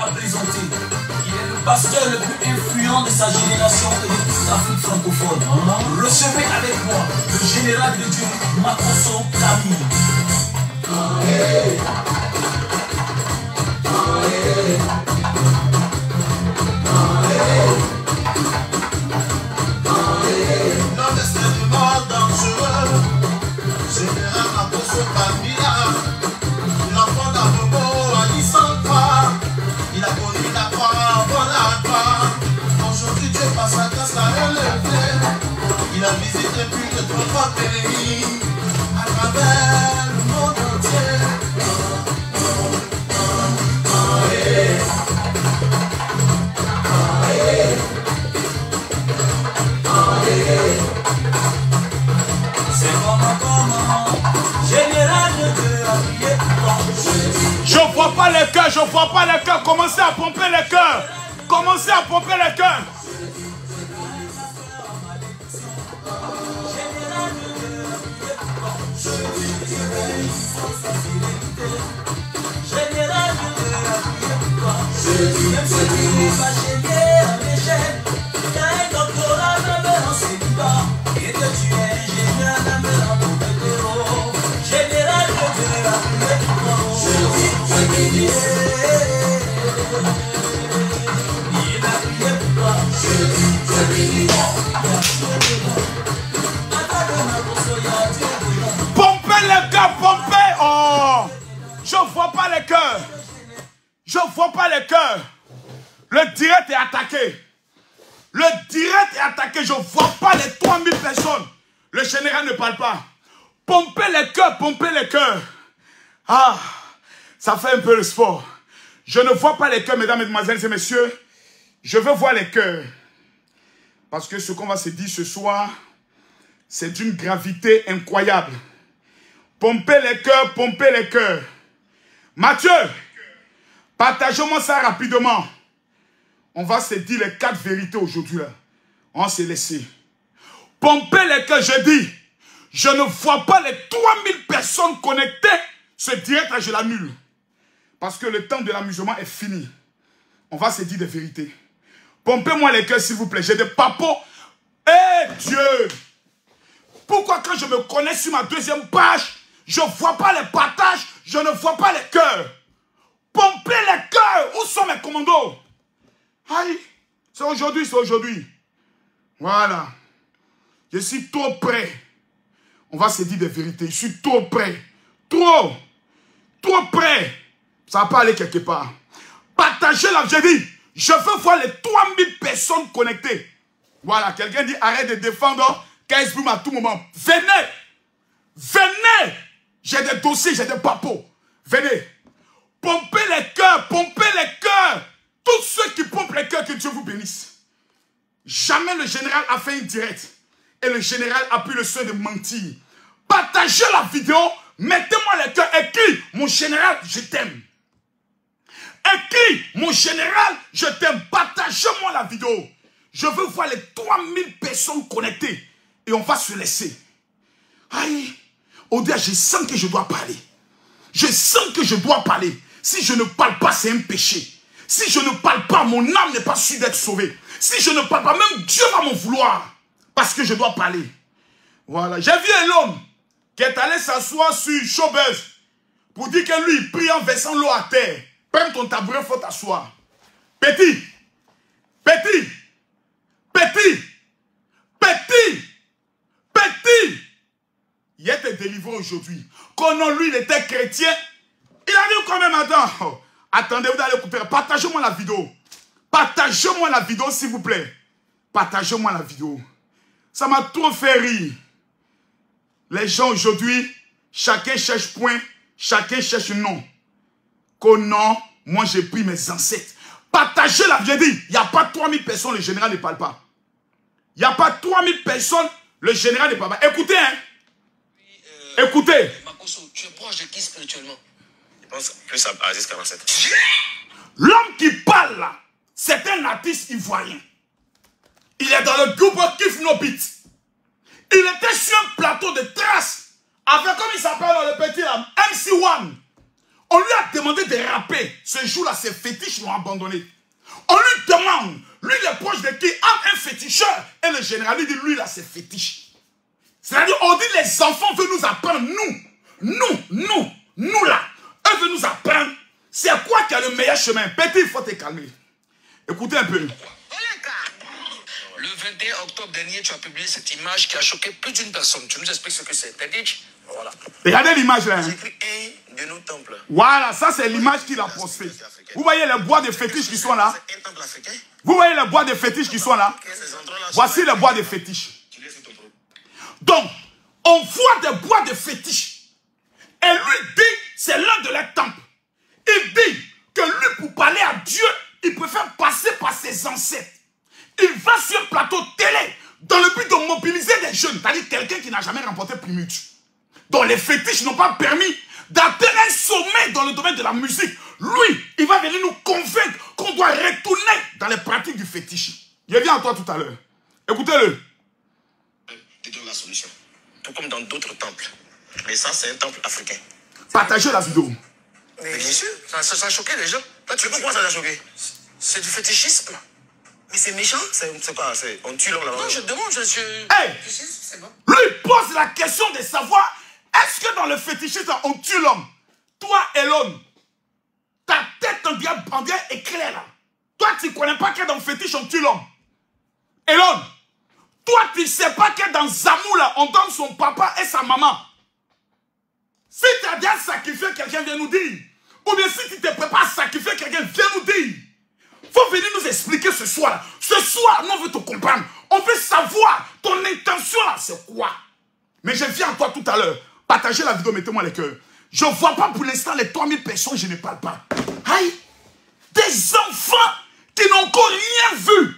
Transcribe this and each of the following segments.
à présenter. Il est le pasteur le plus influent de sa génération et de toute l'Afrique francophone. Recevez avec moi le général de Dieu, Makosso Camille. L'homme extrêmement dangereux, général Makosso Camille. L'enfant d'Abobo à Nissanfa, il a connu la croix avant la croix. Aujourd'hui Dieu par sa grâce l'a relevé. Il a visité plus de 33 pays à travers le monde entier. C'est comment général de Dieu a prié pour toi. Je vois pas les cœurs, je vois pas les cœurs. Commencez à pomper les cœurs. Commencez à pomper les cœurs. Général de Dieu a prié pour toi. Même si tu n'es pas génier en échec, tu as un doctorat même en célibat, et que tu es ingénieur même en compétéro. Général de Dieu a prié pour toi. Il a prié pour toi. Pompez les cœurs, pompez. Oh, je vois pas les cœurs. Je vois pas les cœurs. Le direct est attaqué. Le direct est attaqué. Je vois pas les 3000 personnes. Le général ne parle pas. Pompez les cœurs, pompez les cœurs. Ah, ça fait un peu le sport. Je ne vois pas les cœurs, mesdames, mesdemoiselles et messieurs. Je veux voir les cœurs. Parce que ce qu'on va se dire ce soir, c'est d'une gravité incroyable. Pompez les cœurs, pompez les cœurs. Mathieu, partagez-moi ça rapidement. On va se dire les 4 vérités aujourd'hui. On s'est laissé. Pompez les cœurs, je dis. Je ne vois pas les 3000 personnes connectées. Ce direct là, je l'annule. Parce que le temps de l'amusement est fini. On va se dire des vérités. Pompez-moi les cœurs, s'il vous plaît. J'ai des papos. Eh Dieu! Pourquoi quand je me connais sur ma deuxième page, je ne vois pas les partages, je ne vois pas les cœurs? Pompez les cœurs! Où sont mes commandos? Aïe! C'est aujourd'hui, c'est aujourd'hui. Voilà. Je suis trop près. On va se dire des vérités. Je suis trop près. Trop. Trop près. Ça va pas aller quelque part. Partagez la, j'ai dit. Je veux voir les 3000 personnes connectées. Voilà, quelqu'un dit arrête de défendre KSBoom à tout moment. Venez. Venez. J'ai des dossiers, j'ai des papos. Venez. Pompez les cœurs, pompez les cœurs. Tous ceux qui pompent les cœurs, que Dieu vous bénisse. Jamais le général a fait une directe. Et le général a pris le soin de mentir. Partagez la vidéo. Mettez-moi les cœurs. Écris, mon général, je t'aime. Écris, mon général, je t'aime. Partagez-moi la vidéo. Je veux voir les 3000 personnes connectées. Et on va se laisser. Aïe. Odia, je sens que je dois parler. Je sens que je dois parler. Si je ne parle pas, c'est un péché. Si je ne parle pas, mon âme n'est pas sûre d'être sauvée. Si je ne parle pas, même Dieu va m'en vouloir. Parce que je dois parler. Voilà. J'ai vu un homme qui est allé s'asseoir sur Showbuzz pour dire que lui, il prie en versant l'eau à terre. Prends ton tabouret, il faut t'asseoir. Petit. Petit. Petit. Petit. Petit. Il a été délivré aujourd'hui. Quand non, lui, il était chrétien. Il a dit quand même, attends. Attendez, vous allez couper. Partagez-moi la vidéo. Partagez-moi la vidéo, s'il vous plaît. Partagez-moi la vidéo. Ça m'a trop fait rire. Les gens aujourd'hui, chacun cherche point, chacun cherche nom. Qu'au nom, moi j'ai pris mes ancêtres. Partagez la vidéo. Il n'y a pas 3000 personnes, le général ne parle pas. Il n'y a pas 3000 personnes, le général ne parle pas. Écoutez, hein. Écoutez. Makosso, tu es proche de qui spirituellement? Je pense plus à Aziz Karaset. L'homme qui parle là, c'est un artiste ivoirien. Il est dans le groupe Kif No Beat. Il était sur un plateau de trace avec, comme il s'appelle le petit là, MC1. On lui a demandé de rapper. Ce jour-là, ses fétiches l'ont abandonné. On lui demande, lui, il est proche de qui? Un féticheur. Et le général lui dit, lui, là, c'est fétiche. C'est-à-dire, on dit, les enfants veulent nous apprendre, nous là. Eux veulent nous apprendre. C'est quoi qui a le meilleur chemin? Petit, il faut te calmer. Écoutez un peu. Le 21 octobre dernier, tu as publié cette image qui a choqué plus d'une personne. Tu nous expliques ce que c'est. T'as dit, voilà. Regardez l'image là. J'ai écrit un de nos temples. Voilà, ça c'est l'image qu'il a postée. Vous voyez les bois de fétiches qui sont là? C'est un temple africain. Vous voyez les bois de fétiches qui sont là? Voici les bois de fétiches. Donc, on voit des bois de fétiches. Et lui dit, c'est l'un de leurs temples. Il dit que lui, pour parler à Dieu, il préfère passer par ses ancêtres. Il va sur un plateau télé dans le but de mobiliser des jeunes, c'est-à-dire quelqu'un qui n'a jamais remporté Plymouth. Donc les fétiches n'ont pas permis d'atteindre un sommet dans le domaine de la musique. Lui, il va venir nous convaincre qu'on doit retourner dans les pratiques du fétiche. Je viens à toi tout à l'heure. Écoutez-le. Tu donnes la solution. Tout comme dans d'autres temples. Mais ça, c'est un temple africain. Partagez la vidéo. Mais bien sûr, ça a choqué les gens. Là, tu sais pourquoi ça a choqué? C'est du fétichisme. Mais c'est méchant. C'est quoi? On tue l'homme là-bas. Non, je demande, Hey! C'est bon. Lui pose la question de savoir, est-ce que dans le fétichisme, on tue l'homme? Toi, Elon, ta tête en diable est claire là. Toi, tu ne connais pas que dans le fétiche, on tue l'homme. Elon, toi, tu ne sais pas que dans Zamou là, on donne son papa et sa maman. Si tu as déjà sacrifié, quelqu'un vient nous dire. Ou bien si tu te prépares à sacrifier, quelqu'un vient nous dire. Il faut venir nous expliquer ce soir. Ce soir, nous, on veut te comprendre. On veut savoir ton intention là, c'est quoi. Mais je viens à toi tout à l'heure. Partagez la vidéo, mettez-moi les cœurs. Je ne vois pas pour l'instant les 3000 personnes, je ne parle pas. Aïe! Des enfants qui n'ont encore rien vu.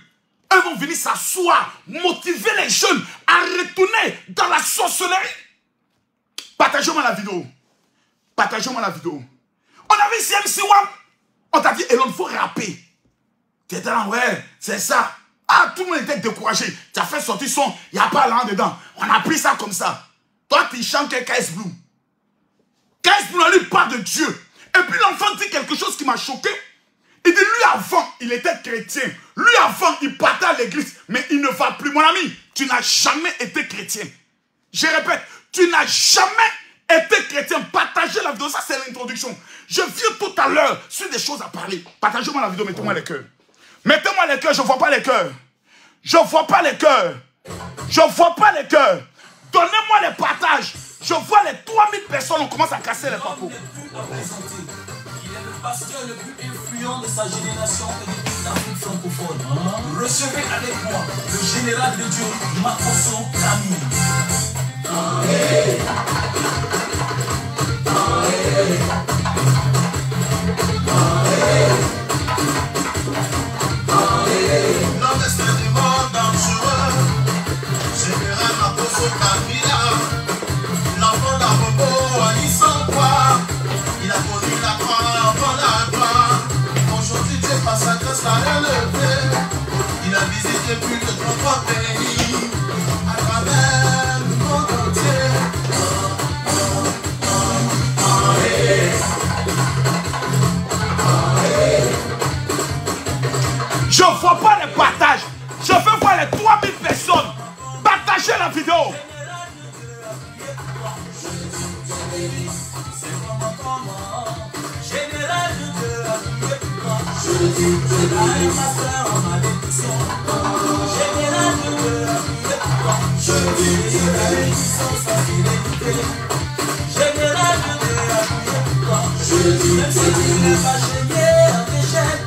Eux vont venir s'asseoir, motiver les jeunes à retourner dans la sorcellerie. Partagez-moi la vidéo. Partagez-moi la vidéo. On a vu CMC1. On t'a dit, Elon, il faut rapper. Tu étais là, ouais, c'est ça. Ah, tout le monde était découragé. Tu as fait sortir son, il n'y a pas là dedans. On a pris ça comme ça. Toi, tu chantes KS Blue. KS Blue, lui parle de Dieu. Et puis l'enfant dit quelque chose qui m'a choqué. Il dit, lui avant, il était chrétien. Lui avant, il partait à l'église. Mais il ne va plus. Mon ami, tu n'as jamais été chrétien. Je répète, tu n'as jamais été chrétien. Partagez la vidéo, ça c'est l'introduction. Je viens tout à l'heure sur des choses à parler. Partagez-moi la vidéo, mettez-moi les cœurs. Mettez-moi les cœurs, je ne vois pas les cœurs. Je ne vois pas les cœurs. Je ne vois pas les cœurs. Donnez-moi les partages. Je vois les 3000 personnes, on commence à casser les papous. Il est le pasteur le plus influent de sa génération et de toute l'Afrique francophone. Recevez avec moi le général de Dieu, Makoso Kami. L'homme extrêmement dangereux, général Makoso Kamila, l'enfant d'un robot à Nissan-Quoi, il a connu la croix avant la gloire. Aujourd'hui Dieu par sa grâce l'a relevé, il a visité plus de 33 pays, à travers le monde entier. Je ne vois pas les partages. Je veux voir les 3000 personnes. Partagez la vidéo. Général de Dieu, appuyez pour moi. Aïe, ma soeur, en malédiction. Général de Dieu, appuyez pour moi. La bénédiction, sa fidélité. Général de Dieu, appuyez pour moi. Même si tu n'es pas gêné en échec,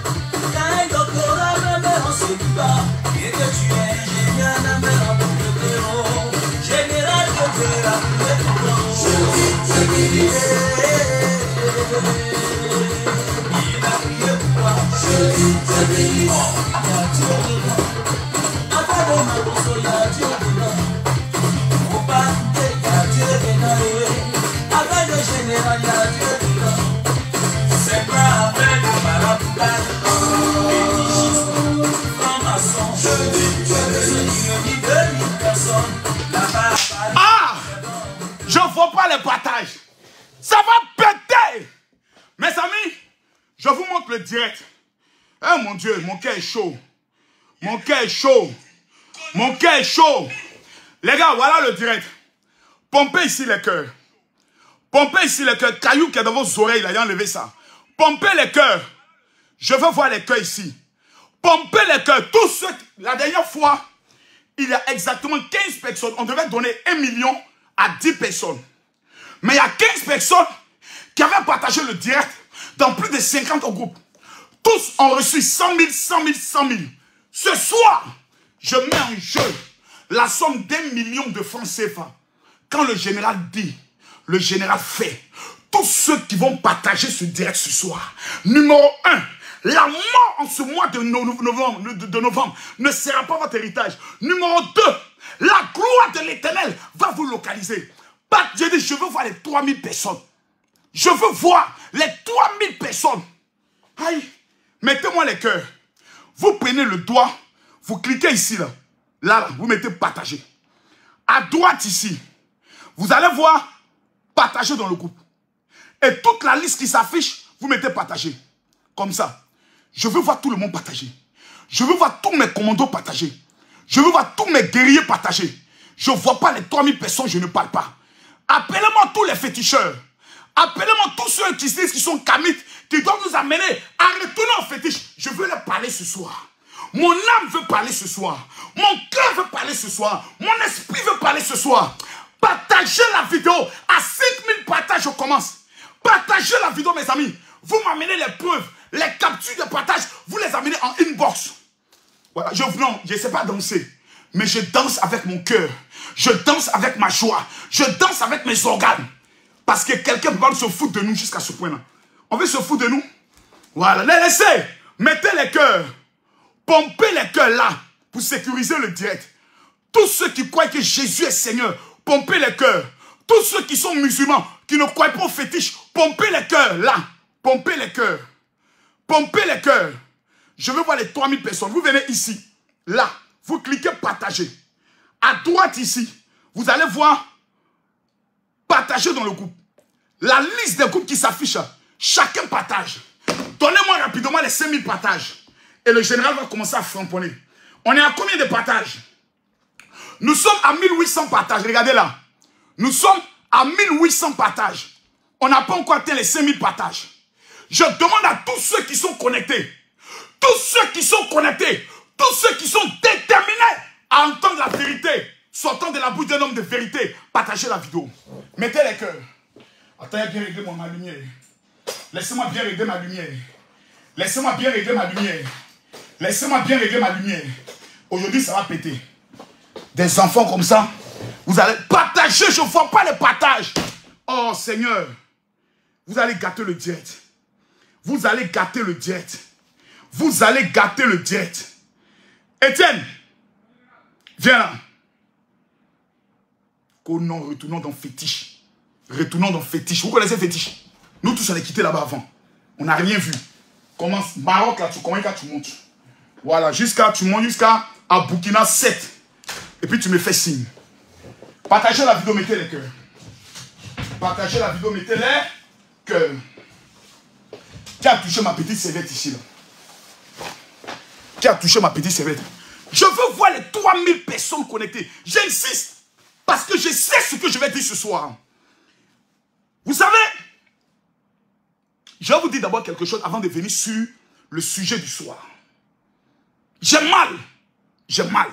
t'as un doctorat, même en célibat. Et que tu es ingénieur, même en boulot. Général de Dieu, appuyez pour moi. Il a prié pour moi. Il y a Dieu dedans. Avant de ma console, il y a Dieu dedans. Faut pas douter, il y a Dieu dedans. Avant le général, il y a Dieu dedans. C'est pas après le maraboutage, fétichisme, franc-maçon. Je dis 2000 personnes. Là-bas, Ah! Je ne vois pas les partages. Ça va péter. Mais vous montre le direct. Oh mon Dieu, mon cœur est chaud. Mon cœur est chaud. Mon cœur est chaud. Les gars, voilà le direct. Pompez ici les cœurs. Pompez ici les cœurs. Caillou qui est dans vos oreilles, là, il a enlevé ça. Pompez les cœurs. Je veux voir les cœurs ici. Pompez les cœurs. Tous ceux... La dernière fois, il y a exactement 15 personnes. On devait donner 1 million à 10 personnes. Mais il y a 15 personnes qui avaient partagé le direct dans plus de 50 groupes. Tous ont reçu 100 000, 100 000, 100 000. Ce soir, je mets en jeu la somme d'1 million de francs CFA. Quand le général dit, le général fait. Tous ceux qui vont partager ce direct ce soir. Numéro 1, la mort en ce mois de novembre ne sera pas votre héritage. Numéro 2, la gloire de l'Éternel va vous localiser. Je dis, je veux voir les 3000 personnes. Je veux voir les 3000 personnes. Aïe, mettez-moi les cœurs. Vous prenez le doigt, vous cliquez ici, là. Là, vous mettez partager. À droite ici, vous allez voir partager dans le groupe. Et toute la liste qui s'affiche, vous mettez partager. Comme ça. Je veux voir tout le monde partager. Je veux voir tous mes commandos partager. Je veux voir tous mes guerriers partager. Je ne vois pas les 3000 personnes, je ne parle pas. Appelez-moi tous les féticheurs. Appelez-moi tous ceux qui disent qu'ils sont kamites, qui doivent nous amener à retourner en fétiche. Je veux leur parler ce soir. Mon âme veut parler ce soir. Mon cœur veut parler ce soir. Mon esprit veut parler ce soir. Partagez la vidéo. À 5000 partages, je commence. Partagez la vidéo, mes amis. Vous m'amenez les preuves, les captures de partage. Vous les amenez en inbox. Voilà, je ne sais pas danser. Mais je danse avec mon cœur. Je danse avec ma joie. Je danse avec mes organes. Parce que quelqu'un peut se foutre de nous jusqu'à ce point-là. On veut se foutre de nous. Voilà, laissez. Mettez les cœurs. Pompez les cœurs là pour sécuriser le direct. Tous ceux qui croient que Jésus est Seigneur, pompez les cœurs. Tous ceux qui sont musulmans, qui ne croient pas au fétiche, pompez les cœurs là. Pompez les cœurs. Pompez les cœurs. Je veux voir les 3000 personnes. Vous venez ici. Là. Vous cliquez partager. À droite ici, vous allez voir partager dans le groupe. La liste des groupes qui s'affiche. Chacun partage. Donnez-moi rapidement les 5000 partages. Et le général va commencer à framponner. On est à combien de partages? Nous sommes à 1800 partages. Regardez là. Nous sommes à 1800 partages. On n'a pas encore atteint les 5000 partages. Je demande à tous ceux qui sont connectés. Tous ceux qui sont connectés. Tous ceux qui sont déterminés à entendre la vérité. Sortant de la bouche d'un homme de vérité. Partagez la vidéo. Mettez les cœurs. Attends, bien régler ma lumière. Laissez-moi bien régler ma lumière. Laissez-moi bien régler ma lumière. Laissez-moi bien régler ma lumière. Aujourd'hui, ça va péter. Des enfants comme ça, vous allez partager. Je ne vois pas les partages. Oh Seigneur, vous allez gâter le direct. Vous allez gâter le direct. Vous allez gâter le direct. Étienne, viens là. Oh non, retournons dans fétiche. Retournons dans fétiche. Vous connaissez fétiche? Nous tous, on est quittés là-bas avant. On n'a rien vu. Commence Maroc là, combien tu montes? Voilà, tu montes jusqu'à Burkina 7. Et puis tu me fais signe. Partagez la vidéo, mettez les cœurs. Partagez la vidéo, mettez les cœurs. Qui a touché ma petite serviette ici là? Qui a touché ma petite serviette? Je veux voir les 3000 personnes connectées. J'insiste. Parce que je sais ce que je vais dire ce soir. Vous savez, je vais vous dire d'abord quelque chose avant de venir sur le sujet du soir. J'ai mal. J'ai mal.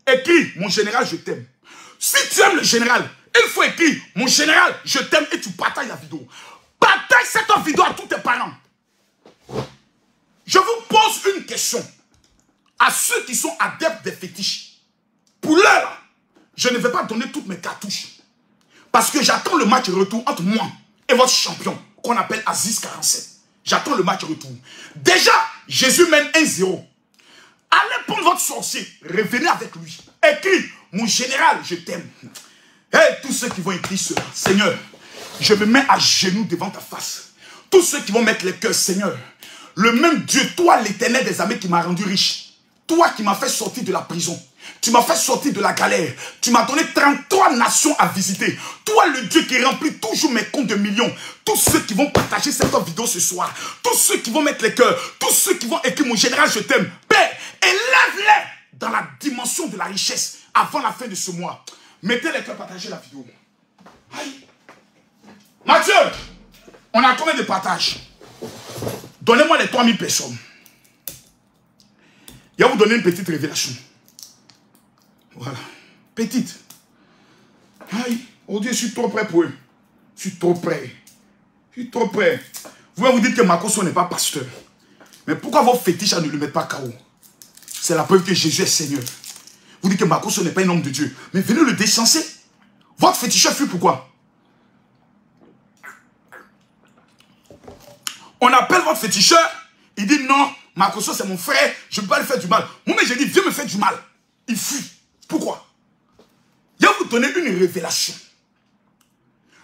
Écris, mon général, je t'aime. Si tu aimes le général, il faut écrire, mon général, je t'aime, et tu partages la vidéo. Partage cette vidéo à tous tes parents. Je vous pose une question. À ceux qui sont adeptes des fétiches. Pour l'heure, je ne vais pas donner toutes mes cartouches. Parce que j'attends le match retour entre moi et votre champion, qu'on appelle Aziz 47. J'attends le match retour. Déjà, Jésus mène 1-0. Allez prendre votre sorcier, revenez avec lui. Écris, mon général, je t'aime. Et tous ceux qui vont écrire cela, Seigneur, je me mets à genoux devant ta face. Tous ceux qui vont mettre les cœurs, Seigneur, le même Dieu, toi l'Éternel des armées qui m'a rendu riche, toi qui m'as fait sortir de la prison, Tu m'as fait sortir de la galère. Tu m'as donné 33 nations à visiter. Toi, le Dieu qui remplit toujours mes comptes de millions. Tous ceux qui vont partager cette vidéo ce soir. Tous ceux qui vont mettre les cœurs. Tous ceux qui vont écrire mon général, je t'aime. Père, élève-les dans la dimension de la richesse avant la fin de ce mois. Mettez les cœurs, partagez la vidéo. Aïe. Mathieu, on a combien de partages? Donnez-moi les 3000 personnes. Je vais vous donner une petite révélation. Voilà. Petite. Aïe. Oh Dieu, je suis trop près pour eux. Je suis trop près. Je suis trop près. Vous dites que Makosso n'est pas pasteur. Mais pourquoi vos fétiches ne le mettent pas KO? C'est la preuve que Jésus est Seigneur. Vous dites que Makosso n'est pas un homme de Dieu. Mais venez le déchancer. Votre féticheur fuit pourquoi? On appelle votre féticheur. Il dit non, Makosso c'est mon frère. Je ne peux pas lui faire du mal. Moi, mais j'ai dit, viens me faire du mal. Il fuit. Pourquoi? Je vais vous donner une révélation.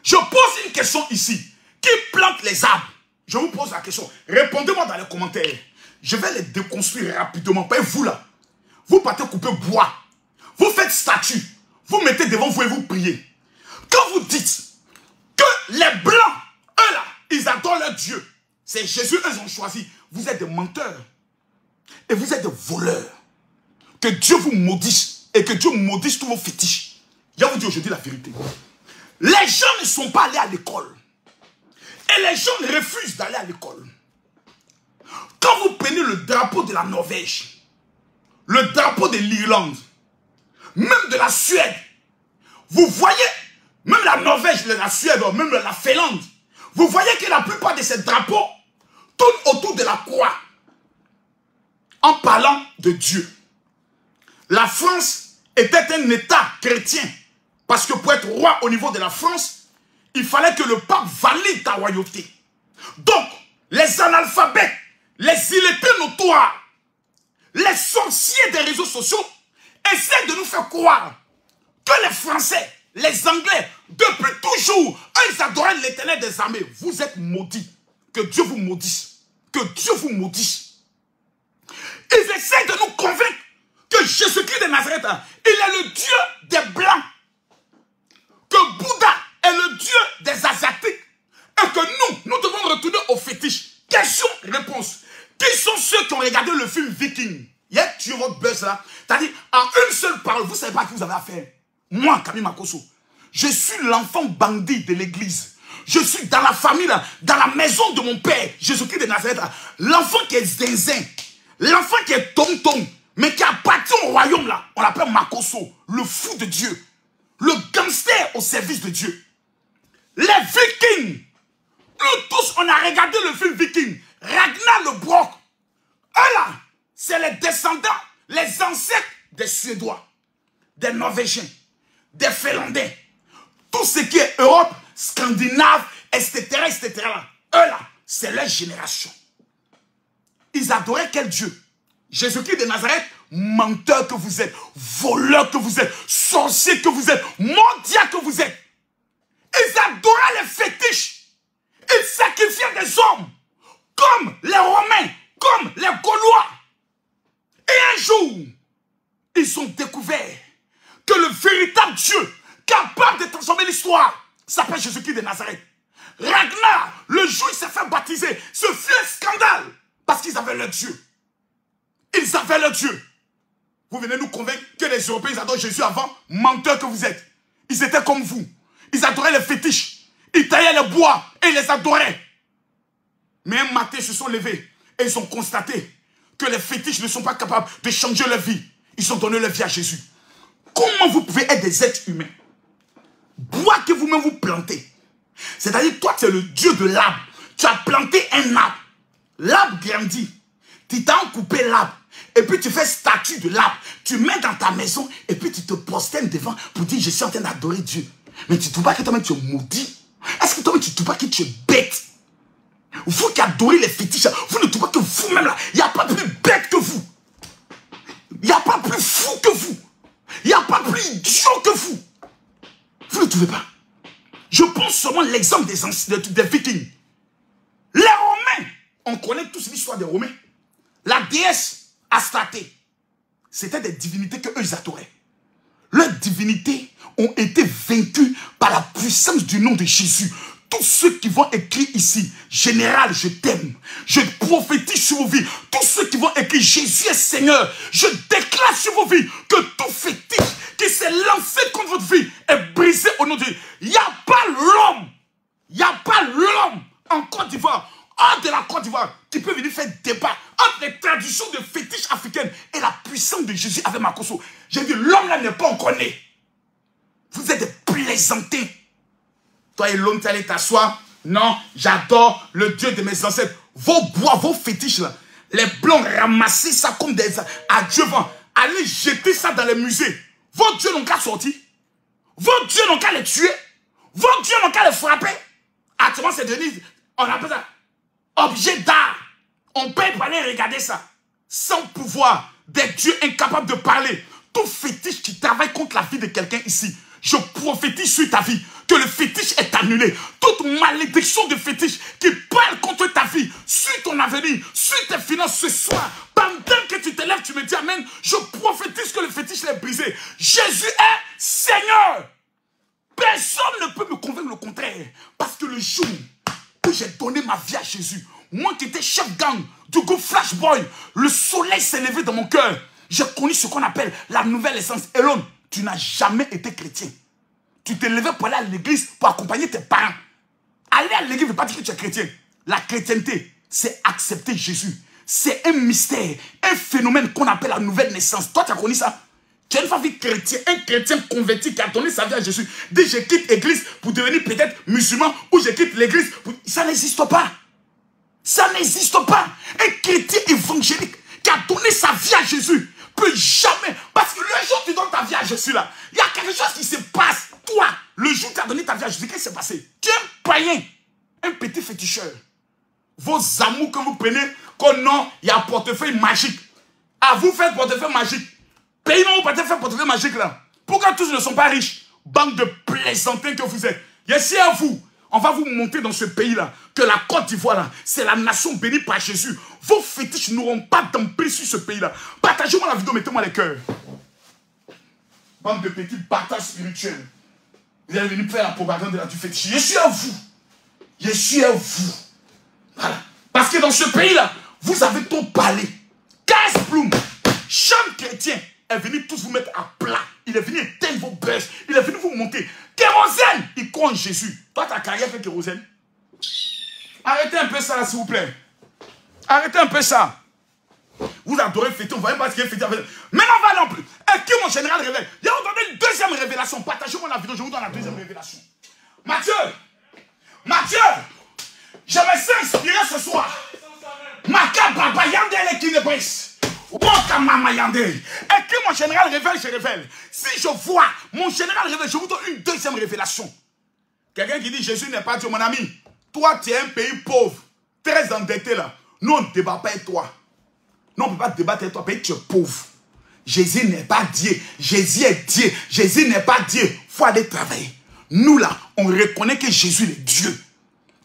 Je pose une question ici. Qui plante les arbres? Je vous pose la question. Répondez-moi dans les commentaires. Je vais les déconstruire rapidement. Pas vous là. Vous partez couper bois. Vous faites statue. Vous mettez devant vous et vous priez. Quand vous dites que les blancs, eux là, ils adorent leur Dieu. C'est Jésus, eux ont choisi. Vous êtes des menteurs. Et vous êtes des voleurs. Que Dieu vous maudisse. Et que Dieu maudisse tous vos fétiches. Je vais vous dire aujourd'hui la vérité. Les gens ne sont pas allés à l'école. Et les gens refusent d'aller à l'école. Quand vous prenez le drapeau de la Norvège, le drapeau de l'Irlande, même de la Suède, vous voyez, même la Norvège, la Suède, même la Finlande, vous voyez que la plupart de ces drapeaux tournent autour de la croix en parlant de Dieu. La France était un État chrétien parce que pour être roi au niveau de la France, il fallait que le pape valide ta royauté. Donc, les analphabètes, les illettrés notoires, les sorciers des réseaux sociaux essaient de nous faire croire que les Français, les Anglais, depuis toujours, eux, ils adoraient l'Éternel des armées. Vous êtes maudits. Que Dieu vous maudisse. Que Dieu vous maudisse. Ils essaient de nous convaincre que Jésus-Christ de Nazareth, il est le Dieu des Blancs. Que Bouddha est le Dieu des Asiatiques. Et que nous devons retourner aux fétiches. Question-réponse. Qui sont ceux qui ont regardé le film Viking? Il y a tué votre buzz là. C'est-à-dire, en une seule parole, vous ne savez pas à qui vous avez affaire. Moi, Camille Makosso, je suis l'enfant bandit de l'église. Je suis dans la famille, là, dans la maison de mon père, Jésus-Christ de Nazareth. L'enfant qui est zinzin, l'enfant qui est tonton, mais qui appartient au royaume là, on l'appelle Makosso, le fou de Dieu, le gangster au service de Dieu. Les Vikings, nous tous, on a regardé le film Viking, Ragnar le Brock. Eux là, c'est les descendants, les ancêtres des Suédois, des Norvégiens, des Finlandais, tout ce qui est Europe, Scandinave, etc., etc. Eux là, c'est leur génération. Ils adoraient quel Dieu? Jésus-Christ de Nazareth, menteur que vous êtes, voleur que vous êtes, sorcier que vous êtes, mendiant que vous êtes. Ils adoraient les fétiches. Ils sacrifiaient des hommes, comme les Romains, comme les Gaulois. Et un jour, ils ont découvert que le véritable Dieu, capable de transformer l'histoire, s'appelle Jésus-Christ de Nazareth. Ragnar, le jour où il s'est fait baptiser, ce fut un scandale, parce qu'ils avaient leur Dieu. Ils avaient leur Dieu. Vous venez nous convaincre que les Européens adorent Jésus avant, menteurs que vous êtes. Ils étaient comme vous. Ils adoraient les fétiches. Ils taillaient le bois et ils les adoraient. Mais un matin, ils se sont levés et ils ont constaté que les fétiches ne sont pas capables de changer leur vie. Ils ont donné leur vie à Jésus. Comment vous pouvez être des êtres humains? Bois que vous-même vous plantez. C'est-à-dire, toi, tu es le Dieu de l'arbre. Tu as planté un arbre. L'arbre grandit. Tu t'as coupé l'arbre. Et puis tu fais statue de l'arbre. Tu mets dans ta maison et puis tu te prosternes devant pour dire, je suis en train d'adorer Dieu. Mais tu ne trouves pas que toi-même tu es maudit? Est-ce que toi-même tu ne trouves pas que tu es bête? Vous qui adorez les fétiches, vous ne trouvez pas que vous-même là, il n'y a pas plus bête que vous. Il n'y a pas plus fou que vous. Il n'y a pas plus idiot que vous. Vous ne trouvez pas? Je pense seulement l'exemple des Vikings. Les Romains, on connaît tous l'histoire des Romains. La déesse Astarte, C'était des divinités qu'eux ils adoraient. Leurs divinités ont été vaincues par la puissance du nom de Jésus. Tous ceux qui vont écrire ici, général, je t'aime. Je prophétise sur vos vies. Tous ceux qui vont écrire, Jésus est Seigneur. Je déclare sur vos vies que tout fétiche qui s'est lancé contre votre vie est brisé au nom de Dieu. Il n'y a pas l'homme. Il n'y a pas l'homme en Côte d'Ivoire, hors de la Côte d'Ivoire, qui peut venir faire débat entre les traditions de fétiches africaines et la puissance de Jésus avec Makosso. J'ai dit, l'homme là n'est pas encore né. Vous êtes des plaisantés. Toi et l'homme, tu allais t'asseoir. Non, j'adore le Dieu de mes ancêtres. Vos bois, vos fétiches là, les blancs, ramassez ça comme des adjuvants. Allez jeter ça dans les musées. Vos dieux n'ont qu'à sortir. Vos dieux n'ont qu'à les tuer. Vos dieux n'ont qu'à les frapper. Actuellement, c'est devenu, on appelle ça, objet d'art. On peut pas aller regarder ça. Sans pouvoir, des dieux incapables de parler. Tout fétiche qui travaille contre la vie de quelqu'un ici, je prophétise sur ta vie que le fétiche est annulé. Toute malédiction de fétiche qui parle contre ta vie, sur ton avenir, sur tes finances ce soir, pendant que tu te lèves, tu me dis amen, je prophétise que le fétiche est brisé. Jésus est Seigneur. Personne ne peut me convaincre le contraire. Parce que le jour où j'ai donné ma vie à Jésus, moi qui étais chef gang du groupe Flashboy, le soleil s'est levé dans mon cœur. J'ai connu ce qu'on appelle la nouvelle essence. Elon, tu n'as jamais été chrétien. Tu t'es levé pour aller à l'église pour accompagner tes parents. Aller à l'église ne veut pas dire que tu es chrétien. La chrétienté, c'est accepter Jésus. C'est un mystère, un phénomène qu'on appelle la nouvelle naissance. Toi, tu as connu ça? Tu es une famille chrétienne, un chrétien converti qui a donné sa vie à Jésus. Dès que je quitte l'église pour devenir peut-être musulman, ou je quitte l'église, ça n'existe pas. Ça n'existe pas. Un chrétien évangélique qui a donné sa vie à Jésus peut jamais, parce que le jour où tu donnes ta vie à Jésus là, il y a quelque chose qui se passe. Toi, le jour où tu as donné ta vie à Jésus, qu'est-ce qui s'est passé? Tu es un païen, un petit féticheur. Vos amours que vous prenez, comme non, il y a un portefeuille magique. À vous faire portefeuille magique. Pays non, vous pas faire portefeuille magique là. Pourquoi tous ne sont pas riches? Bande de plaisantins que vous êtes. Ici à vous, on va vous montrer dans ce pays-là que la Côte d'Ivoire, là, c'est la nation bénie par Jésus. Vos fétiches n'auront pas d'emprise sur ce pays-là. Partagez-moi la vidéo, mettez-moi les cœurs. Bande de petits bâtards spirituels. Vous allez venir faire la propagande du fétiche. Je suis à vous. Je suis à vous. Voilà. Parce que dans ce pays-là, vous avez tout parlé. Casse-Bloum, chaque chrétien est venu tous vous mettre à plat. Il est venu éteindre vos bêches. Il est venu vous monter. Kérosène, il croit en Jésus. Toi, ta carrière fait kérosène. Arrêtez un peu ça, s'il vous plaît. Arrêtez un peu ça. Vous adorez fêter, on ne voit même pas ce qu'il y a fêté. Maintenant, on va aller en plus. Et qui mon général révèle? Il y a donné une deuxième révélation. Partagez-moi la vidéo, je vous donne la deuxième révélation. Mathieu, je me sens inspiré ce soir. Maka Baba Yandele qui ne brise. Waka Mama Yandele. Et que mon général révèle, je révèle. Si je vois mon général révèle, je vous donne une deuxième révélation. Quelqu'un qui dit Jésus n'est pas Dieu, mon ami. Toi, tu es un pays pauvre, très endetté là. Nous, on ne débat pas avec toi. Nous, on ne peut pas débattre avec toi, parce que tu es pauvre. Jésus n'est pas Dieu. Jésus est Dieu. Jésus n'est pas Dieu. Il faut aller travailler. Nous là, on reconnaît que Jésus est Dieu.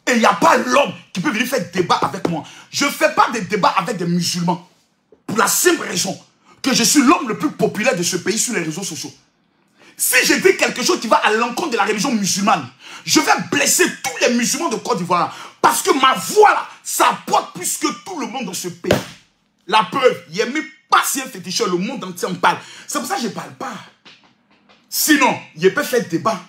Et il n'y a pas l'homme qui peut venir faire débat avec moi. Je ne fais pas de débat avec des musulmans. Pour la simple raison que je suis l'homme le plus populaire de ce pays sur les réseaux sociaux. Si je dis quelque chose qui va à l'encontre de la religion musulmane, je vais blesser tous les musulmans de Côte d'Ivoire. Parce que ma voix là, ça porte plus que tout le monde dans ce pays. La preuve, il n'y a même pas si un féticheur, le monde entier en parle. C'est pour ça que je ne parle pas. Sinon, il peut faire débat.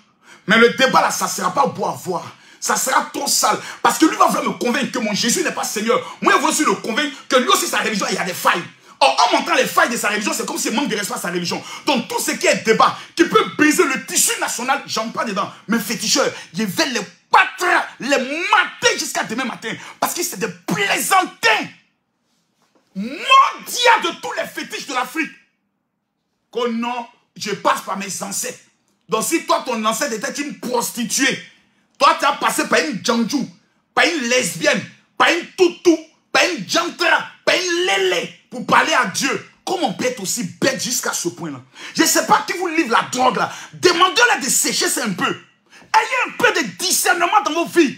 Mais le débat là, ça ne sera pas beau à voir. Ça sera trop sale. Parce que lui va vouloir me convaincre que mon Jésus n'est pas Seigneur. Moi, il va aussi le convaincre que lui aussi, sa religion, il y a des failles. Or, en montrant les failles de sa religion, c'est comme s'il manque de respect à sa religion. Donc, tout ce qui est débat, qui peut briser le tissu national, j'en parle dedans. Mais féticheurs, ils veulent les battre, les mater jusqu'à demain matin. Parce que c'est des plaisantins mondiaux de tous les fétiches de l'Afrique. Que non, je passe par mes ancêtres. Donc, si toi, ton ancêtre était une prostituée, toi, tu as passé par une djandjou, par une lesbienne, par une toutou, par une djantra, par une lélé, pour parler à Dieu. Comment on peut être aussi bête jusqu'à ce point-là? Je ne sais pas qui vous livre la drogue là. Demandez-leur de sécher ça un peu. Ayez un peu de discernement dans vos vies.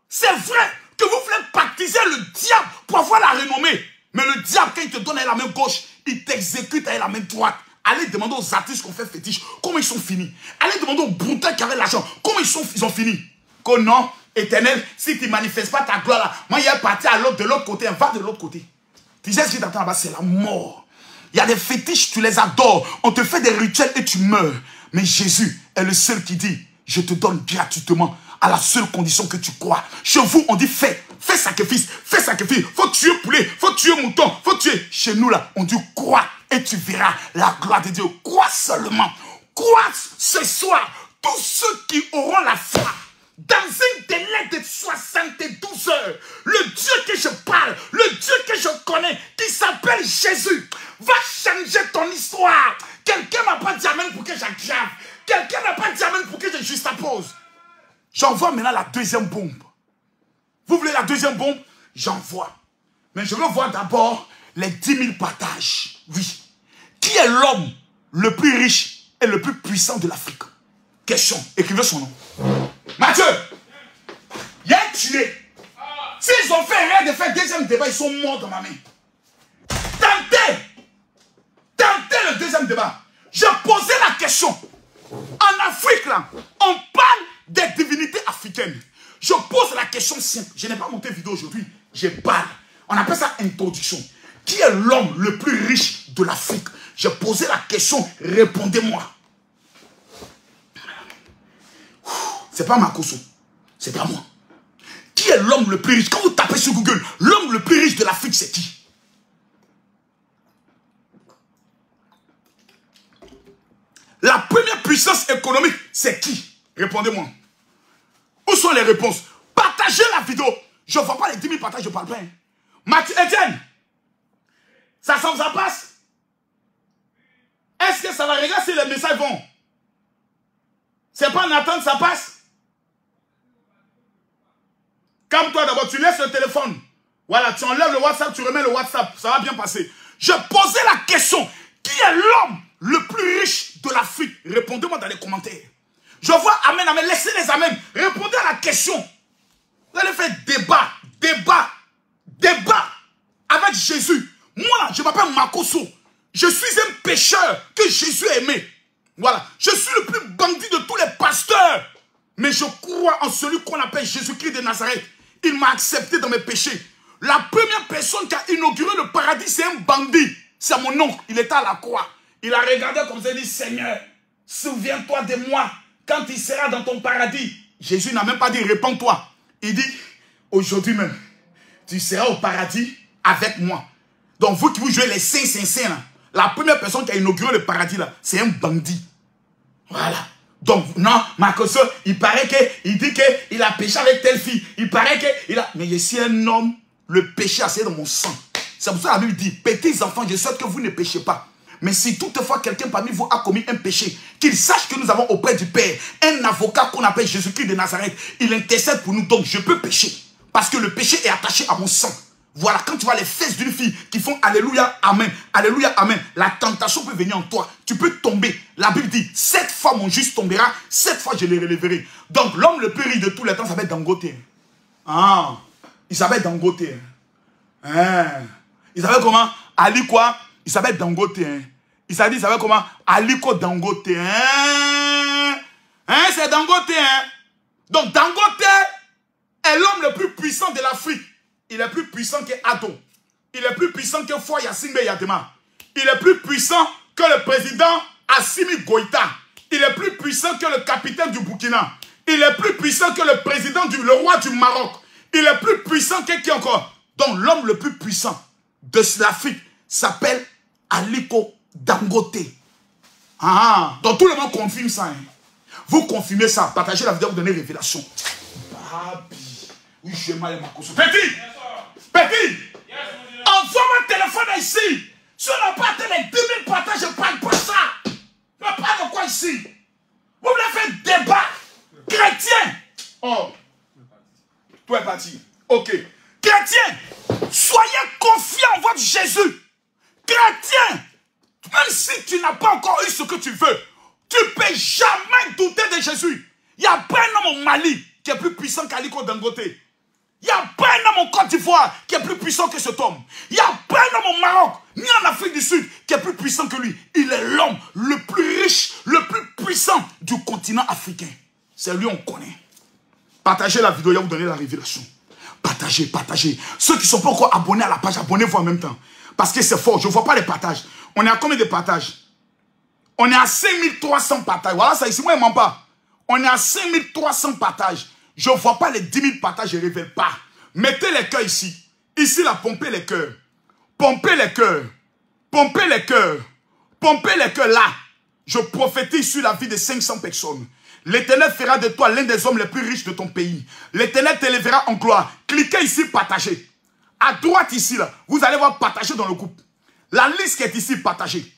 C'est vrai que vous voulez baptiser le diable pour avoir la renommée. Mais le diable, quand il te donne la main gauche, ils t'exécutent avec la main droite. Allez demander aux artistes qu'on fait fétiche, comment ils sont finis. Allez demander aux broutins qui avaient l'argent, comment ils ont fini. Que non, Éternel, si tu ne manifestes pas ta gloire là, moi, il y a parti à l'autre, de l'autre côté, va de l'autre côté. Tu sais ce qui t'attend là-bas, c'est la mort. Il y a des fétiches, tu les adores, on te fait des rituels et tu meurs. Mais Jésus est le seul qui dit, je te donne gratuitement, à la seule condition que tu crois. Chez vous, on dit fais sacrifice, fais sacrifice. Faut tuer poulet, faut tuer mouton, faut tuer. Chez nous là, on dit crois et tu verras la gloire de Dieu. Crois seulement. Crois ce soir. Tous ceux qui auront la foi, dans un délai de 72 heures, le Dieu que je parle, le Dieu que je connais, qui s'appelle Jésus, va changer ton histoire. Quelqu'un n'a pas dit amen pour que j'aggrave. Quelqu'un n'a pas dit amen pour que je justapose. J'envoie maintenant la deuxième bombe. Vous voulez la deuxième bombe? J'envoie. Mais je veux voir d'abord les 10 000 partages. Oui. Qui est l'homme le plus riche et le plus puissant de l'Afrique? Question. Écrivez son nom. Mathieu. Il y a un tué. S'ils ont fait rien de faire deuxième débat, ils sont morts dans ma main. Tentez le deuxième débat. Je posais la question. En Afrique, là, on parle des divinités africaines. Je pose la question simple. Je n'ai pas monté vidéo aujourd'hui. Je parle. On appelle ça introduction. Qui est l'homme le plus riche de l'Afrique? Je posais la question. Répondez-moi. C'est pas Makoso. C'est pas moi. Qui est l'homme le plus riche? Quand vous tapez sur Google, l'homme le plus riche de l'Afrique, c'est qui? La première puissance économique, c'est qui? Répondez-moi. Où sont les réponses? Partagez la vidéo. Je ne vois pas les 10 000 partages, je ne parle pas. Hein. Mathieu, Etienne, ça passe? Est-ce que ça va regarder si les messages vont? C'est pas en attente, ça passe? Calme-toi d'abord, tu laisses le téléphone. Voilà, tu enlèves le WhatsApp, tu remets le WhatsApp. Ça va bien passer. Je posais la question. Qui est l'homme le plus riche de l'Afrique? Répondez-moi dans les commentaires. Je vois amen, amen. Laissez les amen. Répondez à la question. Vous allez faire débat avec Jésus. Moi, je m'appelle Makoso. Je suis un pécheur que Jésus a aimé. Voilà. Je suis le plus bandit de tous les pasteurs. Mais je crois en celui qu'on appelle Jésus-Christ de Nazareth. Il m'a accepté dans mes péchés. La première personne qui a inauguré le paradis, c'est un bandit. C'est mon oncle. Il était à la croix. Il a regardé comme ça et dit, Seigneur, souviens-toi de moi quand il sera dans ton paradis. Jésus n'a même pas dit, répands-toi. Il dit, aujourd'hui même, tu seras au paradis avec moi. Donc vous qui vous jouez les saints, là, la première personne qui a inauguré le paradis, là, c'est un bandit. Voilà. Donc, non, Makoso, il paraît qu'il dit qu'il a péché avec telle fille. Il paraît qu'il a... Mais je suis un homme, le péché a dans mon sang. C'est pour ça que la Bible dit, petits enfants, je souhaite que vous ne péchez pas. Mais si toutefois quelqu'un parmi vous a commis un péché, qu'il sache que nous avons auprès du Père un avocat qu'on appelle Jésus-Christ de Nazareth. Il intercède pour nous, donc je peux pécher. Parce que le péché est attaché à mon sang. Voilà, quand tu vois les fesses d'une fille qui font Alléluia, Amen, Alléluia, Amen, la tentation peut venir en toi. Tu peux tomber. La Bible dit, 7 fois mon juste tombera, 7 fois je le relèverai. Donc l'homme le plus riche de tous les temps s'appelle Dangote. Ah, il s'appelle Dangote. Hein. Il s'appelle comment? Ali quoi? Il s'appelle Dangote. Hein. Il s'appelle comment? Aliko Dangote. Hein, c'est Dangote. Hein. Donc Dangote est l'homme le plus puissant de l'Afrique. Il est plus puissant que Adon. Il est plus puissant que Foy Yassine Yadema. Il est plus puissant que le président Assimi Goïta. Il est plus puissant que le capitaine du Burkina. Il est plus puissant que le président le roi du Maroc. Il est plus puissant que qui encore? Donc l'homme le plus puissant de l'Afrique s'appelle Aliko Dangote. Ah, donc tout le monde confirme ça. Hein. Vous confirmez ça. Partagez la vidéo, vous donnez révélation. Babi. Oui, je vais mal Makoso. Petit! Petit! Envoie mon téléphone ici. Si on n'a pas atteint les 2000 partages, je ne parle pas ça. Je ne parle pas de quoi ici. Vous voulez faire débat chrétien. Oh. Toi est parti. Ok. Chrétien, soyez confiants en votre Jésus. Chrétien, même si tu n'as pas encore eu ce que tu veux, tu ne peux jamais douter de Jésus. Il n'y a pas un homme au Mali qui est plus puissant qu'Aliko Dangote. Il n'y a pas un homme en Côte d'Ivoire qui est plus puissant que cet homme. Il n'y a pas un homme au Maroc, ni en Afrique du Sud, qui est plus puissant que lui. Il est l'homme le plus riche, le plus puissant du continent africain. C'est lui, on connaît. Partagez la vidéo, il va vous donner la révélation. Partagez, partagez. Ceux qui ne sont pas encore abonnés à la page, abonnez-vous en même temps. Parce que c'est fort, je ne vois pas les partages. On est à combien de partages? On est à 5300 partages. Voilà ça ici, moi je ne mens pas. On est à 5300 partages. Je ne vois pas les 10 000 partages, je ne révèle pas. Mettez les cœurs ici. Ici, là, pompez les cœurs. Pompez les cœurs. Pompez les cœurs. Pompez les cœurs là. Je prophétise sur la vie de 500 personnes. L'Éternel fera de toi l'un des hommes les plus riches de ton pays. L'Éternel t'élèvera en gloire. Cliquez ici, partagez. À droite ici, là, vous allez voir partager dans le groupe. La liste qui est ici, partagez.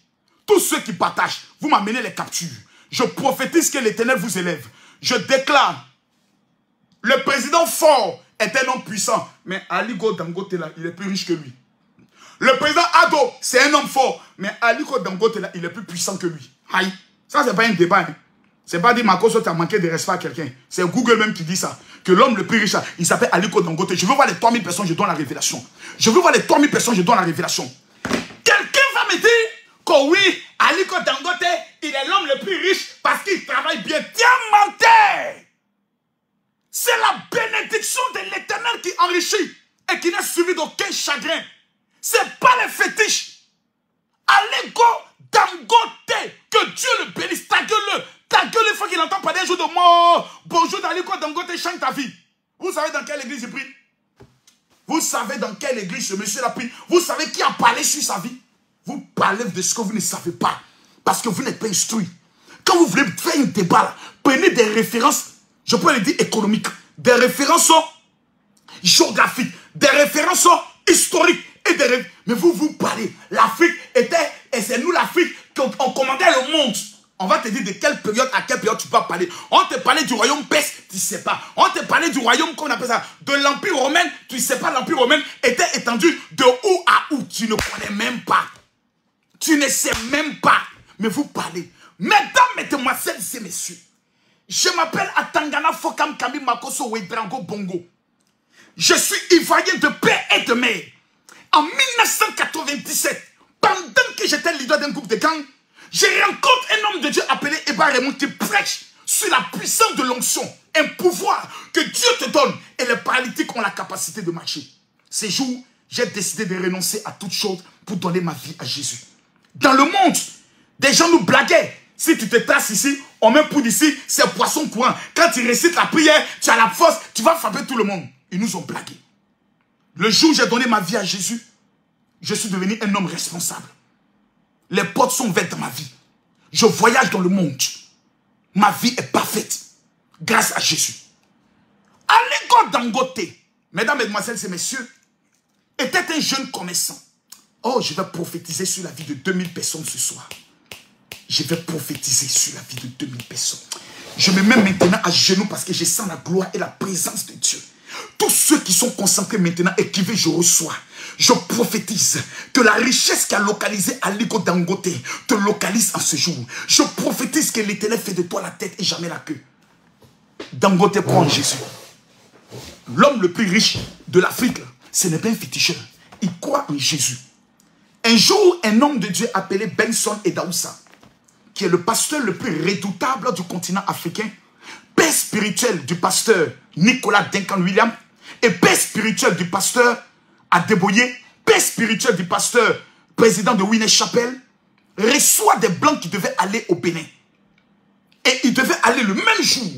Tous ceux qui partagent, vous m'amenez les captures. Je prophétise que l'Éternel vous élève. Je déclare, le président fort est un homme puissant. Mais Aliko Dangote là, il est plus riche que lui. Le président Ado, c'est un homme fort. Mais Aliko Dangote là, il est plus puissant que lui. Aïe. Ça, c'est pas un débat. Hein. C'est pas dire Marcos, tu as manqué de respect à quelqu'un. C'est Google même qui dit ça. Que l'homme le plus riche, il s'appelle Aliko Dangote. Je veux voir les 3000 personnes, je donne la révélation. Je veux voir les 3000 personnes, je donne la révélation. Quelqu'un va me dire que oui, Aliko Dangote, il est l'homme le plus riche parce qu'il travaille bien. Diamanté! C'est la bénédiction de l'Éternel qui enrichit et qui n'est suivi d'aucun chagrin. Ce n'est pas les fétiches. Aliko Dangote, que Dieu le bénisse, ta gueule. Ta gueule, il faut qu'il entende parler un jour de mort. Bonjour Aliko Dangote, chante ta vie. Vous savez dans quelle église il prie? Vous savez dans quelle église ce monsieur l'a pris? Vous savez qui a parlé sur sa vie? Vous parlez de ce que vous ne savez pas. Parce que vous n'êtes pas instruit. Quand vous voulez faire un débat, là, prenez des références, je peux le dire économiques, des références géographiques, des références historiques. Mais vous parlez. L'Afrique était, et c'est nous l'Afrique, qu'on commandait le monde. On va te dire de quelle période à quelle période tu peux parler. On te parlait du royaume Perse, tu ne sais pas. On te parlait du royaume, comment on appelle ça, de l'Empire romain, tu ne sais pas, l'Empire romain était étendu de où à où. Tu ne connais même pas. Tu ne sais même pas. Mais vous parlez. Mesdames, mesdemoiselles et messieurs, je m'appelle Atangana Fokam Kambi Makoso Wedrango Bongo. Je suis ivoirien de paix et de mer. En 1997, pendant que j'étais leader d'un groupe de gangs, je rencontre un homme de Dieu appelé Eba Raymond qui prêche sur la puissance de l'onction, un pouvoir que Dieu te donne et les paralytiques ont la capacité de marcher. Ces jours, j'ai décidé de renoncer à toute chose pour donner ma vie à Jésus. Dans le monde, des gens nous blaguaient. Si tu te tasses ici, on met pour d'ici, c'est poisson courant. Quand tu récites la prière, tu as la force, tu vas frapper tout le monde. Ils nous ont blagué. Le jour où j'ai donné ma vie à Jésus, je suis devenu un homme responsable. Les portes sont ouvertes dans ma vie. Je voyage dans le monde. Ma vie est parfaite. Grâce à Jésus. Aliko Dangote, mesdames, mesdemoiselles et messieurs, était un jeune commerçant. Oh, je vais prophétiser sur la vie de 2000 personnes ce soir. Je vais prophétiser sur la vie de 2000 personnes. Je me mets maintenant à genoux parce que je sens la gloire et la présence de Dieu. Tous ceux qui sont concentrés maintenant et qui veulent, je reçois. Je prophétise que la richesse qui a localisé Aliko Dangote te localise en ce jour. Je prophétise que l'Éternel fait de toi la tête et jamais la queue. Dangote croit en Jésus. L'homme le plus riche de l'Afrique, ce n'est pas un féticheur. Il croit en Jésus. Un jour, un homme de Dieu appelé Benson Idaoussa, qui est le pasteur le plus redoutable du continent africain, père spirituel du pasteur Nicolas Duncan Williams et père spirituel du pasteur Adeboye, père spirituel du pasteur président de Winner Chapelle, reçoit des blancs qui devaient aller au Bénin. Et ils devaient aller le même jour.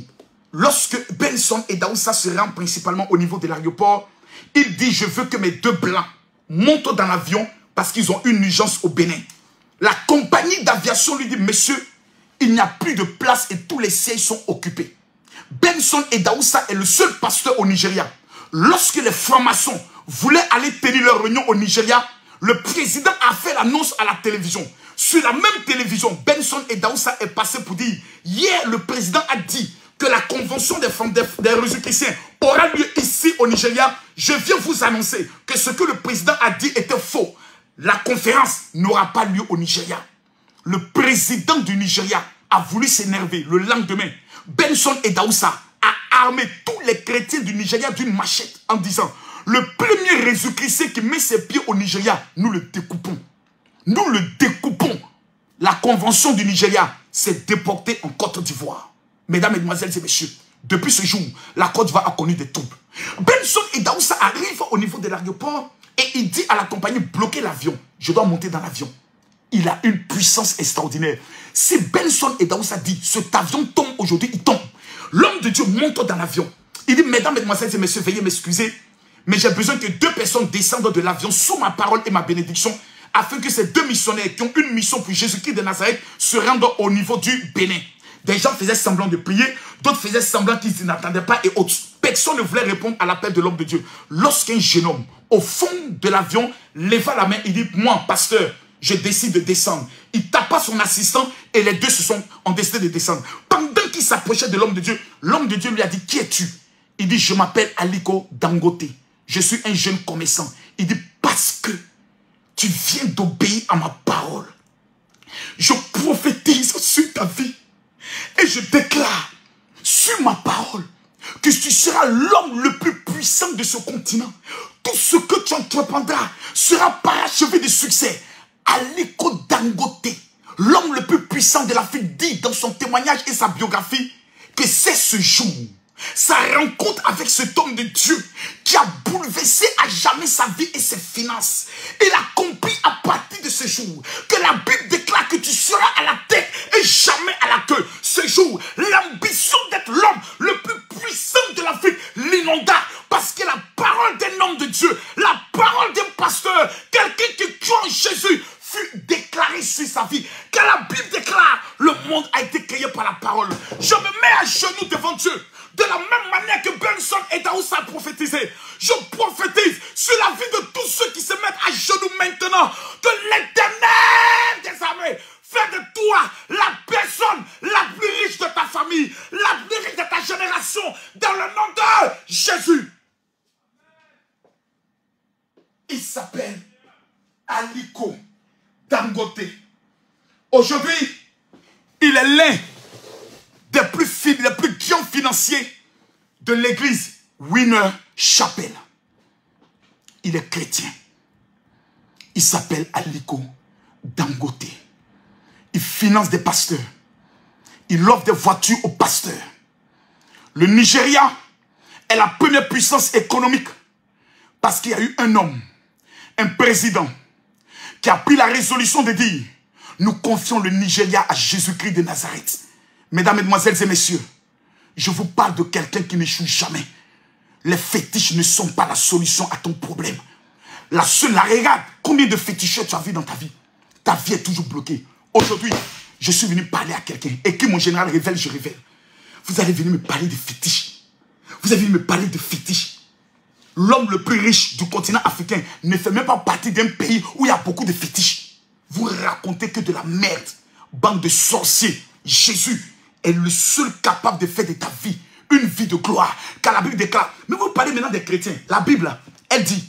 Lorsque Benson Idaoussa se rend principalement au niveau de l'aéroport, il dit: je veux que mes deux blancs montent dans l'avion parce qu'ils ont une urgence au Bénin. La compagnie d'aviation lui dit: monsieur, il n'y a plus de place et tous les sièges sont occupés. Benson Idaoussa est le seul pasteur au Nigeria. Lorsque les francs-maçons voulaient aller tenir leur réunion au Nigeria, le président a fait l'annonce à la télévision. Sur la même télévision, Benson Idaoussa est passé pour dire: hier, le président a dit que la convention des Rosicruciens aura lieu ici au Nigeria. Je viens vous annoncer que ce que le président a dit était faux. La conférence n'aura pas lieu au Nigeria. Le président du Nigeria a voulu s'énerver. Le lendemain, Benson Idaoussa a armé tous les chrétiens du Nigeria d'une machette en disant: Le premier Jésus-Christ qui met ses pieds au Nigeria, nous le découpons. Nous le découpons. La convention du Nigeria s'est déportée en Côte d'Ivoire. Mesdames, Mesdemoiselles et Messieurs, depuis ce jour, la Côte d'Ivoire a connu des troubles. Benson et Daoussa arrivent au niveau de l'aéroport et il dit à la compagnie, bloquez l'avion. Je dois monter dans l'avion. Il a une puissance extraordinaire. Si Benson et Daoussa dit, cet avion tombe aujourd'hui, il tombe. L'homme de Dieu monte dans l'avion. Il dit, mesdames, mesdemoiselles et messieurs, veuillez m'excuser, mais j'ai besoin que 2 personnes descendent de l'avion sous ma parole et ma bénédiction, afin que ces 2 missionnaires qui ont une mission pour Jésus-Christ de Nazareth se rendent au niveau du Bénin. Des gens faisaient semblant de prier, d'autres faisaient semblant qu'ils n'attendaient pas et autres. Personne ne voulait répondre à l'appel de l'homme de Dieu. Lorsqu'un jeune homme, au fond de l'avion, leva la main, il dit, moi, pasteur, je décide de descendre. Il tapa son assistant et les deux ont décidé de descendre. Pendant qu'il s'approchait de l'homme de Dieu lui a dit, qui es-tu? Il dit, je m'appelle Aliko Dangote. Je suis un jeune commerçant. Il dit, parce que tu viens d'obéir à ma parole, je prophétise sur ta vie et je déclare sur ma parole que tu seras l'homme le plus puissant de ce continent. Tout ce que tu entreprendras sera parachevé de succès. Aliko Dangote, l'homme le plus puissant de l'Afrique, dit dans son témoignage et sa biographie que c'est ce jour, sa rencontre avec cet homme de Dieu qui a bouleversé à jamais sa vie et ses finances. Il a compris à partir de ce jour que la Bible déclare que tu seras à la tête et jamais à la queue. Ce jour, l'ambition d'être l'homme le plus puissant de l'Afrique l'inonda parce que la parole d'un homme de Dieu, la parole d'un pasteur, quelqu'un qui croit en Jésus, fut déclaré sur sa vie. Quand la Bible déclare, le monde a été créé par la parole. Je me mets à genoux devant Dieu. De la même manière que Benson et Daoussa a prophétisé, je prophétise sur la vie de tous ceux qui se mettent à genoux maintenant, que l'Éternel des armées fait de toi la personne la plus riche de ta famille, la plus riche de ta génération, dans le nom de Jésus. Il s'appelle Aliko Dangote. Aujourd'hui, il est l'un des plus grands financiers de l'église Winner Chapel. Il est chrétien. Il s'appelle Aliko Dangote. Il finance des pasteurs. Il offre des voitures aux pasteurs. Le Nigeria est la première puissance économique parce qu'il y a eu un homme, un président, qui a pris la résolution de dire, nous confions le Nigeria à Jésus-Christ de Nazareth. Mesdames, Mesdemoiselles et Messieurs, je vous parle de quelqu'un qui n'échoue jamais. Les fétiches ne sont pas la solution à ton problème. Regarde, combien de féticheurs tu as vu dans ta vie? Ta vie est toujours bloquée. Aujourd'hui, je suis venu parler à quelqu'un. Et que mon général révèle, je révèle. Vous allez venir me parler de fétiches. Vous allez venir me parler de fétiches. L'homme le plus riche du continent africain ne fait même pas partie d'un pays où il y a beaucoup de fétiches. Vous racontez que de la merde. Bande de sorciers. Jésus est le seul capable de faire de ta vie une vie de gloire. Car la Bible déclare, mais vous parlez maintenant des chrétiens. La Bible, elle dit,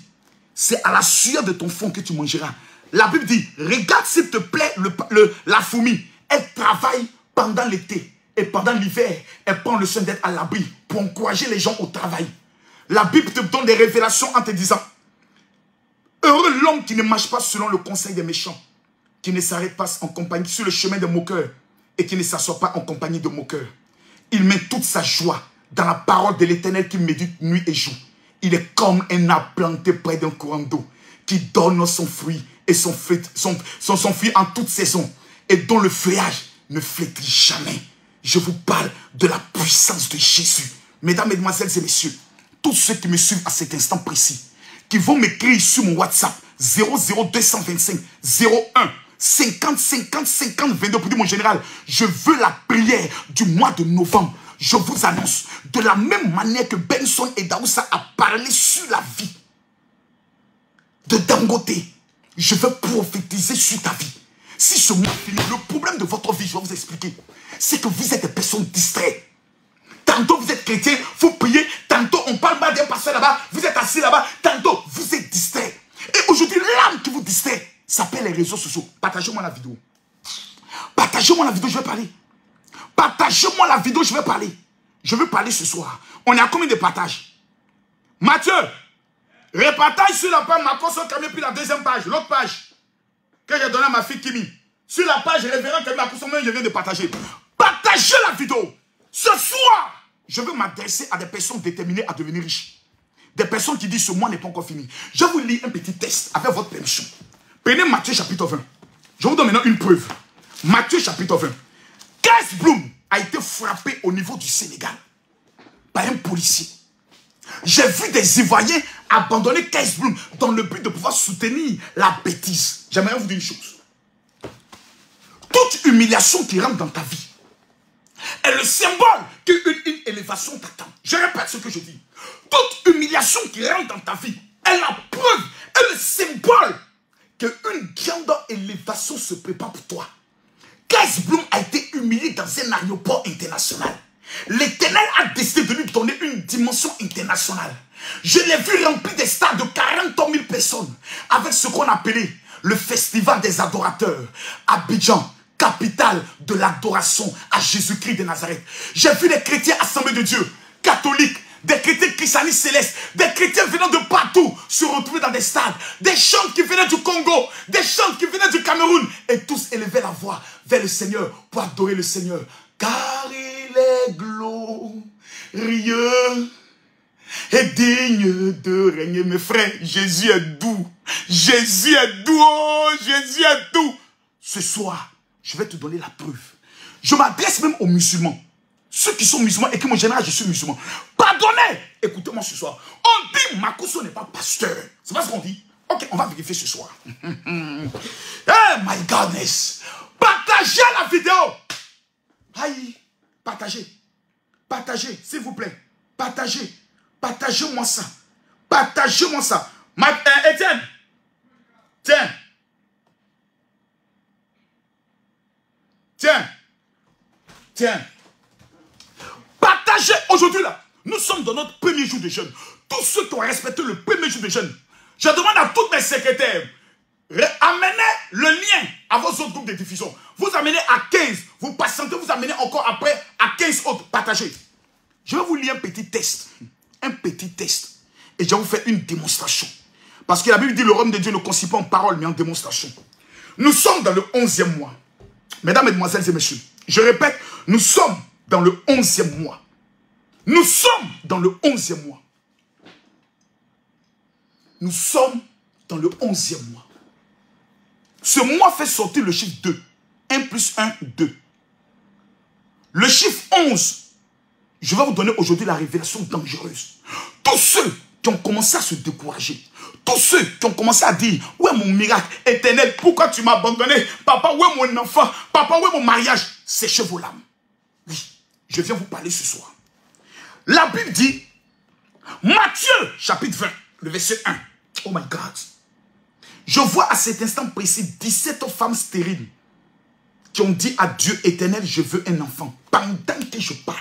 c'est à la sueur de ton front que tu mangeras. La Bible dit, regarde s'il te plaît la fourmi. Elle travaille pendant l'été et pendant l'hiver, elle prend le soin d'être à l'abri pour encourager les gens au travail. La Bible te donne des révélations en te disant, heureux l'homme qui ne marche pas selon le conseil des méchants, qui ne s'arrête pas en compagnie sur le chemin des moqueurs et qui ne s'assoit pas en compagnie de moqueurs. Il met toute sa joie dans la parole de l'Éternel qui médite nuit et jour. Il est comme un arbre planté près d'un courant d'eau qui donne son fruit et son fruit en toute saison et dont le feuillage ne flétrit jamais. Je vous parle de la puissance de Jésus. Mesdames, Mesdemoiselles et Messieurs, tous ceux qui me suivent à cet instant précis, qui vont m'écrire sur mon WhatsApp 00225 01 50 50 50 22 pour dire mon général, je veux la prière du mois de novembre. Je vous annonce, de la même manière que Benson et Daoussa a parlé sur la vie de Dangote, je veux prophétiser sur ta vie. Si ce mois finit, le problème de votre vie, je vais vous expliquer, c'est que vous êtes des personnes distraites. Tantôt vous êtes chrétien, vous priez, tantôt on parle pas d'un pasteur là-bas, vous êtes assis là-bas, tantôt vous êtes distrait. Et aujourd'hui, l'âme qui vous distrait s'appelle les réseaux sociaux. Partagez-moi la vidéo. Partagez-moi la vidéo, je vais parler. Partagez-moi la vidéo, je vais parler. Je veux parler ce soir. On est à combien de partages? Mathieu, repartage sur la page Makoso Kamé, puis la deuxième page, l'autre page que j'ai donnée à ma fille Kimi. Sur la page révérend Kamé Makoso, je viens de partager. Partagez la vidéo. Ce soir, je veux m'adresser à des personnes déterminées à devenir riches. Des personnes qui disent ce mois n'est pas encore fini. Je vous lis un petit texte avec votre permission. Prenez Matthieu chapitre 20. Je vous donne maintenant une preuve. Matthieu chapitre 20. Kees Bloom a été frappé au niveau du Sénégal par un policier. J'ai vu des Ivoiriens abandonner Kees Bloom dans le but de pouvoir soutenir la bêtise. J'aimerais vous dire une chose. Toute humiliation qui rentre dans ta vie est le symbole qu'une élévation t'attend. Je répète ce que je dis. Toute humiliation qui rentre dans ta vie est la preuve, est le symbole qu'une grande élévation se prépare pour toi. Kees Bloom a été humilié dans un aéroport international. L'Éternel a décidé de lui donner une dimension internationale. Je l'ai vu remplir des stades de 40 000 personnes avec ce qu'on appelait le festival des adorateurs. Abidjan, capitale de l'adoration à Jésus-Christ de Nazareth. J'ai vu des chrétiens assemblés de Dieu, catholiques, des chrétiens christianistes célestes, des chrétiens venant de partout se retrouver dans des stades, des chants qui venaient du Congo, des chants qui venaient du Cameroun, et tous élevaient la voix vers le Seigneur pour adorer le Seigneur. Car il est glorieux et digne de régner. Mes frères, Jésus est doux. Jésus est doux. Oh, Jésus est doux. Ce soir, je vais te donner la preuve. Je m'adresse même aux musulmans. Ceux qui sont musulmans et qui m'ont général, je suis musulman. Pardonnez. Écoutez-moi ce soir. On dit Makoso n'est pas pasteur. C'est pas ce qu'on dit. Ok, on va vérifier ce soir. Oh my godness. Partagez la vidéo. Aïe. Partagez. Partagez, s'il vous plaît. Partagez. Partagez-moi ça. Partagez-moi ça. Étienne. Tiens. Tiens. Tiens. Partagez aujourd'hui là. Nous sommes dans notre premier jour de jeûne. Tous ceux qui ont respecté le premier jour de jeûne, je demande à tous mes secrétaires, amenez le lien à vos autres groupes de diffusion. Vous amenez à 15, vous patientez, vous amenez encore après à 15 autres. Partagez. Je vais vous lire un petit test. Un petit test. Et je vais vous faire une démonstration. Parce que la Bible dit le royaume de Dieu ne consiste pas en parole mais en démonstration. Nous sommes dans le 11e mois. Mesdames, mesdemoiselles et messieurs, je répète, nous sommes dans le 11e mois. Nous sommes dans le 11e mois. Nous sommes dans le 11e mois. Ce mois fait sortir le chiffre 2. 1 plus 1, 2. Le chiffre 11, je vais vous donner aujourd'hui la révélation dangereuse. Tous ceux qui ont commencé à se décourager, tous ceux qui ont commencé à dire, où est mon miracle éternel, pourquoi tu m'as abandonné, papa, où est mon enfant, papa, où est mon mariage, séchez vos larmes. Oui, je viens vous parler ce soir. La Bible dit, Matthieu, chapitre 20, le verset 1. Oh my God. Je vois à cet instant précis 17 femmes stériles qui ont dit à Dieu éternel, je veux un enfant. Pendant que je parle,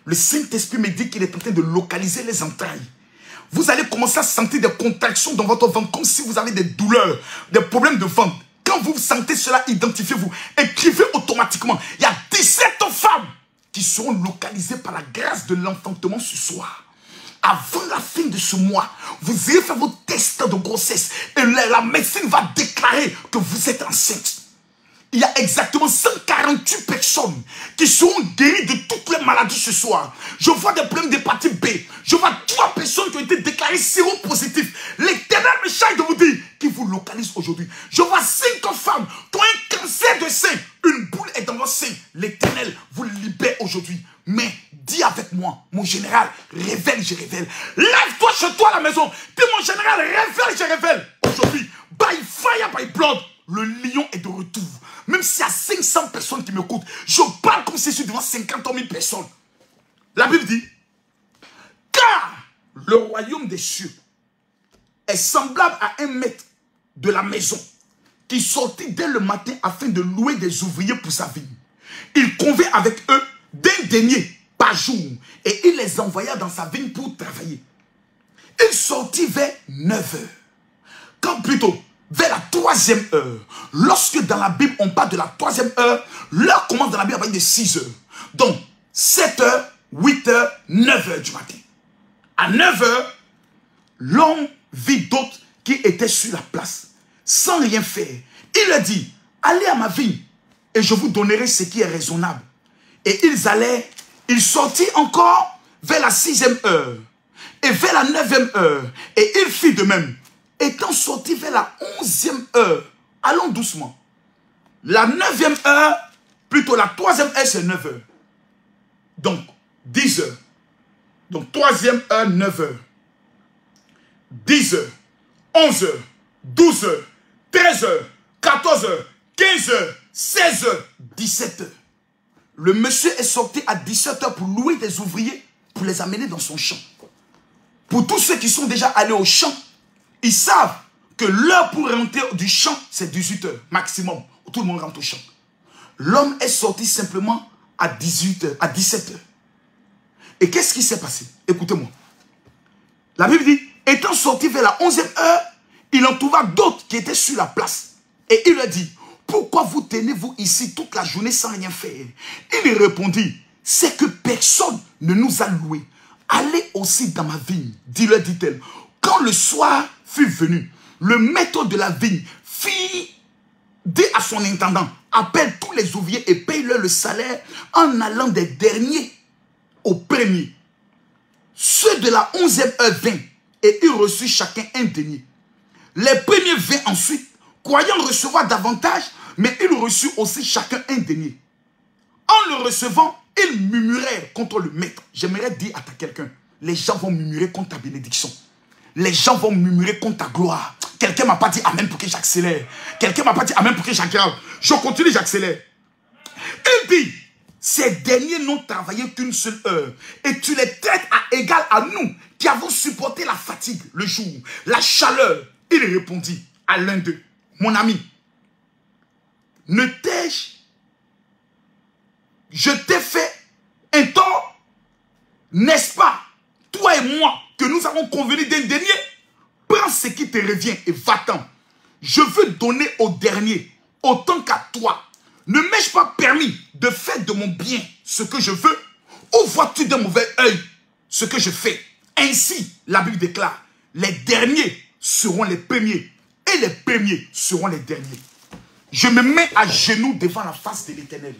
le Saint-Esprit me dit qu'il est en train de localiser les entrailles. Vous allez commencer à sentir des contractions dans votre ventre, comme si vous avez des douleurs, des problèmes de ventre. Quand vous sentez cela, identifiez-vous. Écrivez automatiquement. Il y a 17 femmes qui seront localisées par la grâce de l'enfantement ce soir. Avant la fin de ce mois, vous irez faire votre test de grossesse et la médecine va déclarer que vous êtes enceinte. Il y a exactement 148 personnes qui seront guéries de toutes les maladies ce soir. Je vois des problèmes d'hépatite B. Je vois 3 personnes qui ont été déclarées séropositifs. L'Éternel me charge de vous dire qu'il vous localise aujourd'hui. Je vois 5 femmes qui ont un cancer de sein. Une boule est dans votre sein. L'Éternel vous libère aujourd'hui. Mais dis avec moi, mon général, révèle, je révèle. Lève-toi chez toi à la maison. Dis mon général, révèle, je révèle. Aujourd'hui, by fire, by blood, le lion est de retour. Même s'il y a 500 personnes qui m'écoutent, je parle comme si je suis devant 50 000 personnes. La Bible dit, car le royaume des cieux est semblable à un maître de la maison qui sortit dès le matin afin de louer des ouvriers pour sa vigne. Il convint avec eux d'un denier par jour et il les envoya dans sa vigne pour travailler. Il sortit vers 9 heures. Quand plutôt vers la 3e heure, lorsque dans la Bible on parle de la 3e heure, l'heure commence dans la Bible à partir de 6 heures. Donc 7 heures, 8 heures, 9 heures du matin. À 9 heures, l'homme vit d'autres qui étaient sur la place, sans rien faire. Il a dit, allez à ma vigne, et je vous donnerai ce qui est raisonnable. Et ils allèrent, ils sortirent encore vers la 6e heure, et vers la 9e heure, et il fit de même. Étant sortis vers la 11e heure, allons doucement. La 9e heure, plutôt la 3e heure, c'est 9 heures. Donc, 10 heures. Donc, 3e heure, 9 heures. 10 heures, 11 heures, 12 heures, 13 heures, 14 heures, 15 heures, 16 heures, 17 heures. Le monsieur est sorti à 17 heures pour louer des ouvriers, pour les amener dans son champ. Pour tous ceux qui sont déjà allés au champ, ils savent que l'heure pour rentrer du champ, c'est 18 heures maximum. Tout le monde rentre au champ. L'homme est sorti simplement à 18 heures, à 17 heures. Et qu'est-ce qui s'est passé? Écoutez-moi. La Bible dit, étant sorti vers la 11e heure, il en trouva d'autres qui étaient sur la place. Et il leur dit, pourquoi vous tenez-vous ici toute la journée sans rien faire? Il lui répondit, c'est que personne ne nous a loués. Allez aussi dans ma vigne, dit-elle. Quand le soir fut venu, le maître de la vigne dit à son intendant, appelle tous les ouvriers et paye-leur le salaire en allant des derniers aux premiers. Ceux de la 11e heure vinrent et ils reçurent chacun un denier. Les premiers vinrent ensuite, croyant recevoir davantage, mais ils reçurent aussi chacun un denier. En le recevant, ils murmurèrent contre le maître. J'aimerais dire à quelqu'un, les gens vont murmurer contre ta bénédiction. Les gens vont murmurer contre ta gloire. Quelqu'un ne m'a pas dit amen pour que j'accélère. Quelqu'un ne m'a pas dit amen pour que j'aggrave. Je continue, j'accélère. Il dit, ces derniers n'ont travaillé qu'une seule heure. Et tu les traites à égal à nous qui avons supporté la fatigue le jour, la chaleur. Il répondit à l'un d'eux, mon ami, je t'ai fait un tort, n'est-ce pas, toi et moi, que nous avons convenu d'un dernier? Prends ce qui te revient et va-t'en. Je veux donner au dernier autant qu'à toi. Ne m'ai-je pas permis de faire de mon bien ce que je veux? Ou vois-tu d'un mauvais œil ce que je fais? Ainsi, la Bible déclare, les derniers seront les premiers et les premiers seront les derniers. Je me mets à genoux devant la face de l'Éternel.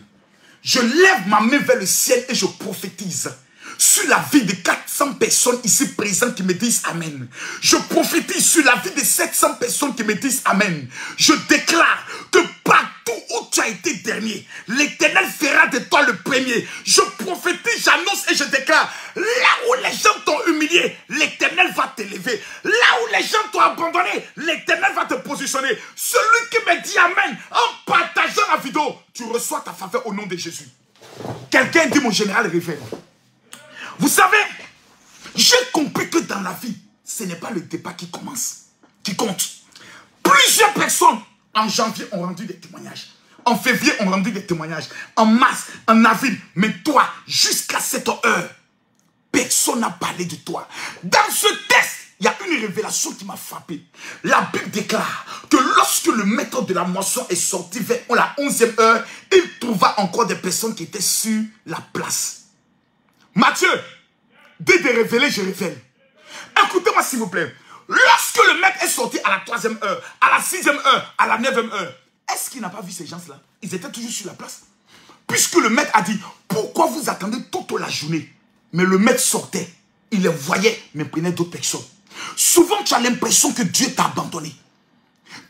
Je lève ma main vers le ciel et je prophétise sur la vie de 400 personnes ici présentes qui me disent amen. Je prophétise sur la vie de 700 personnes qui me disent amen. Je déclare que partout où tu as été dernier, l'Éternel fera de toi le premier. Je prophétise, j'annonce et je déclare, là où les gens t'ont humilié, l'Éternel va t'élever. Là où les gens t'ont abandonné, l'Éternel va te positionner. Celui qui me dit amen en partageant la vidéo, tu reçois ta faveur au nom de Jésus. Quelqu'un dit mon général révèle. Vous savez, j'ai compris que dans la vie, ce n'est pas le débat qui commence, qui compte. Plusieurs personnes en janvier ont rendu des témoignages. En février ont rendu des témoignages. En mars, en avril. Mais toi, jusqu'à cette heure, personne n'a parlé de toi. Dans ce texte, il y a une révélation qui m'a frappé. La Bible déclare que lorsque le maître de la moisson est sorti vers la 11e heure, il trouva encore des personnes qui étaient sur la place. Matthieu, dès de révéler, je révèle. Écoutez-moi s'il vous plaît. Lorsque le maître est sorti à la 3e heure, à la 6e heure, à la 9e heure, est-ce qu'il n'a pas vu ces gens-là? Ils étaient toujours sur la place. Puisque le maître a dit, pourquoi vous attendez toute la journée? Mais le maître sortait, il les voyait, mais prenait d'autres personnes. Souvent, tu as l'impression que Dieu t'a abandonné.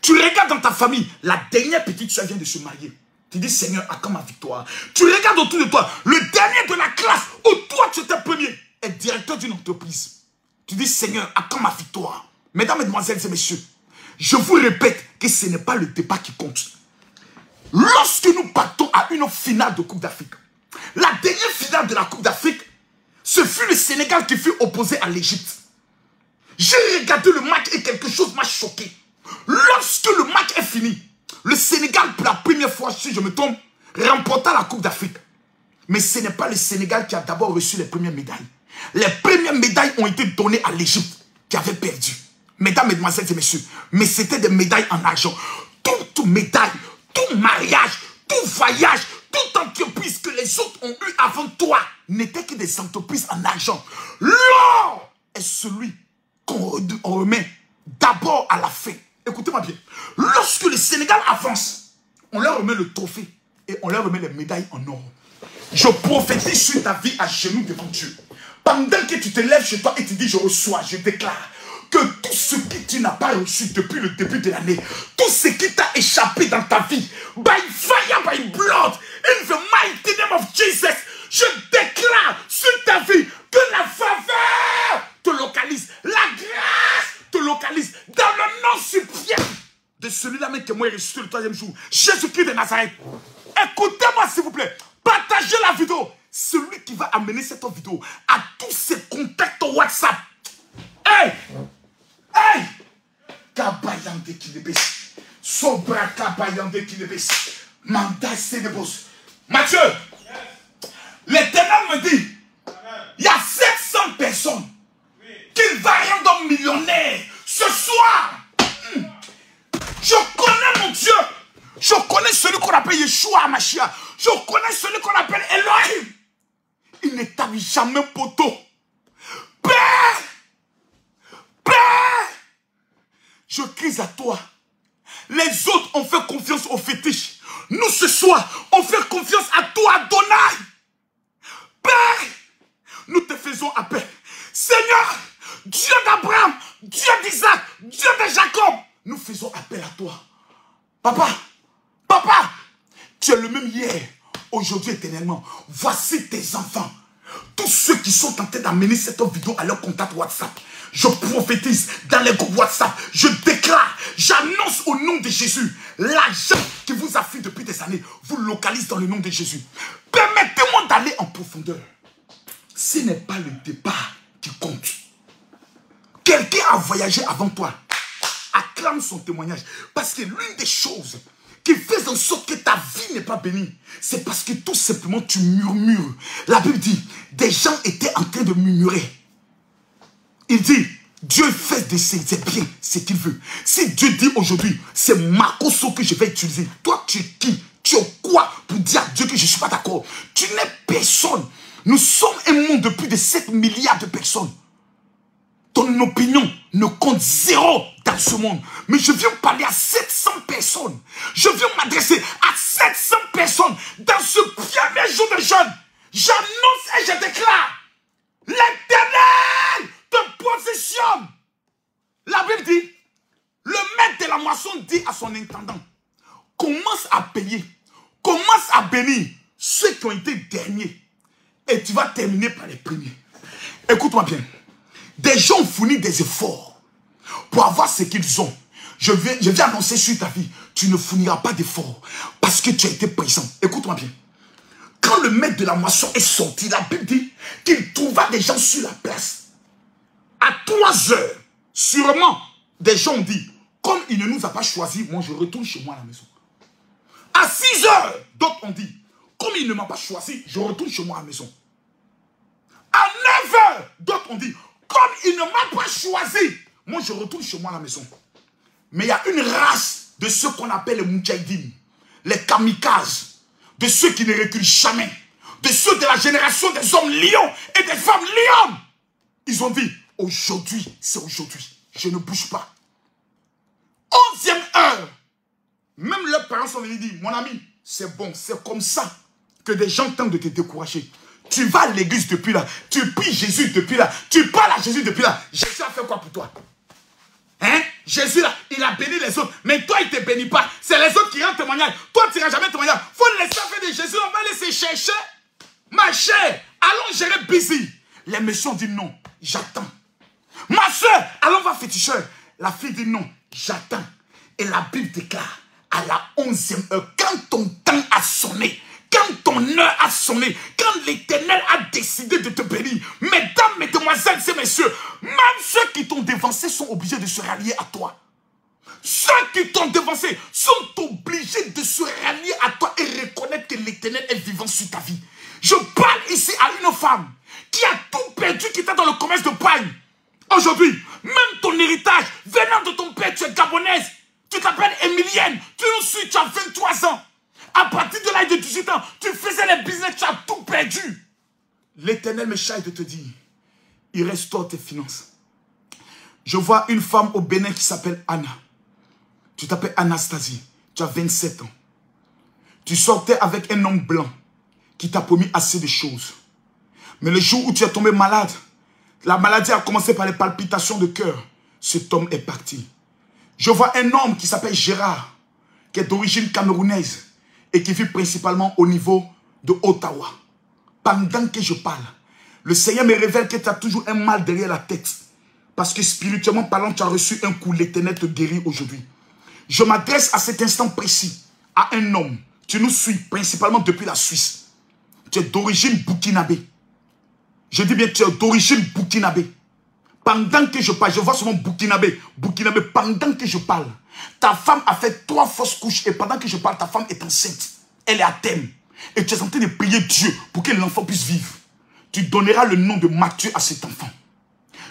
Tu regardes dans ta famille, la dernière petite soeur vient de se marier. Tu dis, Seigneur, à quand ma victoire? Tu regardes autour de toi, le dernier de la classe où toi tu étais premier est directeur d'une entreprise. Tu dis, Seigneur, à quand ma victoire? Mesdames, mesdemoiselles et messieurs, je vous répète que ce n'est pas le débat qui compte. Lorsque nous partons à une finale de Coupe d'Afrique, la dernière finale de la Coupe d'Afrique, ce fut le Sénégal qui fut opposé à l'Égypte. J'ai regardé le match et quelque chose m'a choqué. Lorsque le match est fini, le Sénégal, pour la première fois, si je me trompe, remporta la Coupe d'Afrique. Mais ce n'est pas le Sénégal qui a d'abord reçu les premières médailles. Les premières médailles ont été données à l'Égypte, qui avait perdu. Mesdames, mesdemoiselles et messieurs, mais c'était des médailles en argent. Toute médaille, tout mariage, tout voyage, toute entreprise que les autres ont eu avant toi n'était que des entreprises en argent. L'or est celui qu'on remet d'abord à la fin. Écoutez-moi bien. Lorsque le Sénégal avance, on leur remet le trophée et on leur remet les médailles en or. Je prophétise sur ta vie à genoux devant Dieu. Pendant que tu te lèves chez toi et tu dis je reçois, je déclare que tout ce que tu n'as pas reçu depuis le début de l'année, tout ce qui t'a échappé dans ta vie, by fire, by blood, in the mighty name of Jesus, je déclare sur ta vie que la faveur te localise, la grâce te localise dans le nom suprême de celui-là même qui est mort et ressuscité le troisième jour, Jésus-Christ de Nazareth. Écoutez-moi s'il vous plaît, partagez la vidéo. Celui qui va amener cette vidéo à tous ses contacts WhatsApp. Hey! Hey! Kabayande Kilebes. Sobra Kabayande Kilebes. Manda Sénébos. Mathieu, l'Éternel me dit, il y a 700 personnes qui varient d'hommes millionnaires ce soir. Je connais mon Dieu. Je connais celui qu'on appelle Yeshua Hamashiach. Je connais celui qu'on appelle Elohim. Il n'établit jamais poteau. Père! Père! Je crie à toi. Les autres ont fait confiance aux fétiches. Nous ce soir, on fait confiance à toi, Adonai. Père! Nous te faisons appel. Seigneur, Dieu d'Abraham, Dieu d'Isaac, Dieu de Jacob, nous faisons appel à toi. Papa, papa, tu es le même hier, aujourd'hui éternellement. Voici tes enfants. Tous ceux qui sont tentés d'amener cette vidéo à leur contact WhatsApp. Je prophétise dans les groupes WhatsApp. Je déclare, j'annonce au nom de Jésus. L'argent qui vous a fui depuis des années vous localise dans le nom de Jésus. Permettez-moi d'aller en profondeur. Ce n'est pas le départ qui compte. Quelqu'un a voyagé avant toi. Acclame son témoignage. Parce que l'une des choses qui fait en sorte que ta vie n'est pas bénie, c'est parce que tout simplement tu murmures. La Bible dit, des gens étaient en train de murmurer. Il dit, Dieu fait de ses biens ce qu'il veut. Si Dieu dit aujourd'hui, c'est Makoso que je vais utiliser, toi tu es qui? Tu es quoi pour dire à Dieu que je ne suis pas d'accord? Tu n'es personne. Nous sommes un monde de plus de 7 milliards de personnes. Ton opinion ne compte zéro dans ce monde. Mais je viens parler à 700 personnes. Je viens m'adresser à 700 personnes dans ce premier jour de jeûne. J'annonce et je déclare, l'Éternel te positionne. La Bible dit, le maître de la moisson dit à son intendant, commence à payer, commence à bénir ceux qui ont été derniers. Et tu vas terminer par les premiers. Écoute-moi bien. Des gens fournissent des efforts pour avoir ce qu'ils ont. Je viens annoncer sur ta vie, tu ne fourniras pas d'efforts parce que tu as été présent. Écoute-moi bien. Quand le maître de la moisson est sorti, la Bible dit qu'il trouva des gens sur la place. À 3 heures, sûrement, des gens ont dit, comme il ne nous a pas choisis, moi je retourne chez moi à la maison. À 6 heures, d'autres ont dit, comme il ne m'a pas choisi, je retourne chez moi à la maison. À 9 heures, d'autres ont dit, comme il ne m'a pas choisi, moi je retourne chez moi à la maison. Mais il y a une race de ceux qu'on appelle les Moudjahidines, les kamikazes, de ceux qui ne reculent jamais, de ceux de la génération des hommes lions et des femmes lionnes. Ils ont dit, aujourd'hui, c'est aujourd'hui, je ne bouge pas. 11e heure, même leurs parents sont venus dire, mon ami, c'est bon, c'est comme ça que des gens tentent de te décourager. Tu vas à l'église depuis là, tu pries Jésus depuis là, tu parles à Jésus depuis là. Jésus a fait quoi pour toi? Hein? Jésus là, il a béni les autres, mais toi il ne te bénit pas. C'est les autres qui rendent témoignage. Toi tu ne rends jamais témoignage. Faut le laisser faire de Jésus, on va laisser chercher. Ma chère, allons gérer busy. Les messieurs disent non, j'attends. Ma soeur, allons voir féticheur. La fille dit non, j'attends. Et la Bible déclare, à la 11e heure, quand ton temps a sonné, quand ton heure a sonné, quand l'Éternel a décidé de te bénir, mesdames, mesdemoiselles et messieurs, même ceux qui t'ont dévancé sont obligés de se rallier à toi. Ceux qui t'ont dévancé sont obligés de se rallier à toi et reconnaître que l'Éternel est vivant sur ta vie. Je parle ici à une femme qui a tout perdu, qui était dans le commerce de paille. Aujourd'hui, même ton héritage venant de ton père, tu es gabonaise, tu t'appelles Emilienne, tu nous suis, tu as 23 ans. À partir de l'âge de 18 ans, tu faisais les business, tu as tout perdu. L'Éternel me charge de te dire, il restaure tes finances. Je vois une femme au Bénin qui s'appelle Anna. Tu t'appelles Anastasie. Tu as 27 ans. Tu sortais avec un homme blanc qui t'a promis assez de choses. Mais le jour où tu es tombé malade, la maladie a commencé par les palpitations de cœur. Cet homme est parti. Je vois un homme qui s'appelle Gérard, qui est d'origine camerounaise et qui vit principalement au niveau de Ottawa. Pendant que je parle, le Seigneur me révèle que tu as toujours un mal derrière la tête. Parce que spirituellement parlant, tu as reçu un coup. L'Éternel te guérit aujourd'hui. Je m'adresse à cet instant précis à un homme. Tu nous suis principalement depuis la Suisse. Tu es d'origine burkinabé. Je dis bien, tu es d'origine burkinabé. Pendant que je parle, je vois seulement burkinabé. Burkinabé, pendant que je parle, ta femme a fait 3 fausses couches et pendant que je parle, ta femme est enceinte. Elle est à terme. Et tu es en train de prier Dieu pour que l'enfant puisse vivre. Tu donneras le nom de Matthieu à cet enfant.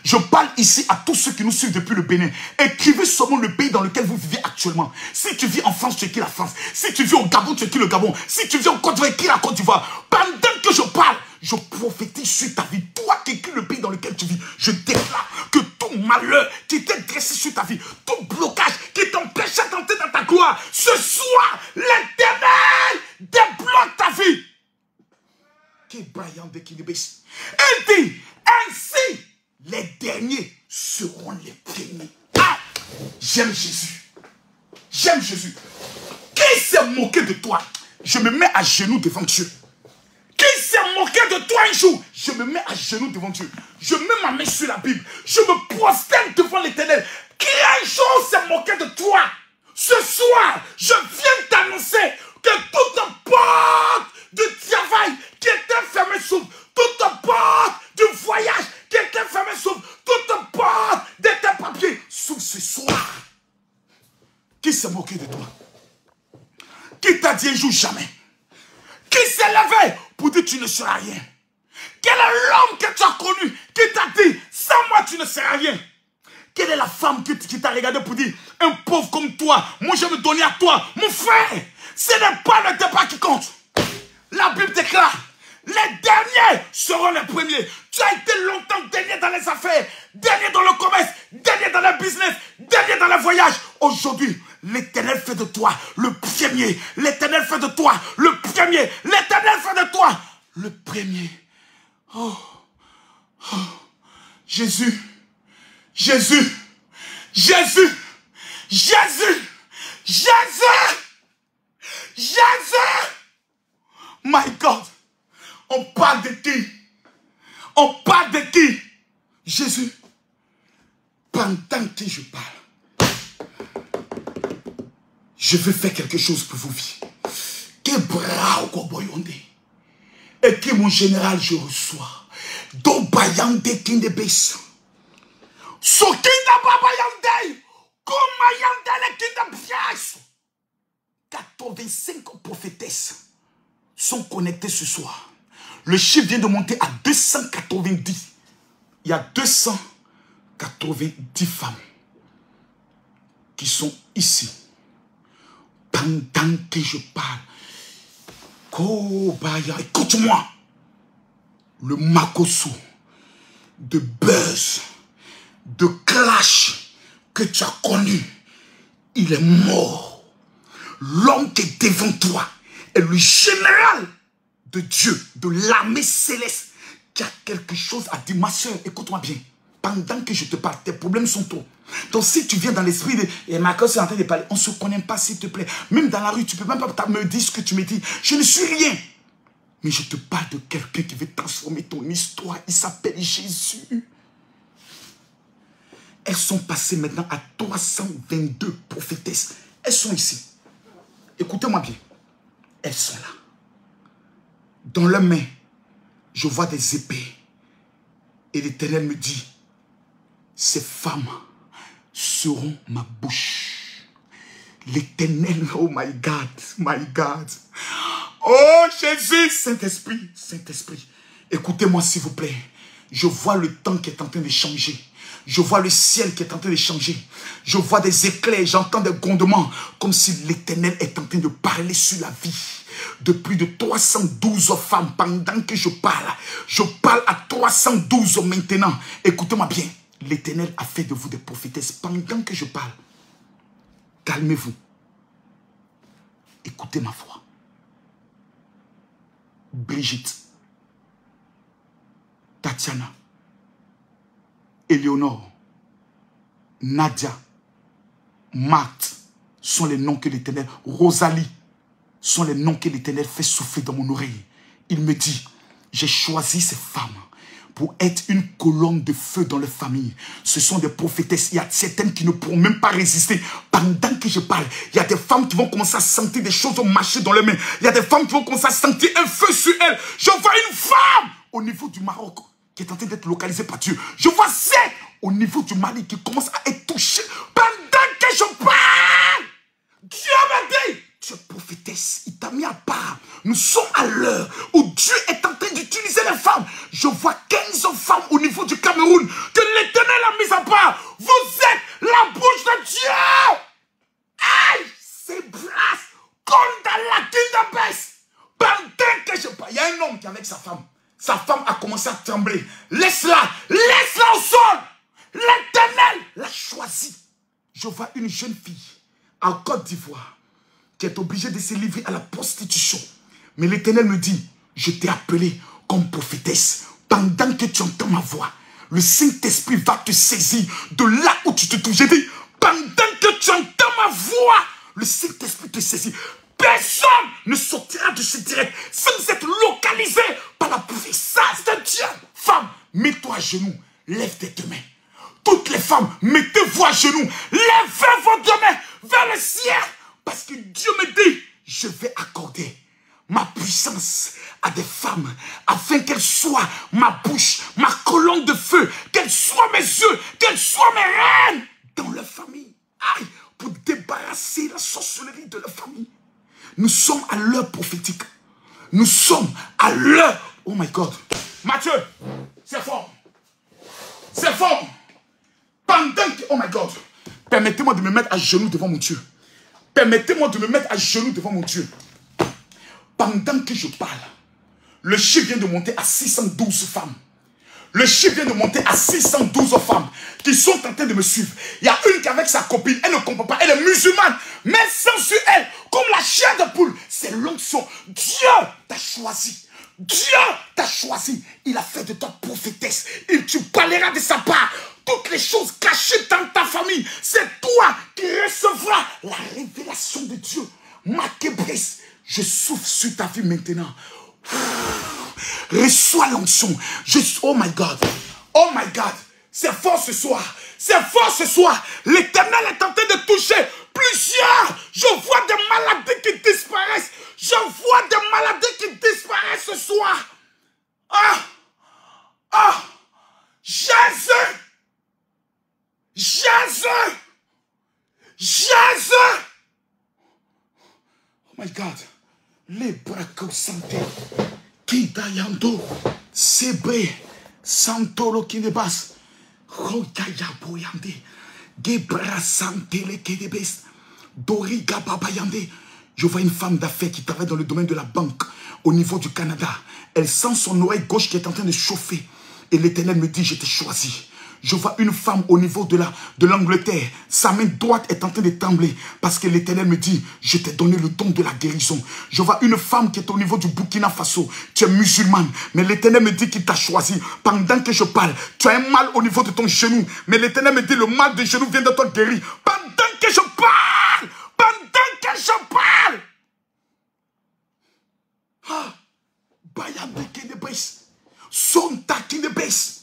Je parle ici à tous ceux qui nous suivent depuis le Bénin. Écrivez seulement le pays dans lequel vous vivez actuellement. Si tu vis en France, tu écris la France. Si tu vis au Gabon, tu écris le Gabon. Si tu vis en Côte d'Ivoire, écris la Côte d'Ivoire. Pendant que je parle, je prophétise sur ta vie. Toi qui écris le pays dans lequel tu vis, je déclare que tout malheur qui était dressé sur ta vie, tout blocage qui t'empêchait d'entrer dans ta gloire, ce soir, l'Éternel débloque ta vie. Elle dit, ainsi, les derniers seront les premiers. Ah, j'aime Jésus. J'aime Jésus. Qui s'est moqué de toi? Je me mets à genoux devant Dieu. Qui s'est moqué de toi un jour? Je me mets à genoux devant Dieu. Je mets ma main sur la Bible. Je me prosterne devant l'Éternel. Qui un jour s'est moqué de toi? Ce soir, je viens t'annoncer que toute porte du travail qui était fermée s'ouvre. Toute porte du voyage qui était fermée s'ouvre. Toute porte de tes papiers s'ouvre ce soir. Qui s'est moqué de toi? Qui t'a dit un jour jamais? Qui s'est levé pour dire tu ne seras rien? Quel est l'homme que tu as connu qui t'a dit sans moi tu ne seras rien? Quelle est la femme qui t'a regardé pour dire un pauvre comme toi, moi je vais me donner à toi? Mon frère, ce n'est pas le débat qui compte. La Bible déclare, les derniers seront les premiers. Tu as été longtemps dernier dans les affaires, dernier dans le commerce, dernier dans le business, dernier dans le voyage. Aujourd'hui, l'Éternel fait de toi le premier. L'Éternel fait de toi le premier. L'Éternel fait de toi le premier. Oh, oh, Jésus, Jésus, Jésus, Jésus, Jésus, Jésus. My God, on parle de qui? On parle de qui? Jésus. Pendant que je parle, je veux faire quelque chose pour vous vivre. Que bravo Koboyonde. Et que mon général je reçois. Dobayande Kindebes. Sokinda Babayande. Komayande le Kindebias. 85 prophétesses sont connectées ce soir. Le chiffre vient de monter à 290. Il y a 290 femmes qui sont ici. Pendant que je parle, écoute-moi. Le makoso de buzz, de clash que tu as connu, il est mort. L'homme qui est devant toi est le général de Dieu, de l'armée céleste, qui a quelque chose à dire. Ma soeur, écoute-moi bien. Pendant que je te parle, tes problèmes sont trop. Donc si tu viens dans l'esprit de... Et ma cause est en train de parler, on ne se connaît pas, s'il te plaît. Même dans la rue, tu ne peux même pas me dire ce que tu me dis. Je ne suis rien. Mais je te parle de quelqu'un qui veut transformer ton histoire. Il s'appelle Jésus. Elles sont passées maintenant à 322 prophétesses. Elles sont ici. Écoutez-moi bien. Elles sont là. Dans leurs mains, je vois des épées. Et l'Éternel me dit, ces femmes seront ma bouche. L'Éternel, oh my God, my God. Oh Jésus, Saint-Esprit, Saint-Esprit. Écoutez-moi s'il vous plaît. Je vois le temps qui est en train de changer. Je vois le ciel qui est en train de changer. Je vois des éclairs, j'entends des grondements. Comme si l'Éternel est en train de parler sur la vie de plus de 312 femmes pendant que je parle. Je parle à 312 maintenant. Écoutez-moi bien. l'Éternel a fait de vous des prophétesses. Pendant que je parle, calmez-vous. Écoutez ma voix. Brigitte, Tatiana, Éléonore, Nadia, Marthe sont les noms que l'Éternel, Rosalie, sont les noms que l'Éternel fait souffler dans mon oreille. Il me dit, j'ai choisi ces femmes pour être une colonne de feu dans leur famille. Ce sont des prophétesses. Il y a certaines qui ne pourront même pas résister. Pendant que je parle, il y a des femmes qui vont commencer à sentir des choses marcher dans leurs mains. Il y a des femmes qui vont commencer à sentir un feu sur elles. Je vois une femme au niveau du Maroc qui est en train d'être localisée par Dieu. Je vois 7 au niveau du Mali qui commence à être touchée. Pendant que je parle, Dieu m'a dit, tu es prophétesse, il t'a mis à part. Nous sommes à l'heure où Dieu est en train d'utiliser les femmes. Je vois 15 femmes au niveau du Cameroun que l'Éternel a mis à part. Vous êtes la bouche de Dieu. Aïe, c'est brasse comme dans la Kindabès. Pendant que je parle, il y a un homme qui est avec sa femme. Sa femme a commencé à trembler. Laisse-la au sol. L'Éternel l'a choisi. Je vois une jeune fille en Côte d'Ivoire qui est obligée de se livrer à la prostitution. Mais l'Éternel me dit, je t'ai appelé comme prophétesse. Pendant que tu entends ma voix, le Saint-Esprit va te saisir de là où tu te trouves. J'ai dit, pendant que tu entends ma voix, le Saint-Esprit te saisit. Personne ne sortira de ce direct sans être localisé par la puissance de Dieu. Femme, mets-toi à genoux, lève tes deux mains. Toutes les femmes, mettez-vous à genoux, levez vos deux mains vers le ciel. Parce que Dieu me dit, je vais accorder ma puissance à des femmes afin qu'elles soient ma bouche, ma colonne de feu, qu'elles soient mes yeux, qu'elles soient mes reines dans leur famille. Aïe, pour débarrasser la sorcellerie de leur famille. Nous sommes à l'heure prophétique. Nous sommes à l'heure. Oh my God. Mathieu, c'est fort. C'est fort. Pendant que... Oh my God. Permettez-moi de me mettre à genoux devant mon Dieu. Permettez-moi de me mettre à genoux devant mon Dieu. Pendant que je parle, le chiffre vient de monter à 612 femmes. Le chiffre vient de monter à 612 femmes qui sont en train de me suivre. Il y a une qui est avec sa copine, elle ne comprend pas, elle est musulmane. Mais sans sur elle, comme la chair de poule, c'est l'onction. Dieu t'a choisi. Dieu t'a choisi. Il a fait de toi prophétesse. Et tu parleras de sa part. Toutes les choses cachées dans ta famille, c'est toi qui recevras la révélation de Dieu. Makébris, je souffle sur ta vie maintenant. Reçois l'onction. Oh my God. Oh my God. C'est fort ce soir. C'est fort ce soir. L'Éternel est en train de toucher plusieurs. Je vois des maladies qui disparaissent. Je vois des maladies qui disparaissent ce soir. Ah. Ah. Jésus. Jésus. Jésus. Oh my God. Les bracos santé. Kidayando. Sebe. Santolo kinebas. Rogaya boyande. Gebra santele kedebes. Doriga babayande. Je vois une femme d'affaires qui travaille dans le domaine de la banque au niveau du Canada. Elle sent son oreille gauche qui est en train de chauffer. Et l'Éternel me dit, je t'ai choisi. Je vois une femme au niveau de l'Angleterre. Sa main droite est en train de trembler parce que l'Éternel me dit, je t'ai donné le don de la guérison. Je vois une femme qui est au niveau du Burkina Faso. Tu es musulmane, mais l'Éternel me dit qu'il t'a choisi. Pendant que je parle, tu as un mal au niveau de ton genou. Mais l'Éternel me dit, le mal de genou vient de toi guérir. Pendant que je parle, pendant que je parle. Ah, Bayande Kinebes, Sonta Kinebes.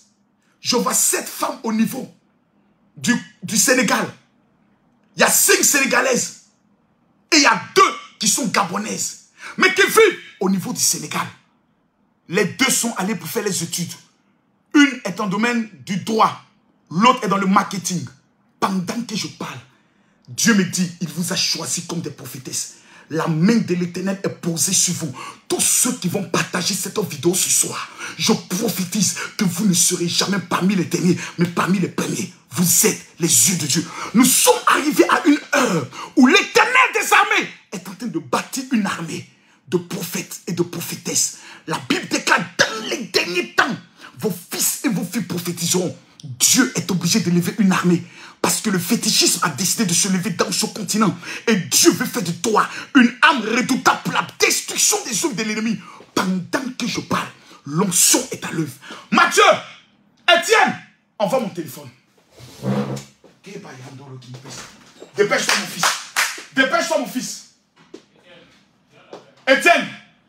Je vois 7 femmes au niveau du Sénégal. Il y a 5 Sénégalaises. Et il y a 2 qui sont Gabonaises. Mais qui vivent au niveau du Sénégal. Les 2 sont allés pour faire les études. Une est dans le domaine du droit. L'autre est dans le marketing. Pendant que je parle, Dieu me dit, il vous a choisi comme des prophétesses. La main de l'Éternel est posée sur vous. Tous ceux qui vont partager cette vidéo ce soir, je prophétise que vous ne serez jamais parmi les derniers, mais parmi les premiers. Vous êtes les yeux de Dieu. Nous sommes arrivés à une heure où l'Éternel des armées est en train de bâtir une armée de prophètes et de prophétesses. La Bible déclare dans les derniers temps, vos fils et vos filles prophétiseront. Dieu est obligé fétichisme a décidé de se lever dans ce continent. Et Dieu veut faire de toi une âme redoutable pour la destruction des œuvres de l'ennemi. Pendant que je parle, l'onction est à l'œuvre. Mathieu, Étienne, envoie mon téléphone. Dépêche-toi mon fils. Dépêche-toi mon fils. Étienne,